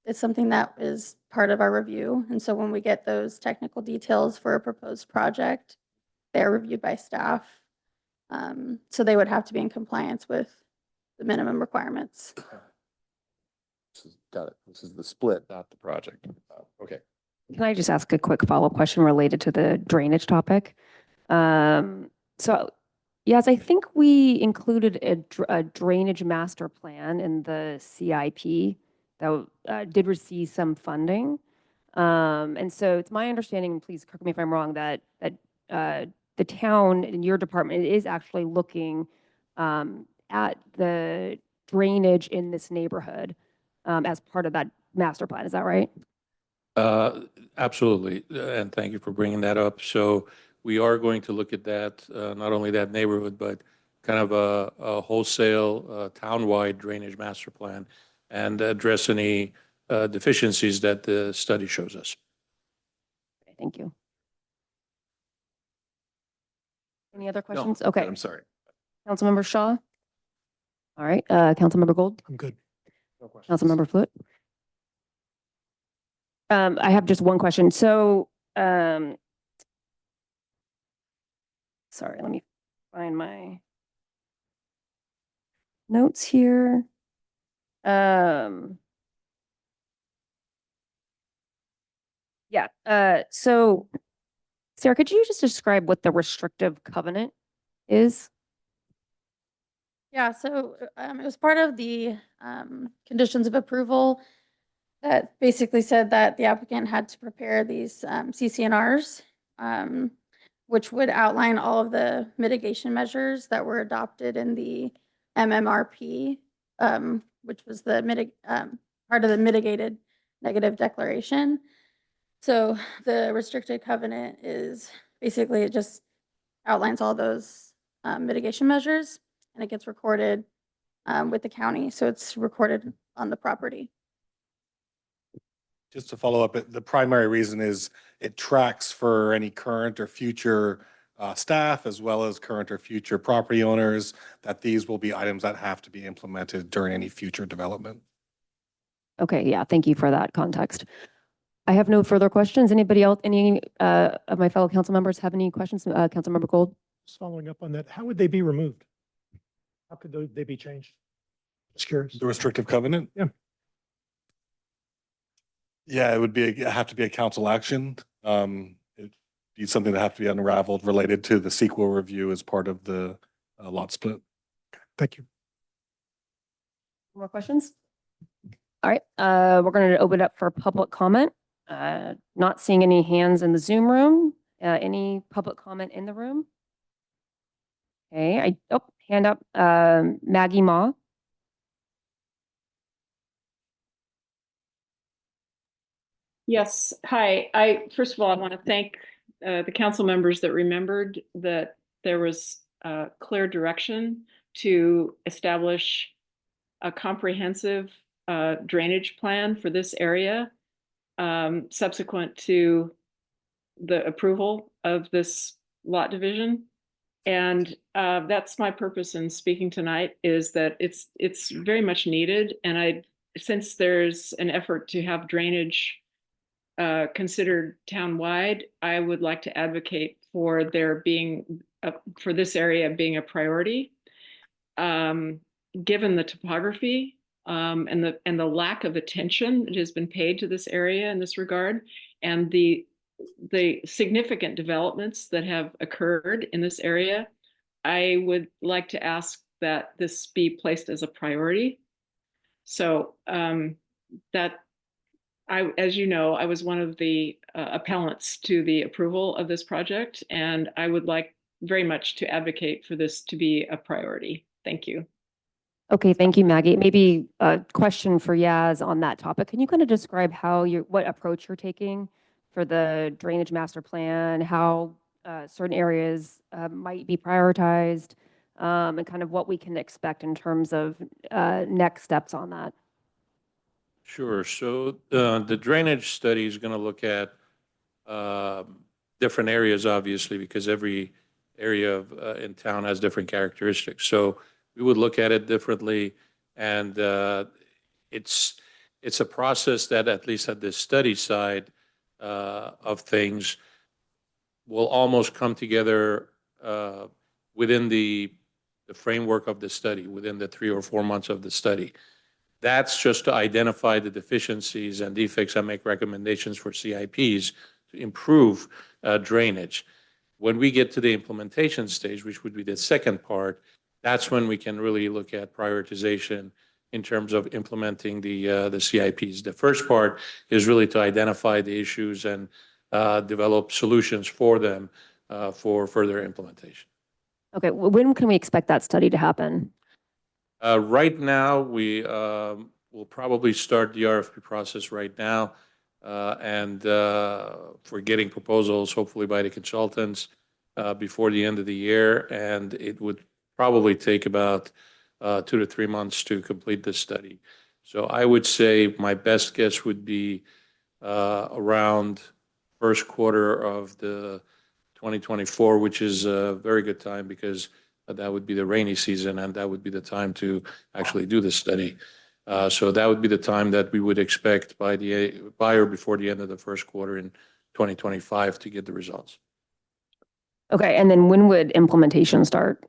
it's something that is part of our review. And so when we get those technical details for a proposed project, they're reviewed by staff. So they would have to be in compliance with the minimum requirements. Got it. This is the split, not the project. Okay. Can I just ask a quick follow-up question related to the drainage topic? So yes, I think we included a drainage master plan in the CIP that did receive some funding. And so it's my understanding, and please correct me if I'm wrong, that the town and your department is actually looking at the drainage in this neighborhood as part of that master plan. Is that right? Absolutely. And thank you for bringing that up. So we are going to look at that, not only that neighborhood, but kind of a wholesale townwide drainage master plan and address any deficiencies that the study shows us. Okay, thank you. Any other questions? Okay. I'm sorry. Councilmember Shaw? All right, Councilmember Gold? I'm good. Councilmember Flute? I have just one question. So, sorry, let me find my notes here. So Sarah, could you just describe what the restrictive covenant is? Yeah, so it was part of the conditions of approval that basically said that the applicant had to prepare these CCNRs which would outline all of the mitigation measures that were adopted in the MMRP, which was the part of the mitigated negative declaration. So the restricted covenant is basically, it just outlines all those mitigation measures, and it gets recorded with the county. So it's recorded on the property. Just to follow up, the primary reason is it tracks for any current or future staff, as well as current or future property owners, that these will be items that have to be implemented during any future development. Okay, yeah, thank you for that context. I have no further questions. Anybody else, any of my fellow council members have any questions? Councilmember Gold? Just following up on that, how would they be removed? How could they be changed? Just curious. The restrictive covenant? Yeah. Yeah, it would be, have to be a council action. It'd be something that have to be unraveled related to the CEQA review as part of the lot split. Thank you. More questions? All right, we're going to open it up for public comment. Not seeing any hands in the Zoom room. Any public comment in the room? Okay, hand up, Maggie Ma. Yes, hi. First of all, I want to thank the council members that remembered that there was clear direction to establish a comprehensive drainage plan for this area subsequent to the approval of this lot division. And that's my purpose in speaking tonight, is that it's very much needed. And since there's an effort to have drainage considered townwide, I would like to advocate for there being for this area being a priority, given the topography and the lack of attention that has been paid to this area in this regard, and the significant developments that have occurred in this area. I would like to ask that this be placed as a priority. So as you know, I was one of the appellants to the approval of this project, and I would like very much to advocate for this to be a priority. Thank you. Okay, thank you, Maggie. Maybe a question for Yaz on that topic. Can you kind of describe what approach you're taking for the drainage master plan, how certain areas might be prioritized, and kind of what we can expect in terms of next steps on that? Sure. So the drainage study is going to look at different areas, obviously, because every area in town has different characteristics. So we would look at it differently, and it's a process that, at least at the study side of things, will almost come together within the framework of the study, within the 3 or 4 months of the study. That's just to identify the deficiencies and defects and make recommendations for CIPs to improve drainage. When we get to the implementation stage, which would be the second part, that's when we can really look at prioritization in terms of implementing the CIPs. The first part is really to identify the issues and develop solutions for them for further implementation. Okay, when can we expect that study to happen? Right now, we will probably start the RFP process right now, and for getting proposals, hopefully by the consultants, before the end of the year. And it would probably take about 2 to 3 months to complete this study. So I would say my best guess would be around first quarter of the 2024, which is a very good time, because that would be the rainy season, and that would be the time to actually do the study. So that would be the time that we would expect by or before the end of the first quarter in 2025 to get the results. Okay, and then when would implementation start?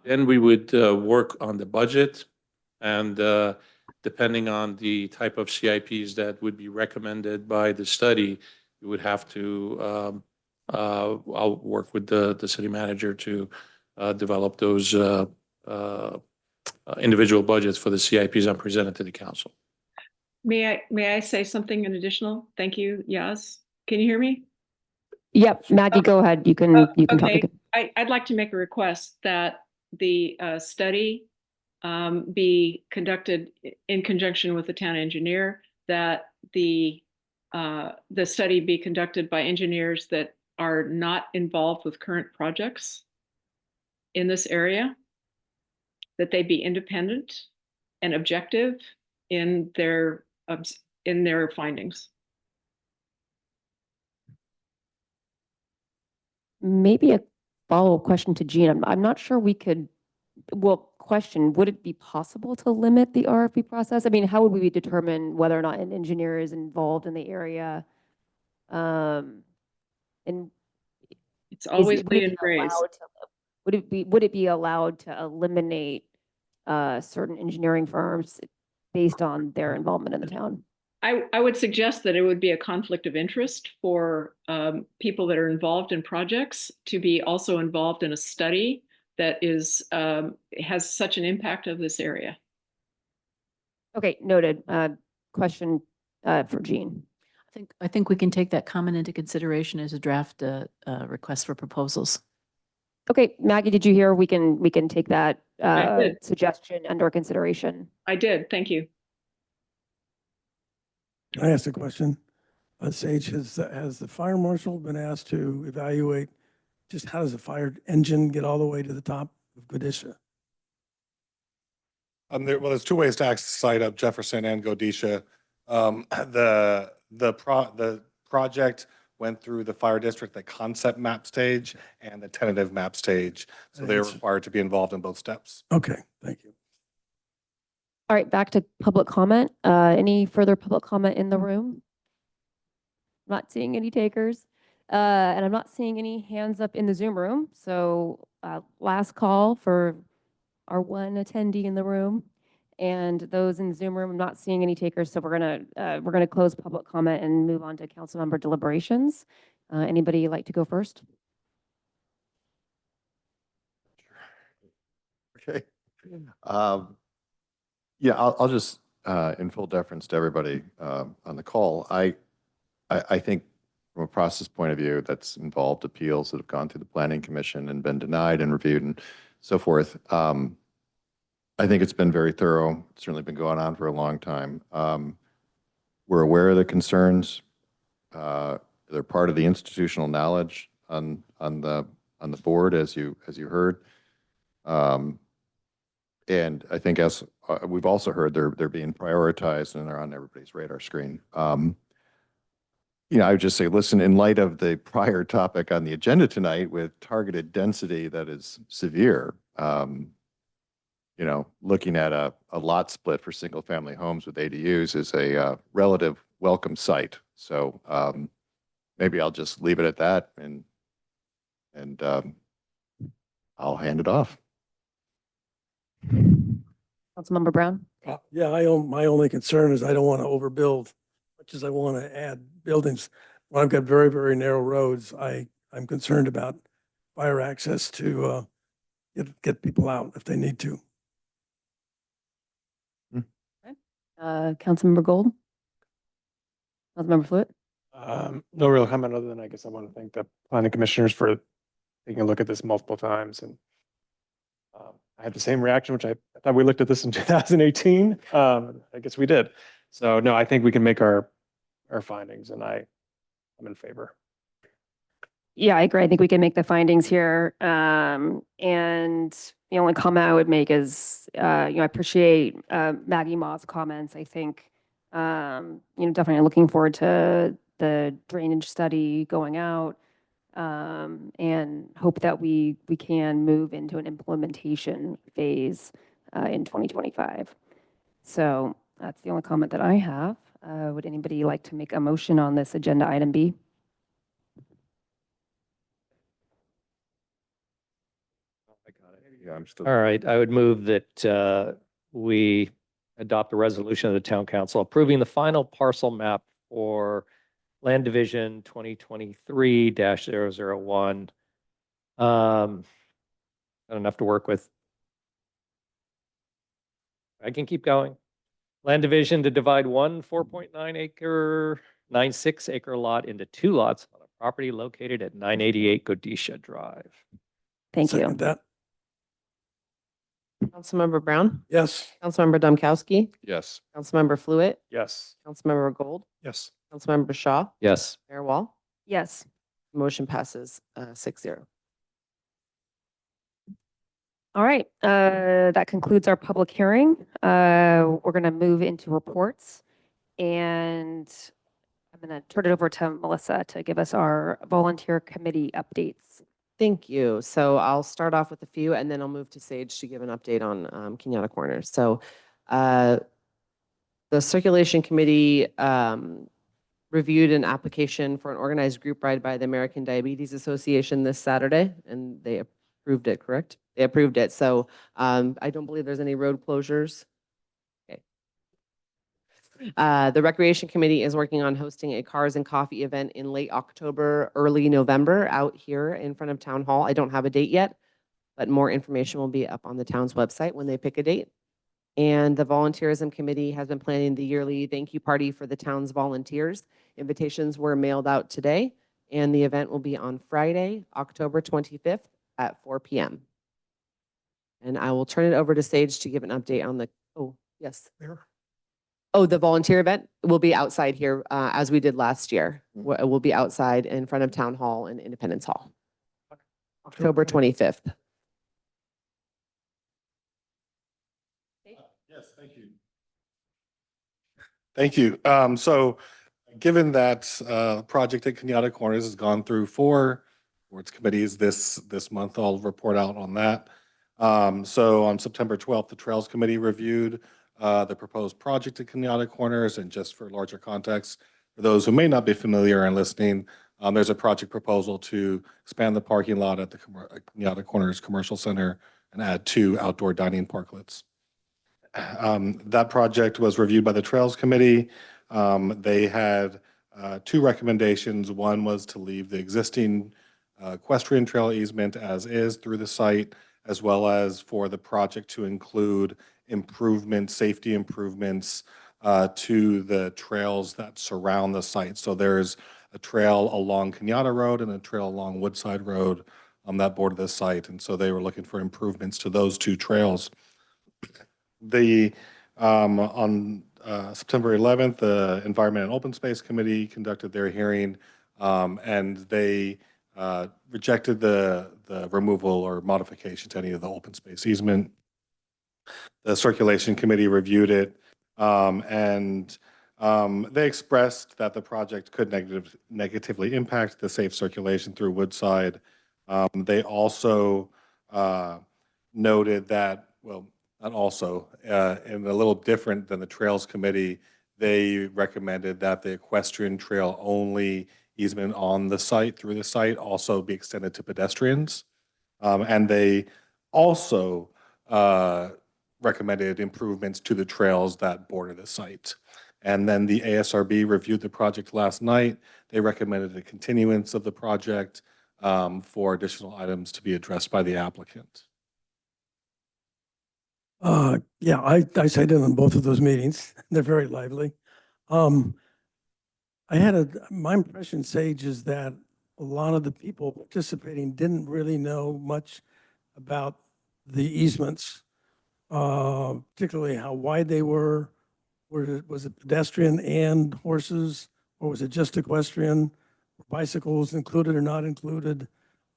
Then we would work on the budget, and depending on the type of CIPs that would be recommended by the study, we would have to, I'll work with the city manager to develop those individual budgets for the CIPs and present it to the council. May I say something in additional? Thank you, Yaz. Can you hear me? Yep, Maggie, go ahead. You can talk. Okay, I'd like to make a request that the study be conducted in conjunction with the town engineer, that the study be conducted by engineers that are not involved with current projects in this area, that they be independent and objective in their findings. Maybe a follow-up question to Jean. I'm not sure we could, well, question, would it be possible to limit the RFP process? I mean, how would we determine whether or not an engineer is involved in the area? And it's always would it William be Grace. allowed to, would it be allowed to eliminate certain engineering firms based on their involvement in the town? I would suggest that it would be a conflict of interest for people that are involved in projects to be also involved in a study that is has such an impact of this area. Okay, noted. Question for Jean. I think we can take that comment into consideration as a draft request for proposals. Okay, Maggie, did you hear? We can take that I did. suggestion under consideration. I did. Thank you. Can I ask a question? Sage, has the fire marshal been asked to evaluate just how does a fire engine get all the way to the top of Godisha? There's two ways to access the site up Jefferson and Godisha. The project went through the fire district, the concept map stage and the tentative map stage. So they're required to be involved in both steps. Okay, thank you. All right, back to public comment. Any further public comment in the room? I'm not seeing any takers. And I'm not seeing any hands up in the Zoom room. So last call for our one attendee in the room. And those in the Zoom room, I'm not seeing any takers. So we're gonna close public comment and move on to council member deliberations. Anybody like to go first? Okay. Yeah, I'll just, in full deference to everybody on the call, I think from a process point of view that's involved appeals that have gone through the planning commission and been denied and reviewed and so forth. I think it's been very thorough. It's certainly been going on for a long time. We're aware of the concerns. They're part of the institutional knowledge on the board, as you heard. And I think as we've also heard, they're being prioritized and they're on everybody's radar screen. I would just say, listen, in light of the prior topic on the agenda tonight with targeted density that is severe, looking at a lot split for single family homes with ADUs is a relative welcome sight. So maybe I'll just leave it at that and I'll hand it off. Councilmember Brown? Yeah, my only concern is I don't want to overbuild much as I want to add buildings. When I've got very, very narrow roads, I'm concerned about fire access to get people out if they need to. Councilmember Gold? Councilmember Fluid? No real comment other than I guess I want to thank the planning commissioners for taking a look at this multiple times. And I had the same reaction, which I thought we looked at this in 2018. I guess we did. So no, I think we can make our findings and I'm in favor. Yeah, I agree. I think we can make the findings here. And the only comment I would make is, I appreciate Maggie Ma's comments. I think, definitely looking forward to the drainage study going out, and hope that we can move into an implementation phase in 2025. So that's the only comment that I have. Would anybody like to make a motion on this agenda item B? Yeah, I'm still. All right, I would move that we adopt a resolution of the town council approving the final parcel map for Land Division 2023-001. Got enough to work with. I can keep going. Land Division to divide one 4.96 acre lot into two lots on a property located at 988 Godisha Drive. Thank you. Second that. Councilmember Brown, Yes. Councilmember Domkowski, Yes. Councilmember Fluid, Yes. Councilmember Gold, Yes. Councilmember Shaw, Yes. Mayor Wall. Yes. Motion passes 6-0. All right, that concludes our public hearing. We're going to move into reports, and I'm going to turn it over to Melissa to give us our volunteer committee updates. Thank you. So I'll start off with a few and then I'll move to Sage to give an update on Kenyatta Corners. So the Circulation Committee reviewed an application for an organized group ride by the American Diabetes Association this Saturday, and they approved it, correct? They approved it. So I don't believe there's any road closures. Okay. The Recreation Committee is working on hosting a Cars and Coffee event in late October, early November out here in front of Town Hall. I don't have a date yet, but more information will be up on the town's website when they pick a date. And the Volunteerism Committee has been planning the yearly thank you party for the town's volunteers. Invitations were mailed out today, and the event will be on Friday, October 25th at 4 p.m. And I will turn it over to Sage to give an update on the, oh, yes. Mayor? Oh, the volunteer event will be outside here as we did last year. We'll be outside in front of Town Hall and Independence Hall. October 25th. Yes, thank you. Thank you. So given that project at Kenyatta Corners has gone through 4 boards committees this month, I'll report out on that. So on September 12th, the Trails Committee reviewed the proposed project at Kenyatta Corners. And just for larger context, for those who may not be familiar and listening, there's a project proposal to expand the parking lot at the Kenyatta Corners Commercial Center and add 2 outdoor dining parklets. That project was reviewed by the Trails Committee. They had 2 recommendations. One was to leave the existing equestrian trail easement as is through the site, as well as for the project to include safety improvements to the trails that surround the site. So there's a trail along Kenyatta Road and a trail along Woodside Road on that border of the site. And so they were looking for improvements to those 2 trails. On September 11th, the Environment and Open Space Committee conducted their hearing, and they rejected the removal or modification to any of the open space easement. The Circulation Committee reviewed it, and they expressed that the project could negatively impact the safe circulation through Woodside. They also noted that, well, not also, and a little different than the Trails Committee, they recommended that the equestrian trail only easement on the site, through the site, also be extended to pedestrians. And they also recommended improvements to the trails that border the site. And then the ASRB reviewed the project last night. They recommended a continuance of the project for additional items to be addressed by the applicant. Yeah, I sat in on both of those meetings. They're very lively. My impression, Sage, is that a lot of the people participating didn't really know much about the easements, particularly how wide they were. Was it pedestrian and horses, or was it just equestrian? Were bicycles included or not included?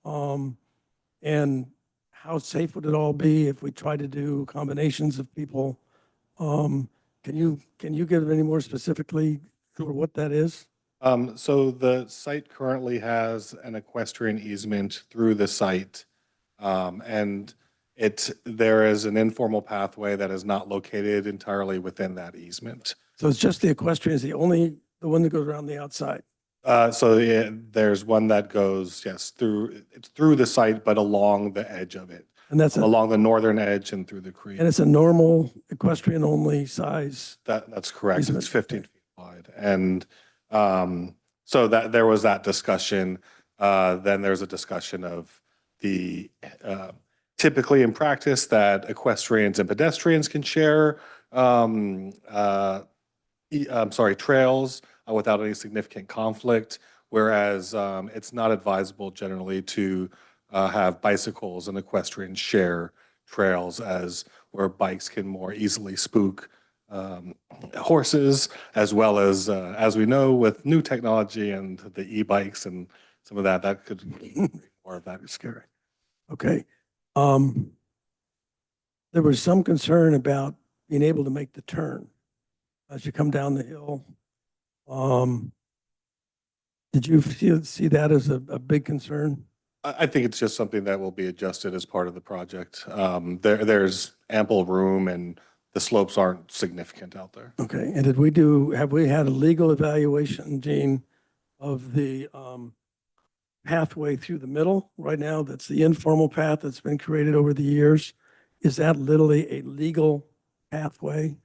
And how safe would it all be if we try to do combinations of people? Can you give any more specifically for what that is? So the site currently has an equestrian easement through the site, and there is an informal pathway that is not located entirely within that easement. So it's just the equestrian is the one that goes around the outside. So yeah, there's one that goes, yes, it's through the site, but along the edge of it. And that's along the northern edge and through the creek. And it's a normal equestrian only size. That's correct. easement. It's 15 feet wide. And so that there was that discussion. Then there's a discussion of the typically in practice that equestrians and pedestrians can share trails without any significant conflict. whereas it's not advisable generally to have bicycles and equestrians share trails as where bikes can more easily spook horses, as well as we know, with new technology and the e-bikes and some of that, that could more of that. Scary. Okay. There was some concern about being able to make the turn as you come down the hill. Did you see that as a big concern? I think it's just something that will be adjusted as part of the project. There's ample room and the slopes aren't significant out there. Okay, and have we had a legal evaluation, Gene, of the pathway through the middle right now? That's the informal path that's been created over the years. Is that literally a legal pathway?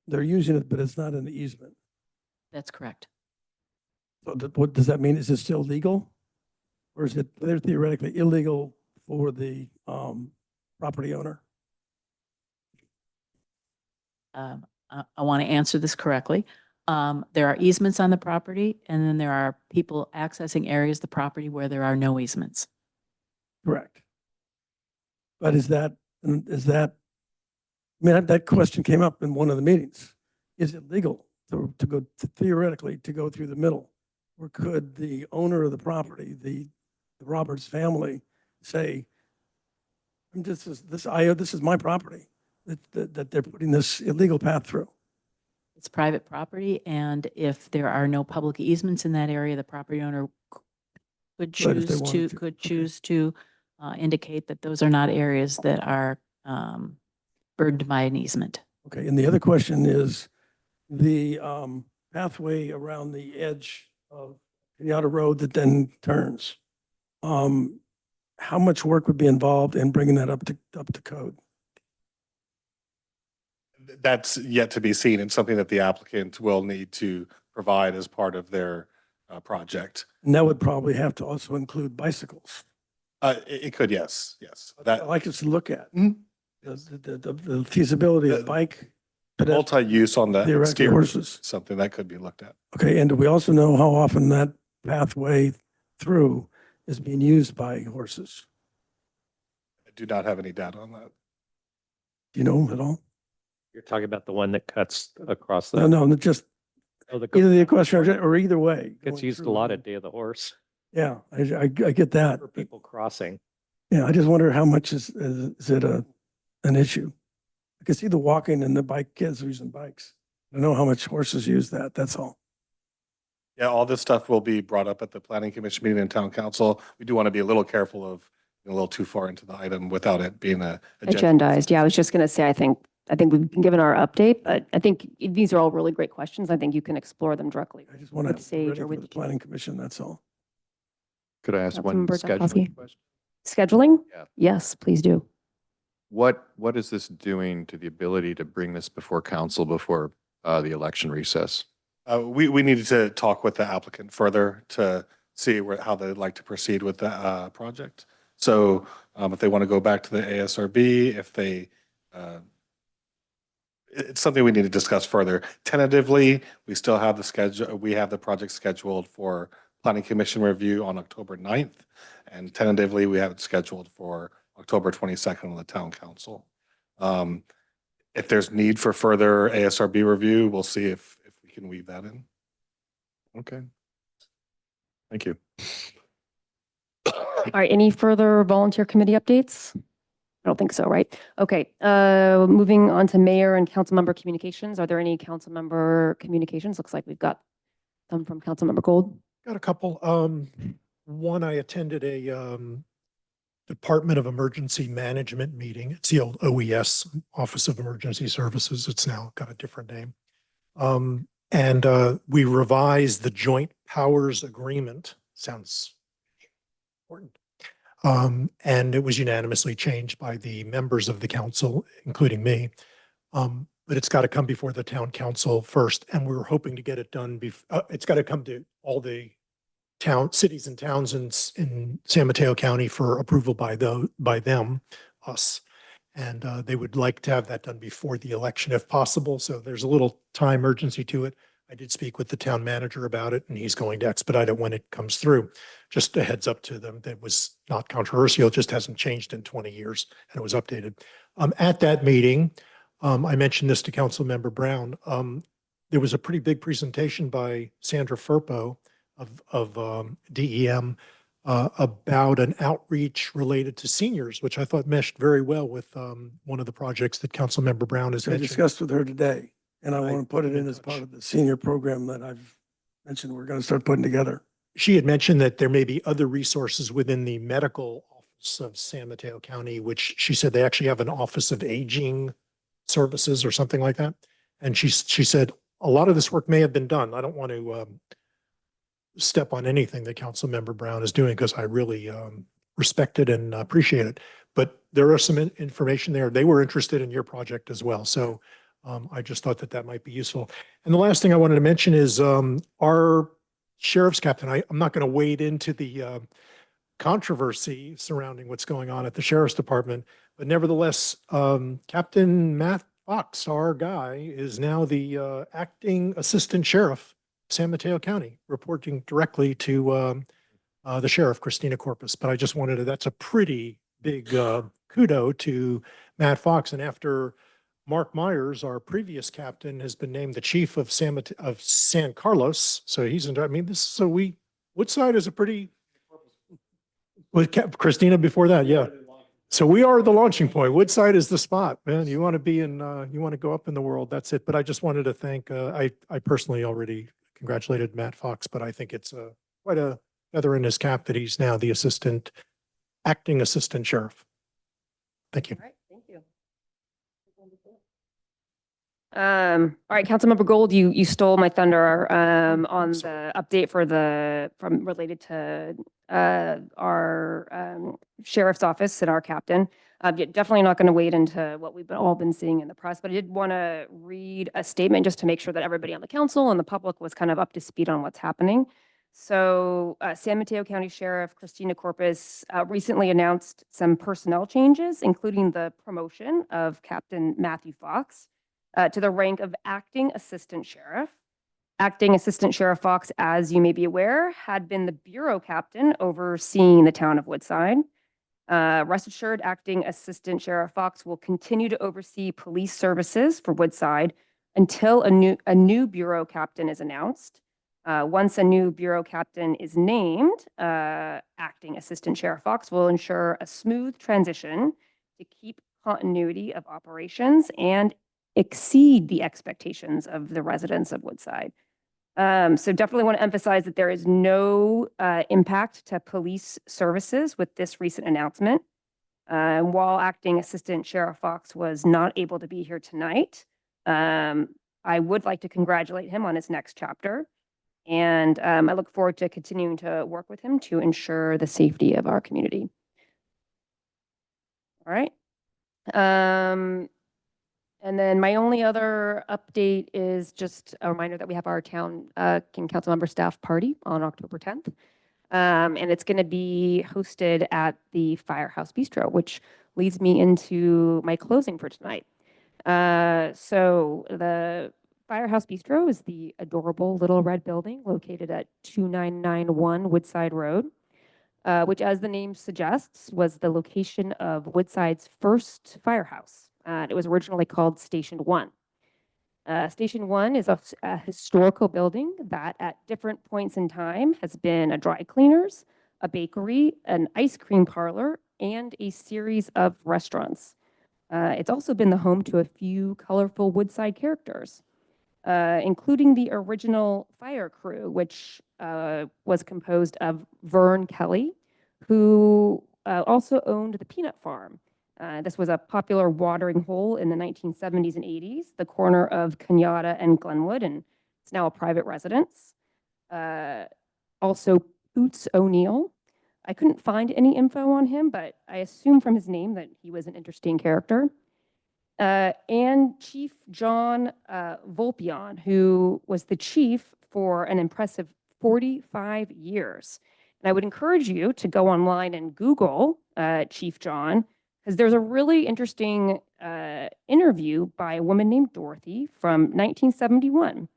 They're using it, but it's not an easement. That's correct. So what does that mean? Is it still legal? Or is it theoretically illegal for the property owner? I want to answer this correctly. There are easements on the property, and then there are people accessing areas of the property where there are no easements. Correct. But is that, I mean, that question came up in one of the meetings. Is it legal to go, theoretically, to go through the middle? Or could the owner of the property, the Roberts family, say, this is my property, that they're putting this illegal path through? It's private property, and if there are no public easements in that area, the property owner could Right, if they choose wanted to, to. Okay. choose to indicate that those are not areas that are burdened by an easement. Okay, and the other question is the pathway around the edge of Kenyatta Road that then turns. How much work would be involved in bringing that up to code? That's yet to be seen. It's something that the applicant will need to provide as part of their project. And that would probably have to also include bicycles. It could, yes, yes. I'd like us to look at the feasibility of bike. Multi-use on the Theoretically, exterior, horses. something that could be looked at. Okay, and do we also know how often that pathway through is being used by horses? I do not have any data on that. Do you know at all? You're talking about the one that cuts across No, the, no, just oh, the, either the equestrian or either way. gets going used a through. lot at Day of the Horse Yeah, I get that. for but- people crossing. Yeah, I just wonder how much is it an issue? I can see the walking and the bike kids using bikes. I don't know how much horses use that, that's all. Yeah, all this stuff will be brought up at the planning commission meeting and town council. We do want to be a little careful of a little too far into the item without it being a Agendized. Yeah, I was just going to say, I think we've been given our update, but I think these are all really great questions. I think you can explore them directly I just want to with have it Sage ready or for with the planning commission, that's all. Could I ask one Councilmember scheduling Dakowski. question? scheduling. Yeah. Yes, please do. What is this doing to the ability to bring this before council before the election recess? We needed to talk with the applicant further to see how they'd like to proceed with the project. So if they want to go back to the ASRB, if they, it's something we need to discuss further. Tentatively, we still have the schedule, we have the project scheduled for planning commission review on October 9th. And tentatively, we have it scheduled for October 22nd on the town council. If there's need for further ASRB review, we'll see if we can weave that in. Okay. Thank you. All right, any further volunteer committee updates? I don't think so, right? Okay, moving on to mayor and council member communications. Are there any council member communications? Looks like we've got some from council member Gold. Got a couple. One, I attended a Department of Emergency Management meeting. It's the old OES, Office of Emergency Services. It's now got a different name. And we revised the Joint Powers Agreement. Sounds important. And it was unanimously changed by the members of the council, including me. But it's got to come before the town council first, and we were hoping to get it done. It's got to come to all the cities and towns in San Mateo County for approval by them, us. And they would like to have that done before the election if possible. So there's a little time urgency to it. I did speak with the town manager about it, and he's going to expedite it when it comes through. Just a heads up to them, that was not controversial, it just hasn't changed in 20 years, and it was updated. At that meeting, I mentioned this to Councilmember Brown. There was a pretty big presentation by Sandra Firpo of DEM about an outreach related to seniors, which I thought meshed very well with one of the projects that Councilmember Brown has I mentioned. discussed with her today, and I Right. want to put it in as part of the senior program that I've mentioned we're going to start putting together. She had mentioned that there may be other resources within the medical office of San Mateo County, which she said they actually have an Office of Aging Services or something like that. And she said a lot of this work may have been done. I don't want to step on anything that Councilmember Brown is doing, because I really respect it and appreciate it. But there are some information there. They were interested in your project as well. So I just thought that that might be useful. And the last thing I wanted to mention is our sheriff's captain. I'm not going to wade into the controversy surrounding what's going on at the sheriff's department, but nevertheless, Captain Matt Fox, our guy, is now the acting assistant sheriff, San Mateo County, reporting directly to the sheriff, Christina Corpus. But I just wanted to, that's a pretty big kudo to Matt Fox. And after Mark Myers, our previous captain, has been named the chief of San Carlos. So he's in, I mean, this, so Woodside is a pretty, with Christina before that, yeah. So we are the launching point. Woodside is the spot, man. You want to be in, you want to go up in the world. That's it. But I just wanted to thank, I personally already congratulated Matt Fox, but I think it's quite a feather in his cap that he's now the acting assistant sheriff. Thank you. All right, thank you. All right, Councilmember Gold, you stole my thunder on the update from related to our sheriff's office and our captain. Definitely not going to wade into what we've all been seeing in the press, but I did want to read a statement just to make sure that everybody on the council and the public was kind of up to speed on what's happening. So San Mateo County Sheriff Christina Corpus recently announced some personnel changes, including the promotion of Captain Matthew Fox to the rank of acting assistant sheriff. Acting Assistant Sheriff Fox, as you may be aware, had been the bureau captain overseeing the town of Woodside. Rest assured, Acting Assistant Sheriff Fox will continue to oversee police services for Woodside until a new bureau captain is announced. Once a new bureau captain is named, Acting Assistant Sheriff Fox will ensure a smooth transition to keep continuity of operations and exceed the expectations of the residents of Woodside. So definitely want to emphasize that there is no impact to police services with this recent announcement. While Acting Assistant Sheriff Fox was not able to be here tonight, I would like to congratulate him on his next chapter. And I look forward to continuing to work with him to ensure the safety of our community. All right. And then my only other update is just a reminder that we have our town King Council member staff party on October 10th. And it's going to be hosted at the Firehouse Bistro, which leads me into my closing for tonight. So the Firehouse Bistro is the adorable little red building located at 2991 Woodside Road, which, as the name suggests, was the location of Woodside's first firehouse. It was originally called Station 1. Station 1 is a historical building that at different points in time has been a dry cleaners, a bakery, an ice cream parlor, and a series of restaurants. It's also been the home to a few colorful Woodside characters, including the original fire crew, which was composed of Vern Kelly, who also owned the peanut farm. This was a popular watering hole in the 1970s and 80s, the corner of Kenyatta and Glenwood, and it's now a private residence. Also, Poots O'Neill. I couldn't find any info on him, but I assume from his name that he was an interesting character. And Chief John Volpion, who was the chief for an impressive 45 years. And I would encourage you to go online and Google Chief John, because there's a really interesting interview by a woman named Dorothy from 1971.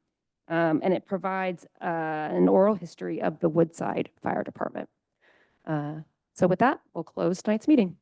And it provides an oral history of the Woodside Fire Department. So with that, we'll close tonight's meeting.